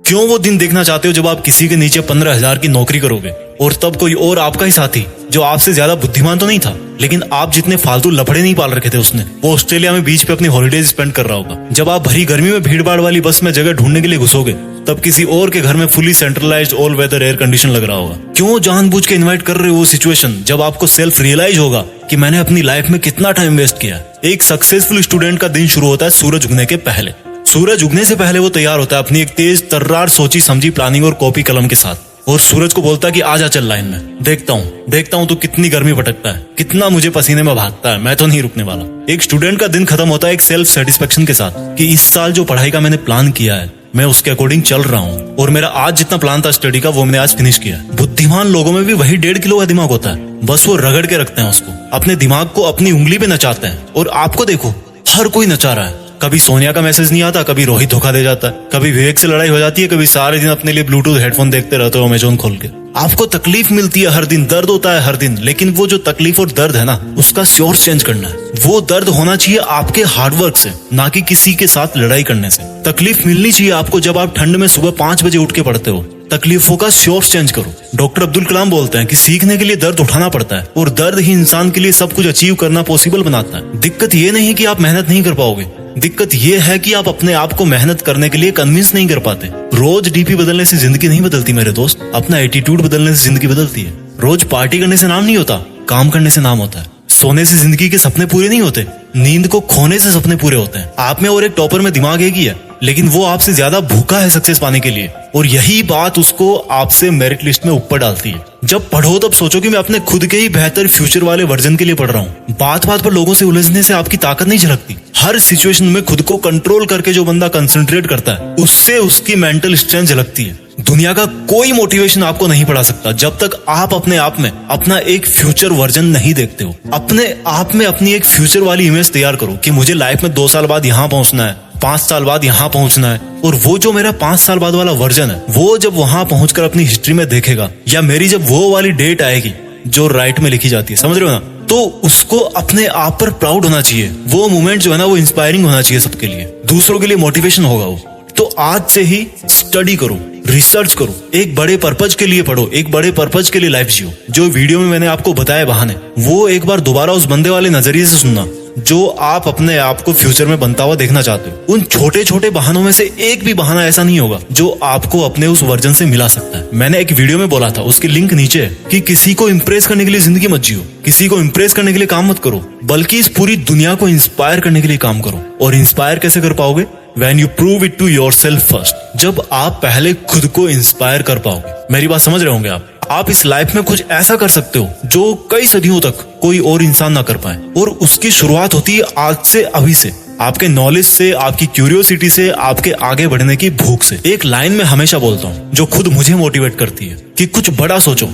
S3: क्यों वो दिन देखना चाहते हो जब आप किसी के नीचे 15,000 की नौकरी करोगे और तब कोई और आपका ही साथी जो आपसे ज्यादा बुद्धिमान तो नहीं था, लेकिन आप जितने फालतू लफड़े नहीं पाल रखे थे उसने, वो ऑस्ट्रेलिया में बीच पे अपनी हॉलीडेज स्पेंड कर रहा होगा। जब आप भरी गर्मी में भीड़ भाड़ वाली बस में जगह ढूंढने के लिए घुसोगे, तब किसी और के घर में fully centralised all weather air condition लग रहा होगा। क्यों जानबूझ के इन्वाइट कर रहे हो वो सिचुएशन जब आपको सेल्फ रियलाइज होगा कि मैंने अपनी लाइफ में कितना टाइम वेस्ट किया। एक सक्सेसफुल स्टूडेंट का दिन शुरू होता है सूरज उगने के पहले। सूरज उगने से पहले वो तैयार होता है अपनी एक तेज तर्रार सोची समझी प्लानिंग और कॉपी कलम के साथ, और सूरज को बोलता है कि आजा चल लाइन में, देखता हूँ तू कितनी गर्मी भटकता है, कितना मुझे पसीने में भागता है, मैं तो नहीं रुकने वाला। एक स्टूडेंट का दिन खत्म होता है एक सेल्फ सेटिस्फेक्शन के साथ कि इस साल जो पढ़ाई का मैंने प्लान किया है मैं उसके अकॉर्डिंग चल रहा हूँ, और मेरा आज जितना प्लान था स्टडी का वो मैंने आज फिनिश किया। बुद्धिमान लोगों में भी वही 1.5 किलो का दिमाग होता है, बस वो रगड़ के रखते हैं उसको, अपने दिमाग को अपनी उंगली पे नचाते हैं। और आपको देखो, हर कोई नचा रहा है। कभी सोनिया का मैसेज नहीं आता, कभी रोहित धोखा दे जाता है, कभी विवेक से लड़ाई हो जाती है, कभी सारे दिन अपने लिए ब्लूटूथ हेडफोन देखते रहते हो अमेजोन खोल के। आपको तकलीफ मिलती है हर दिन, दर्द होता है हर दिन, लेकिन वो जो तकलीफ और दर्द है ना, उसका सोर्स चेंज करना है। वो दर्द होना चाहिए आपके हार्डवर्क से, ना कि किसी के साथ लड़ाई करने से। तकलीफ मिलनी चाहिए आपको जब आप ठंड में सुबह 5 बजे उठ के पढ़ते हो। तकलीफों का सोर्स चेंज करो। डॉक्टर अब्दुल कलाम बोलते हैं कि सीखने के लिए दर्द उठाना पड़ता है, और दर्द ही इंसान के लिए सब कुछ अचीव करना पॉसिबल बनाता है। दिक्कत ये नहीं है कि आप मेहनत नहीं कर पाओगे, दिक्कत ये है कि आप अपने आप को मेहनत करने के लिए कन्विंस नहीं कर पाते। रोज डीपी बदलने से जिंदगी नहीं बदलती मेरे दोस्त, अपना एटीट्यूड बदलने से जिंदगी बदलती है। रोज पार्टी करने से नाम नहीं होता, काम करने से नाम होता है। सोने से जिंदगी के सपने पूरे नहीं होते, नींद को खोने से सपने पूरे होते हैं। आप में और एक टॉपर में दिमाग एक ही है, लेकिन वो आपसे ज्यादा भूखा है सक्सेस पाने के लिए, और यही बात उसको आपसे मेरिट लिस्ट में ऊपर डालती है। जब पढ़ो तब सोचो कि मैं अपने खुद के ही बेहतर फ्यूचर वाले वर्जन के लिए पढ़ रहा हूँ। बात बात पर लोगों से उलझने से आपकी ताकत नहीं झलकती। हर सिचुएशन में खुद को कंट्रोल करके जो बंदा कंसंट्रेट करता है, उससे उसकी मेंटल स्ट्रेंथ झलकती है। दुनिया का कोई मोटिवेशन आपको नहीं पढ़ा सकता जब तक आप अपने आप में अपना एक फ्यूचर वर्जन नहीं देखते हो। अपने आप में अपनी एक फ्यूचर वाली इमेज तैयार करो कि मुझे लाइफ में 2 साल बाद यहाँ पहुंचना है, 5 साल बाद यहाँ पहुंचना है। और वो जो मेरा 5 साल बाद वाला वर्जन है, वो जब वहां पहुंचकर अपनी हिस्ट्री में देखेगा, या मेरी जब वो वाली डेट आएगी जो राइट में लिखी जाती है, समझ रहे हो ना, तो उसको अपने आप पर प्राउड होना चाहिए। वो मोमेंट जो है ना, वो इंस्पायरिंग होना चाहिए सबके लिए, दूसरों के लिए मोटिवेशन होगा वो। तो आज से ही स्टडी करो, रिसर्च करो, एक बड़े पर्पज के लिए पढ़ो, एक बड़े पर्पज के लिए लाइफ जियो। जो वीडियो में मैंने आपको बताया बहाने, वो एक बार दोबारा उस बंदे वाले नजरिए से सुनना जो आप अपने आप को फ्यूचर में बनता हुआ देखना चाहते हो। उन छोटे छोटे बहानों में से एक भी बहाना ऐसा नहीं होगा जो आपको अपने उस वर्जन से मिला सकता है। मैंने एक वीडियो में बोला था, उसकी लिंक नीचे है, कि किसी को इम्प्रेस करने के लिए जिंदगी मत जियो, किसी को इम्प्रेस करने के लिए काम मत करो, बल्कि इस पूरी दुनिया को इंस्पायर करने के लिए काम करो। और इंस्पायर कैसे कर पाओगे? When you prove it to yourself first, जब आप पहले खुद को इंस्पायर कर पाओगे। मेरी बात समझ रहे होंगे आप इस लाइफ में कुछ ऐसा कर सकते हो जो कई सदियों तक कोई और इंसान ना कर पाए, और उसकी शुरुआत होती है आज से, अभी से, आपके नॉलेज से, आपकी क्यूरियोसिटी से, आपके आगे बढ़ने की भूख से। एक लाइन में हमेशा बोलता हूँ जो खुद मुझे मोटिवेट करती है कि कुछ बड़ा सोचो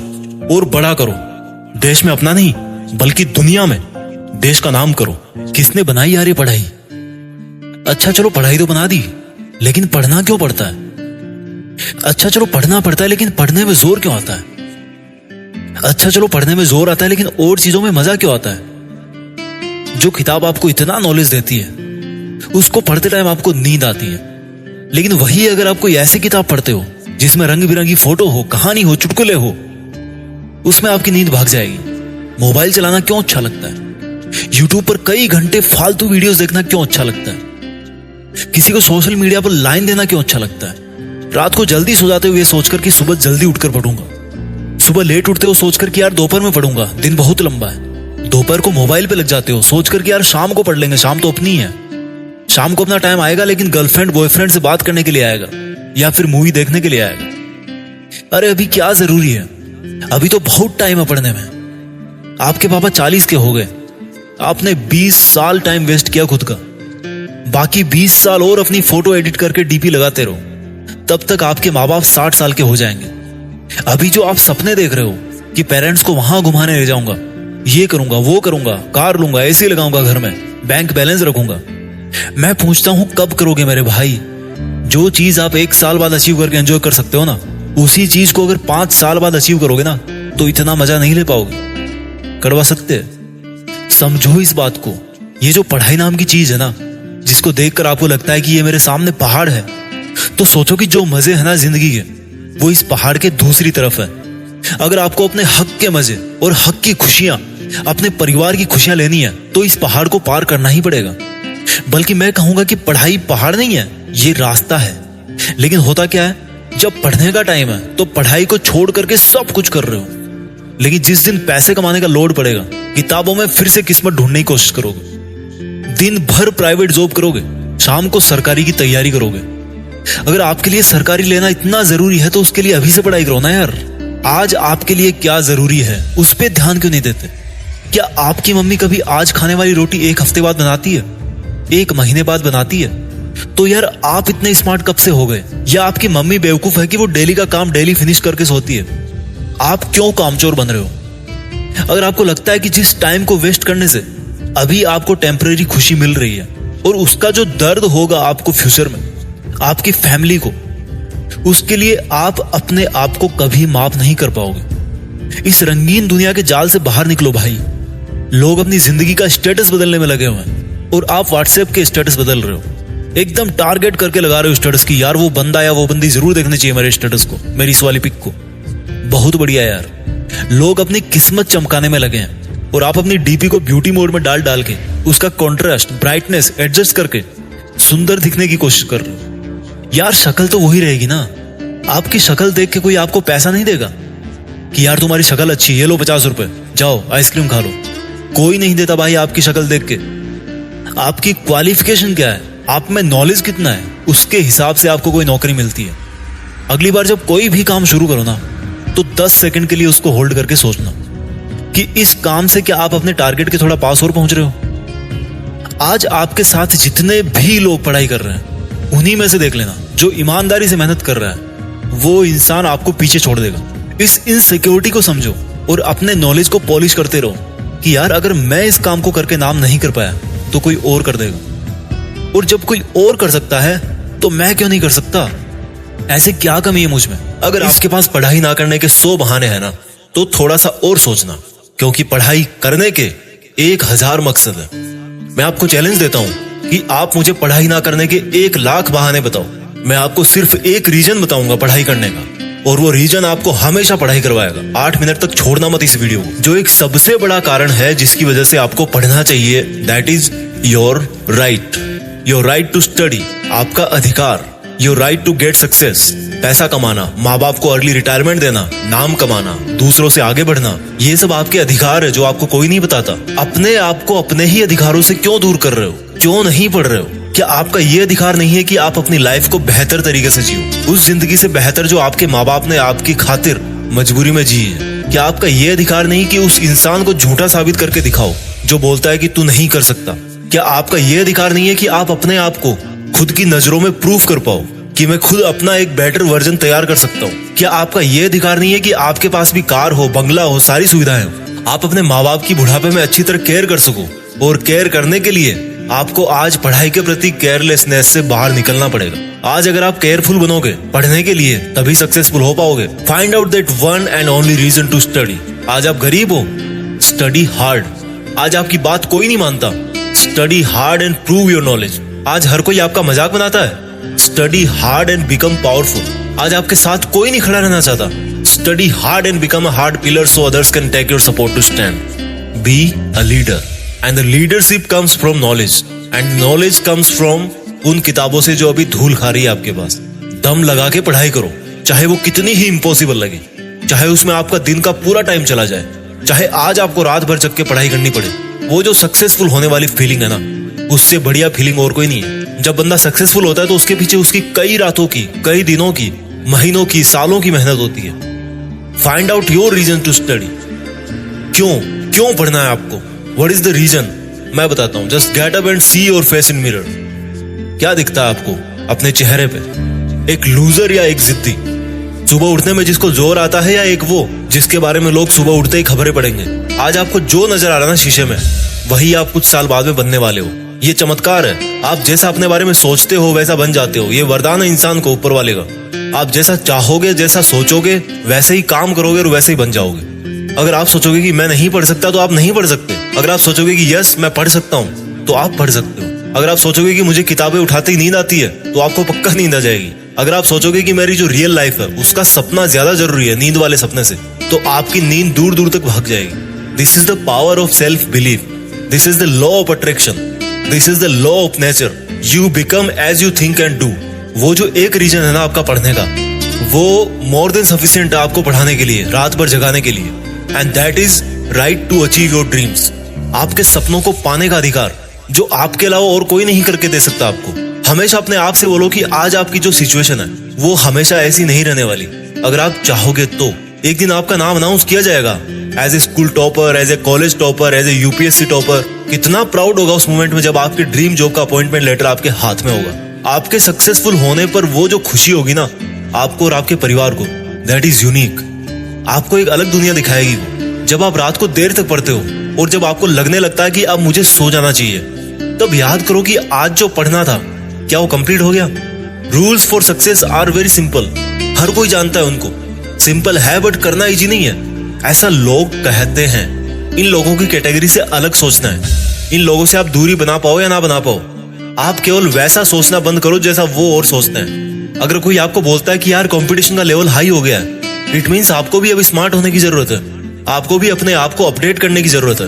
S3: और बड़ा करो। देश में अपना नहीं, बल्कि दुनिया में देश का नाम करो। किसने बनाई यार ये पढ़ाई? अच्छा चलो पढ़ाई तो बना दी, लेकिन पढ़ना क्यों पड़ता है? अच्छा चलो पढ़ना पड़ता है, लेकिन पढ़ने में जोर क्यों आता है? अच्छा चलो पढ़ने में जोर आता है, लेकिन और चीजों में मजा क्यों आता है? जो किताब आपको इतना नॉलेज देती है, उसको पढ़ते टाइम आपको नींद आती है, लेकिन वही अगर आप कोई ऐसी किताब पढ़ते हो जिसमें रंग बिरंगी फोटो हो, कहानी हो, चुटकुले हो, उसमें आपकी नींद भाग जाएगी। मोबाइल चलाना क्यों अच्छा लगता है? यूट्यूब पर कई घंटे फालतू वीडियोस देखना क्यों अच्छा लगता है? किसी को सोशल मीडिया पर लाइन देना क्यों अच्छा लगता है? रात को जल्दी सो जाते हुए सोचकर कि सुबह जल्दी उठकर पढ़ूंगा, सुबह लेट उठते हो सोचकर कि यार दोपहर में पढ़ूंगा, दिन बहुत लंबा है। दोपहर को मोबाइल पे लग जाते हो सोचकर कि यार शाम को पढ़ लेंगे, शाम तो अपनी है, शाम को अपना टाइम आएगा, लेकिन गर्लफ्रेंड बॉयफ्रेंड से बात करने के लिए आएगा, या फिर मूवी देखने के लिए आएगा। अरे अभी क्या जरूरी है? अभी तो बहुत टाइम है पढ़ने में। आपके पापा 40 के हो गए, आपने 20 साल टाइम वेस्ट किया खुद का, बाकी 20 साल और अपनी फोटो एडिट करके डीपी लगाते रहो, तब तक आपके माँ बाप 60 साल के हो जाएंगे। अभी जो आप सपने देख रहे हो कि पेरेंट्स को वहां घुमाने ले जाऊंगा, ये करूंगा, वो करूंगा, कार लूंगा, एसी लगाऊंगा घर में, बैंक बैलेंस रखूंगा, मैं पूछता हूं कब करोगे मेरे भाई? जो चीज आप 1 साल बाद अचीव करके एंजॉय कर सकते हो ना,
S1: उसी चीज को अगर 5 साल बाद अचीव करोगे ना तो इतना मजा नहीं ले पाओगे। करवा सकते हैं। समझो इस बात को, ये जो पढ़ाई नाम की चीज है ना, जिसको देखकर आपको लगता है कि ये मेरे सामने पहाड़ है, तो सोचो कि जो मजे है ना जिंदगी के, वो इस पहाड़ के दूसरी तरफ है। अगर आपको अपने हक के मजे और हक की खुशियां, अपने परिवार की खुशियां लेनी है तो इस पहाड़ को पार करना ही पड़ेगा। बल्कि मैं कहूंगा कि पढ़ाई पहाड़ नहीं है, ये रास्ता है। लेकिन होता क्या है, जब पढ़ने का टाइम है तो पढ़ाई को छोड़ करके सब कुछ कर रहे हो, लेकिन जिस दिन पैसे कमाने का लोड पड़ेगा, किताबों में फिर से किस्मत ढूंढने की कोशिश करोगे। दिन भर प्राइवेट जॉब करोगे, शाम को सरकारी की तैयारी करोगे। अगर आपके लिए सरकारी लेना इतना जरूरी है तो उसके लिए अभी से पढ़ाई करो ना यार। आज आपके लिए क्या जरूरी है उस पे ध्यान क्यों नहीं देते? क्या आपकी मम्मी कभी आज खाने वाली रोटी 1 हफ्ते बाद बनाती है, 1 महीने बाद बनाती है? तो यार आप इतने स्मार्ट कब से हो गए? या आपकी मम्मी बेवकूफ है कि वो डेली का काम डेली फिनिश करके सोती है? आप क्यों कामचोर बन रहे हो? अगर आपको लगता है कि जिस टाइम को वेस्ट करने से अभी आपको टेम्परेरी खुशी मिल रही है और उसका जो दर्द होगा आपको फ्यूचर में, आपकी फैमिली को, उसके लिए आप अपने आप को कभी माफ नहीं कर पाओगे। इस रंगीन दुनिया के जाल से बाहर निकलो भाई। लोग अपनी जिंदगी का स्टेटस बदलने में लगे हुए हैं और आप व्हाट्सएप के स्टेटस बदल रहे हो। एकदम टारगेट करके लगा रहे हो स्टेटस की, यार वो बंदा या वो बंदी जरूर देखने चाहिए मेरे स्टेटस को, मेरी इस वाली पिक को। बहुत बढ़िया यार, लोग अपनी किस्मत चमकाने में लगे हैं और आप अपनी डीपी को ब्यूटी मोड में डाल डाल के उसका कॉन्ट्रास्ट, ब्राइटनेस एडजस्ट करके सुंदर दिखने की कोशिश कर रहे हो। यार शक्ल तो वही रहेगी ना। आपकी शक्ल देख के कोई आपको पैसा नहीं देगा कि यार तुम्हारी शक्ल अच्छी, ये लो 50 रुपए, जाओ आइसक्रीम खा लो। कोई नहीं देता भाई आपकी शक्ल देख के। आपकी क्वालिफिकेशन क्या है, आप में नॉलेज कितना है, उसके हिसाब से आपको कोई नौकरी मिलती है। अगली बार जब कोई भी काम शुरू करो ना तो 10 सेकंड के लिए उसको होल्ड करके सोचना कि इस काम से क्या आप अपने टारगेट के थोड़ा पास और पहुंच रहे हो। आज आपके साथ जितने भी लोग पढ़ाई कर रहे हैं, उन्हीं में से देख लेना जो ईमानदारी से मेहनत कर रहा है, वो इंसान आपको पीछे छोड़ देगा। इस इनसिक्योरिटी को समझो और अपने नॉलेज को पॉलिश करते रहो कि यार अगर मैं इस काम को करके नाम नहीं कर पाया तो कोई और कर देगा, और जब कोई और कर सकता है तो मैं क्यों नहीं कर सकता? ऐसे क्या कमी है मुझ में? अगर आपके पास पढ़ाई ना करने के 100 बहाने हैं ना तो थोड़ा सा और सोचना, क्योंकि पढ़ाई करने के 1000 मकसद है। मैं आपको चैलेंज देता हूं कि आप मुझे पढ़ाई ना करने के 1 लाख बहाने बताओ, मैं आपको सिर्फ एक रीजन बताऊंगा पढ़ाई करने का, और वो रीजन आपको हमेशा पढ़ाई करवाएगा। 8 मिनट तक छोड़ना मत इस वीडियो को। जो एक सबसे बड़ा कारण है जिसकी वजह से आपको पढ़ना चाहिए, that is your right to study, आपका अधिकार। Your right to get success, पैसा कमाना, माँ बाप को अर्ली रिटायरमेंट देना, नाम कमाना, दूसरों से आगे बढ़ना, ये सब आपके अधिकार है जो आपको कोई नहीं बताता। अपने आप को अपने ही अधिकारों से क्यों दूर कर रहे हो? क्यों नहीं पढ़ रहे हो? क्या आपका ये अधिकार नहीं है कि आप अपनी लाइफ को बेहतर तरीके से जियो, उस जिंदगी से बेहतर जो आपके माँ बाप ने आपकी खातिर मजबूरी में जी है? क्या आपका ये अधिकार नहीं कि उस इंसान को झूठा साबित करके दिखाओ जो बोलता है कि तू नहीं कर सकता? क्या आपका ये अधिकार नहीं है कि आप अपने आप को खुद की नजरों में प्रूफ कर पाओ कि मैं खुद अपना एक बेटर वर्जन तैयार कर सकता हूँ? क्या आपका ये अधिकार नहीं है कि आपके पास भी कार हो, बंगला हो, सारी सुविधाएं हो, आप अपने माँ बाप की बुढ़ापे में अच्छी तरह केयर कर सको? और केयर करने के लिए आपको आज पढ़ाई के प्रति केयरलेसनेस से बाहर निकलना पड़ेगा। आज अगर आप केयरफुल बनोगे पढ़ने के लिए तभी सक्सेसफुल हो पाओगे। Find out that one and only reason to study. आज आप गरीब हो, स्टडी हार्ड। आज आपकी बात कोई नहीं मानता, study hard and prove your knowledge. आज हर कोई आपका मजाक बनाता है, study hard and become powerful. आज आपके साथ कोई नहीं खड़ा रहना चाहता, study hard and become a hard pillar so others can take your support to stand. Be a leader and the leadership comes from knowledge and knowledge comes from उन किताबों से जो अभी धूल खा रही है आपके पास। दम लगा के पढ़ाई करो, चाहे वो कितनी ही इम्पॉसिबल लगे, चाहे उसमें आपका दिन का पूरा टाइम चला जाए, चाहे आज आपको रात भर जग के पढ़ाई करनी पड़े। वो जो सक्सेसफुल होने वाली फीलिंग है ना, उससे बढ़िया फीलिंग और कोई नहीं है। जब बंदा सक्सेसफुल होता है तो उसके पीछे उसकी कई रातों की, कई दिनों की, महीनों की, सालों की मेहनत होती है। Find out your reason to study. क्यों पढ़ना है आपको? What is the reason? मैं बताता हूं। Just get up and see your face in mirror. क्या दिखता है आपको अपने चेहरे पे? एक लूजर या एक जिद्दी? सुबह उठने में जिसको जोर आता है, या एक वो जिसके बारे में लोग सुबह उठते ही खबरें पढ़ेंगे? आज आपको जो नजर आ रहा है ना शीशे में, वही आप कुछ साल बाद में बनने वाले हो। ये चमत्कार है, आप जैसा अपने बारे में सोचते हो वैसा बन जाते हो। ये वरदान है इंसान को ऊपर वाले का। आप जैसा चाहोगे, जैसा सोचोगे, वैसे ही काम करोगे और वैसे ही बन जाओगे। अगर आप सोचोगे कि मैं नहीं पढ़ सकता तो आप नहीं पढ़ सकते। अगर आप सोचोगे कि यस मैं पढ़ सकता हूँ तो आप पढ़ सकते हो। अगर आप सोचोगे कि मुझे किताबें उठाते ही नींद आती है तो आपको पक्का नींद आ जाएगी। अगर आप सोचोगे कि मेरी जो रियल लाइफ है उसका सपना ज्यादा जरूरी है नींद वाले सपने से, तो आपकी नींद दूर दूर तक भाग जाएगी। This is the power of self belief. This is the law of attraction. This is the law of nature. You become as you think and do. वो जो एक रीजन है ना आपका पढ़ने का, वो मोर देन सफिशिएंट है आपको पढ़ाने के लिए, रात भर जगाने के लिए। And that is right to achieve your dreams. आपके सपनों को पाने का अधिकार जो आपके अलावा और कोई नहीं करके दे सकता आपको। हमेशा अपने आप से बोलो कि आज आपकी जो सिचुएशन है वो हमेशा ऐसी नहीं रहने वाली। अगर आप चाहोगे तो एक दिन आपका नाम अनाउंस किया जाएगा as a school topper, as a college topper, as a UPSC topper. कितना प्राउड होगा उस मोमेंट में जब आपके ड्रीम जॉब का अपॉइंटमेंट लेटर आपके हाथ में होगा। आपके सक्सेसफुल होने पर वो जो खुशी होगी ना आपको और आपके परिवार को, दैट इज यूनिक। आपको एक अलग दुनिया दिखाएगी वो। जब आप रात को देर तक पढ़ते हो और जब आपको लगने लगता है कि अब मुझे सो जाना चाहिए, तब याद करो कि आज जो पढ़ना था क्या वो कंप्लीट हो गया। Rules for success are very simple. हर कोई जानता है उनको। सिंपल है बट करना इजी नहीं है, ऐसा लोग कहते हैं। इन लोगों की कैटेगरी से अलग सोचना है। इन लोगों से आप दूरी बना पाओ या ना बना पाओ, आप केवल वैसा सोचना बंद करो जैसा वो और सोचते हैं। अगर कोई आपको बोलता है कि यार कंपटीशन का लेवल हाई हो गया है, इट मीन्स आपको भी अब स्मार्ट होने की जरूरत है। आपको भी अपने आप को अपडेट करने की जरूरत है।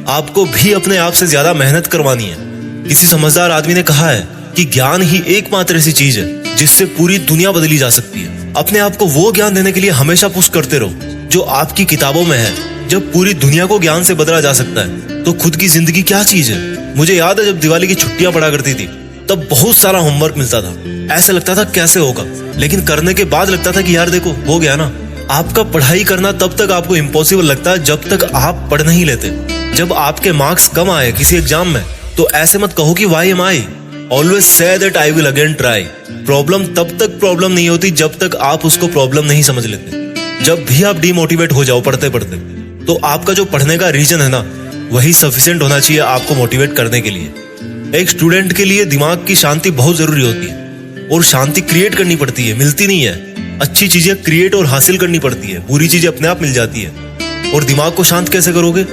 S1: आपको भी अपने आप से ज्यादा मेहनत करवानी है। किसी समझदार आदमी ने कहा है कि ज्ञान ही एकमात्र ऐसी चीज है जिससे पूरी दुनिया बदली जा सकती है। अपने आप को वो ज्ञान देने के लिए हमेशा पुश करते रहो जो आपकी किताबों में है। जब पूरी दुनिया को ज्ञान से बदला जा सकता है तो खुद की जिंदगी क्या चीज है। मुझे याद है जब दिवाली की छुट्टियां पड़ा करती थी तब बहुत सारा होमवर्क मिलता था। ऐसे लगता था कैसे होगा, लेकिन करने के बाद लगता था कि यार देखो हो गया ना। आपका पढ़ाई करना तब तक आपको इम्पॉसिबल लगता है जब तक आप पढ़ नहीं लेते। जब आपके मार्क्स कम आए किसी एग्जाम में तो ऐसे मत कहो कि why am I. Always say that I will again try. Problem तब तक प्रॉब्लम नहीं होती जब तक आप उसको प्रॉब्लम नहीं समझ लेते। जब भी आप डीमोटिवेट हो जाओ पढ़ते पढ़ते, तो आपका जो पढ़ने का रीजन है ना वही सफिशिएंट होना चाहिए आपको मोटिवेट करने के लिए। एक स्टूडेंट के लिए दिमाग की शांति बहुत जरूरी होती है और शांति क्रिएट करनी पड़ती है, मिलती नहीं है। अच्छी चीजें क्रिएट और हासिल करनी पड़ती है, बुरी चीजें अपने आप मिल जाती है। और दिमाग को शांत कैसे करोगे?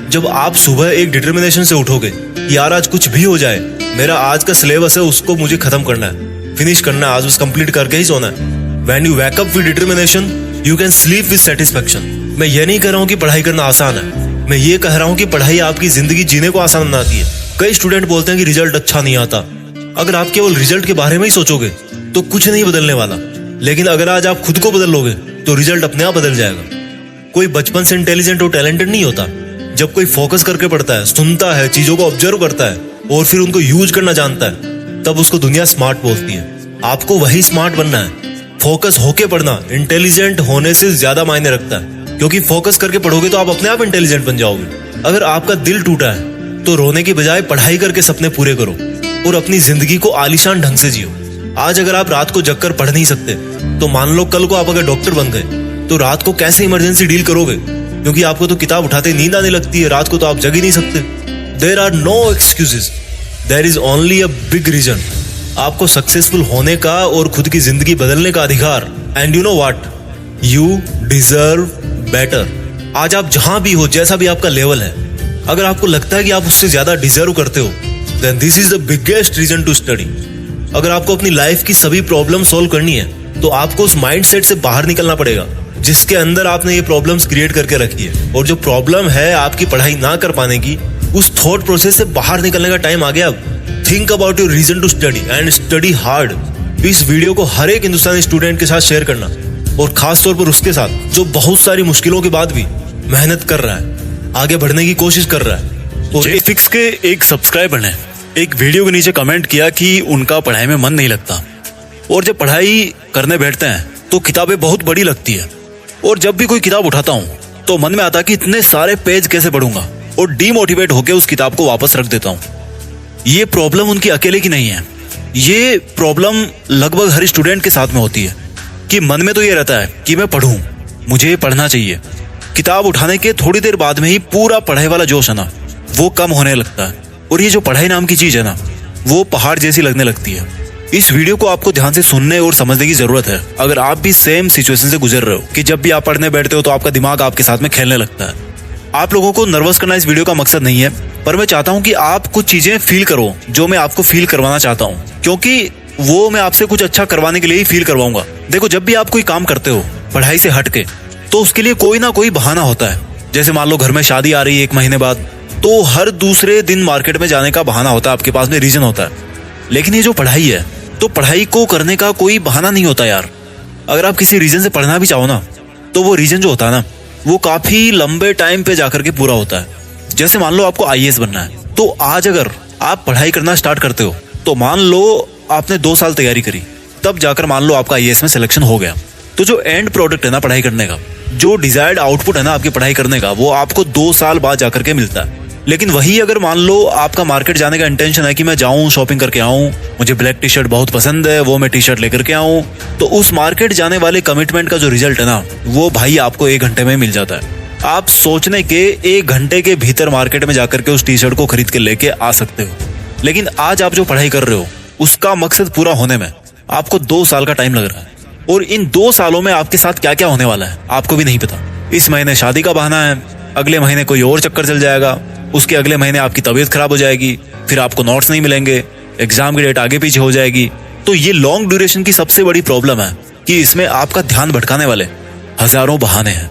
S1: जब आप सुबह एक डिटर्मिनेशन से उठोगे कि यार आज कुछ भी हो जाए, मेरा आज का सिलेबस है उसको मुझे खत्म करना है, फिनिश करना है, आज उस कंप्लीट करके ही सोना है। When you wake up with determination, you can sleep with satisfaction। मैं ये नहीं कह रहा हूँ कि पढ़ाई करना आसान है, मैं ये कह रहा हूँ कि पढ़ाई आपकी जिंदगी जीने को आसान बनाती है। कई स्टूडेंट बोलते हैं कि रिजल्ट अच्छा नहीं आता। अगर आप केवल रिजल्ट के बारे में ही सोचोगे तो कुछ नहीं बदलने वाला, लेकिन अगर आज आप खुद को बदल लोगे तो रिजल्ट अपने आप बदल जाएगा। कोई बचपन से इंटेलिजेंट और टैलेंटेड नहीं होता। जब कोई फोकस करके पढ़ता है, सुनता है, चीजों को ऑब्जर्व करता है और फिर उनको यूज करना जानता है, तब उसको दुनिया स्मार्ट बोलती है। आपको वही स्मार्ट बनना है। फोकस होके पढ़ना इंटेलिजेंट होने से ज्यादा मायने रखता है, क्योंकि फोकस करके पढ़ोगे तो आप अपने आप इंटेलिजेंट बन जाओगे। अगर आपका दिल टूटा है तो रोने की बजाय पढ़ाई करके सपने पूरे करो और अपनी जिंदगी को आलीशान ढंग से जियो। आज अगर आप रात को जगकर पढ़ नहीं सकते तो मान लो कल को आप अगर डॉक्टर बन गए तो रात को कैसे इमरजेंसी डील करोगे? क्योंकि आपको तो किताब उठाते नींद आने लगती है, रात को तो आप जग ही नहीं सकते। There are no excuses, there is only a big reason. आपको सक्सेसफुल होने का और खुद की जिंदगी बदलने का अधिकार। And you know what, you deserve better. आज आप जहां भी हो, जैसा भी आपका लेवल है, अगर आपको लगता है कि आप उससे ज्यादा डिजर्व करते हो, then this is the biggest reason to study. अगर आपको अपनी लाइफ की सभी प्रॉब्लम सॉल्व करनी है तो आपको उस माइंडसेट से बाहर निकलना पड़ेगा जिसके अंदर आपने ये प्रॉब्लम्स क्रिएट करके रखी है। और जो प्रॉब्लम है आपकी पढ़ाई ना कर पाने की, उस थॉट प्रोसेस से बाहर निकलने का टाइम आ गया अब। Think about your reason to study and study hard. इस वीडियो को हर एक हिंदुस्तानी स्टूडेंट के साथ शेयर करना, और खास तौर पर उसके साथ जो बहुत सारी मुश्किलों के बाद भी मेहनत कर रहा है, आगे बढ़ने की कोशिश कर रहा है।
S2: और जेफिक्स के एक सब्सक्राइबर ने एक वीडियो के नीचे कमेंट किया कि उनका पढ़ाई में मन नहीं लगता, और जब पढ़ाई करने बैठते हैं तो किताबें बहुत बड़ी लगती है, और जब भी कोई किताब उठाता हूँ तो मन में आता कि इतने सारे पेज कैसे पढ़ूंगा, और डीमोटिवेट होकर उस किताब को वापस रख देता हूँ। ये प्रॉब्लम उनकी अकेले की नहीं है, ये प्रॉब्लम लगभग हर स्टूडेंट के साथ में होती है कि मन में तो ये रहता है कि मैं पढ़ूं, मुझे पढ़ना चाहिए। किताब उठाने के थोड़ी देर बाद में ही पूरा पढ़ाई वाला जोश है ना वो कम होने लगता है, और ये जो पढ़ाई नाम की चीज है ना वो पहाड़ जैसी लगने लगती है।
S3: इस वीडियो को आपको ध्यान से सुनने और समझने की जरूरत है अगर आप भी सेम सिचुएशन से गुजर रहे हो कि जब भी आप पढ़ने बैठते हो तो आपका दिमाग आपके साथ में खेलने लगता है। आप लोगों को नर्वस करना इस वीडियो का मकसद नहीं है, पर मैं चाहता हूं कि आप कुछ चीजें फील करो जो मैं आपको फील करवाना चाहता हूं, क्योंकि वो मैं आपसे कुछ अच्छा करवाने के लिए ही फील करवाऊंगा। देखो, जब भी आप कोई काम करते हो पढ़ाई से हटके, तो उसके लिए कोई ना कोई बहाना होता है। जैसे मान लो घर में शादी आ रही है 1 महीने बाद, तो हर दूसरे दिन मार्केट में जाने का बहाना होता है, आपके पास में रीजन होता है। लेकिन ये जो पढ़ाई है, तो पढ़ाई को करने का कोई बहाना नहीं होता यार। अगर आप किसी रीजन से पढ़ना भी चाहो ना, तो वो रीजन जो होता है ना, वो काफी लंबे टाइम पे जाकर के पूरा होता है। जैसे मान लो आपको IAS बनना है, तो आज अगर आप पढ़ाई करना स्टार्ट करते हो, तो मान लो आपने 2 साल तैयारी करी, तब जाकर मान लो आपका IAS में सिलेक्शन हो गया। तो जो एंड प्रोडक्ट है ना पढ़ाई करने का, जो डिजायर्ड आउटपुट है ना आपकी पढ़ाई करने का, वो आपको 2 साल बाद जाकर के मिलता है। लेकिन वही अगर मान लो आपका मार्केट जाने का इंटेंशन है कि मैं जाऊं शॉपिंग करके आऊं, मुझे ब्लैक टी शर्ट बहुत पसंद है, वो मैं टी शर्ट लेकर के आऊं, तो उस मार्केट जाने वाले कमिटमेंट का जो रिजल्ट है ना, वो भाई आपको 1 घंटे में मिल जाता है। आप सोचने के 1 घंटे के भीतर मार्केट में जाकर के उस टी शर्ट को खरीद के लेके आ सकते हो। लेकिन आज आप जो पढ़ाई कर रहे हो, उसका मकसद पूरा होने में आपको 2 साल का टाइम लग रहा है, और इन 2 सालों में आपके साथ क्या क्या होने वाला है आपको भी नहीं पता। इस महीने शादी का बहाना है, अगले महीने कोई और चक्कर चल जाएगा, उसके अगले महीने आपकी तबीयत खराब हो जाएगी, फिर आपको नोट्स नहीं मिलेंगे, एग्जाम की डेट आगे पीछे हो जाएगी। तो ये लॉन्ग ड्यूरेशन की सबसे बड़ी प्रॉब्लम है कि इसमें आपका ध्यान भटकाने वाले हजारों बहाने हैं।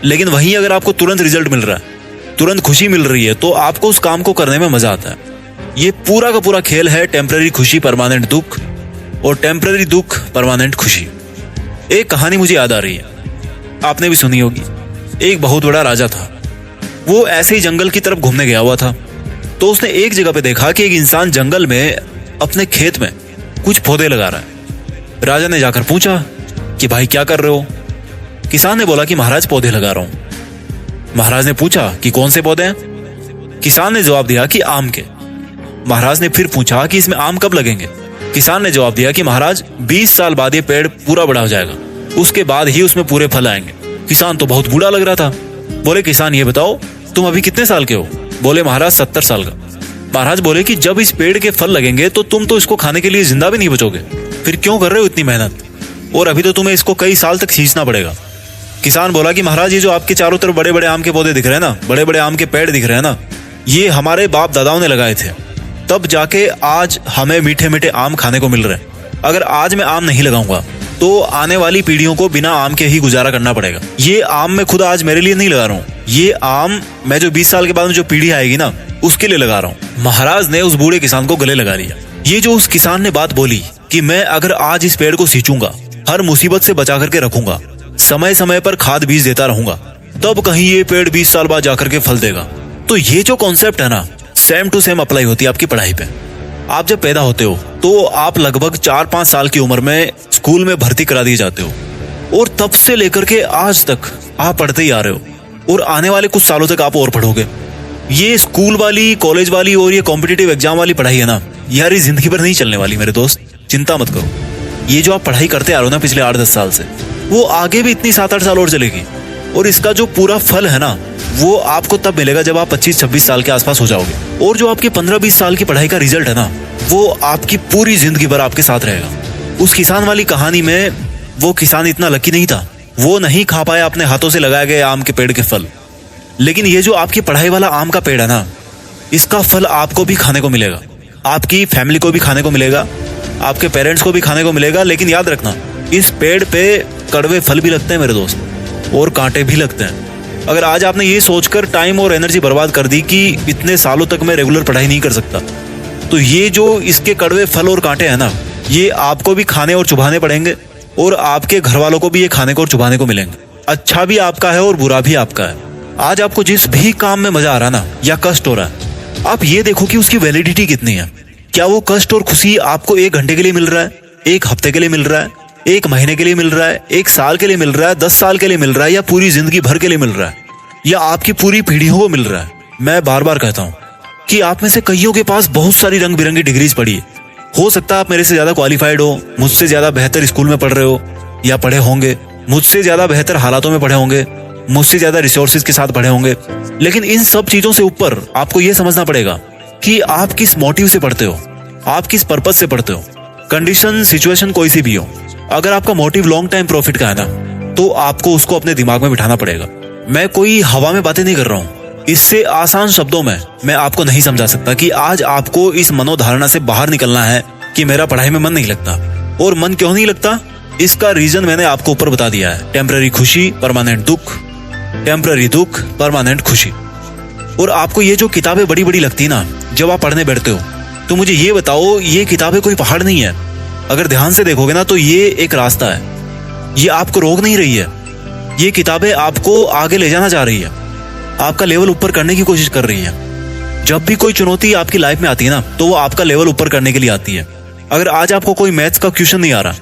S3: लेकिन वहीं अगर आपको तुरंत रिजल्ट मिल रहा है, तुरंत खुशी मिल रही है, तो आपको उस काम को करने में मजा आता है। ये पूरा का पूरा खेल है टेम्पररी खुशी परमानेंट दुख, और टेम्पररी दुख परमानेंट खुशी। एक कहानी मुझे याद आ रही है, आपने भी सुनी होगी। एक बहुत बड़ा राजा था, वो ऐसे ही जंगल की तरफ घूमने गया हुआ था। तो उसने एक जगह पे देखा कि एक इंसान जंगल में अपने खेत में कुछ पौधे लगा रहा है। राजा ने जाकर पूछा कि भाई क्या कर रहे हो? किसान ने बोला कि महाराज पौधे लगा रहा हूं। महाराज ने पूछा कि कौन से पौधे हैं? किसान ने जवाब दिया कि आम के। महाराज ने फिर पूछा कि इसमें आम कब लगेंगे? किसान ने जवाब दिया कि महाराज 20 साल बाद ये पेड़ पूरा बड़ा हो जाएगा, उसके बाद ही उसमें पूरे फल आएंगे। किसान तो बहुत बूढ़ा लग रहा था। बोले किसान ये बताओ तुम अभी कितने साल के हो? बोले महाराज 70 साल का। महाराज बोले कि जब इस पेड़ के फल लगेंगे तो तुम तो इसको खाने के लिए जिंदा भी नहीं बचोगे, फिर क्यों कर रहे हो इतनी मेहनत? और अभी तो तुम्हें इसको कई साल तक खींचना पड़ेगा। किसान बोला कि महाराज ये जो आपके चारों तरफ बड़े बड़े आम के पौधे दिख रहे हैं ना, बड़े बड़े आम के पेड़ दिख रहे हैं ना, ये हमारे बाप दादाओं ने लगाए थे, तब जाके आज हमें मीठे मीठे आम खाने को मिल रहे हैं। अगर आज मैं आम नहीं लगाऊंगा तो आने वाली पीढ़ियों को बिना आम के ही गुजारा करना पड़ेगा। ये आम मैं खुद आज मेरे लिए नहीं लगा रहा हूँ, ये आम मैं जो 20 साल के बाद में जो पीढ़ी आएगी ना, उसके लिए लगा रहा हूँ। महाराज ने उस बूढ़े किसान को गले लगा लिया। ये जो उस किसान ने बात बोली कि मैं अगर आज इस पेड़ को सींचूंगा, हर मुसीबत से बचा करके रखूंगा, समय समय पर खाद बीज देता रहूंगा, तब कहीं ये पेड़ 20 साल बाद जाकर के फल देगा। तो ये जो कॉन्सेप्ट है ना, सेम टू सेम अप्लाई होती है आपकी पढ़ाई पे। आप जब पैदा होते हो तो आप लगभग 4-5 साल की उम्र में स्कूल में भर्ती करा दिए जाते हो, और तब से लेकर के आज तक आप पढ़ते ही आ रहे हो, और आने वाले कुछ सालों तक आप और पढ़ोगे। ये स्कूल वाली, कॉलेज वाली और ये कॉम्पिटिटिव एग्जाम वाली पढ़ाई है ना यार, ये जिंदगी भर नहीं चलने वाली मेरे दोस्त, चिंता मत करो। ये जो आप पढ़ाई करते आ रहे हो ना पिछले 8-10 साल से, वो आगे भी इतनी 7-8 साल और चलेगी, और इसका जो पूरा फल है ना, वो आपको तब मिलेगा जब आप 25-26 साल के आसपास हो जाओगे। और जो आपकी 15-20 साल की पढ़ाई का रिजल्ट है ना, वो आपकी पूरी जिंदगी भर आपके साथ रहेगा। उस किसान वाली कहानी में वो किसान इतना लकी नहीं था, वो नहीं खा पाया अपने हाथों से लगाए गए आम के पेड़ के फल। लेकिन ये जो आपकी पढ़ाई वाला आम का पेड़ है ना, इसका फल आपको भी खाने को मिलेगा, आपकी फैमिली को भी खाने को मिलेगा, आपके पेरेंट्स को भी खाने को मिलेगा। लेकिन याद रखना, इस पेड़ पे कड़वे फल भी लगते हैं मेरे दोस्त, और कांटे भी लगते हैं। अगर आज आपने ये सोचकर टाइम और एनर्जी बर्बाद कर दी कि इतने सालों तक मैं रेगुलर पढ़ाई नहीं कर सकता, तो ये जो इसके कड़वे फल और कांटे हैं ना, ये आपको भी खाने और चुभाने पड़ेंगे, और आपके घर वालों को भी ये खाने को और चुभाने को मिलेंगे। अच्छा भी आपका है और बुरा भी आपका है। आज आपको जिस भी काम में मजा आ रहा ना, या कष्ट हो रहा है, आप ये देखो कि उसकी वैलिडिटी कितनी है। क्या वो कष्ट और खुशी आपको 1 घंटे के लिए मिल रहा है, 1 हफ्ते के लिए मिल रहा है, 1 महीने के लिए मिल रहा है, 1 साल के लिए मिल रहा है, 10 साल के लिए मिल रहा है, या पूरी जिंदगी भर के लिए मिल रहा है, या आपकी पूरी पीढ़ियों को मिल रहा है? मैं बार बार कहता हूं कि आप में से कईयों के पास बहुत सारी रंग बिरंगी डिग्रीज पड़ी है। हो सकता है आप मेरे से ज्यादा क्वालिफाइड हो, मुझसे ज्यादा बेहतर स्कूल में पढ़ रहे हो या पढ़े होंगे, मुझसे ज्यादा बेहतर हालातों में पढ़े होंगे, मुझसे ज्यादा रिसोर्सेज के साथ पढ़े होंगे। लेकिन इन सब चीजों से ऊपर आपको यह समझना पड़ेगा कि आप किस मोटिव से पढ़ते हो, आप किस पर्पज से पढ़ते हो।
S2: कंडीशन सिचुएशन कोई सी भी हो, अगर आपका मोटिव लॉन्ग टाइम प्रॉफिट का है ना, तो आपको उसको अपने दिमाग में बिठाना पड़ेगा। मैं कोई हवा में बातें नहीं कर रहा हूँ। इससे आसान शब्दों में मैं आपको नहीं समझा सकता कि आज आपको इस मनोधारणा से बाहर निकलना है कि मेरा पढ़ाई में मन नहीं लगता। और मन क्यों नहीं लगता, इसका रीजन मैंने आपको ऊपर बता दिया है। टेम्पररी खुशी, परमानेंट दुख, टेम्पररी दुख, परमानेंट खुशी। और आपको ये जो किताबें बड़ी बड़ी लगती ना जब आप पढ़ने बैठते हो, तो मुझे ये बताओ, ये किताबें कोई पहाड़ नहीं है। अगर ध्यान से देखोगे ना तो ये एक रास्ता है। ये आपको रोक नहीं रही है। ये किताबें आपको आगे ले जाना चाह रही है, आपका लेवल ऊपर करने की कोशिश कर रही है। जब भी कोई चुनौती आपकी लाइफ में आती है ना, तो वो आपका लेवल ऊपर करने के लिए आती है। अगर आज आपको कोई मैथ्स का क्वेश्चन नहीं आ रहा,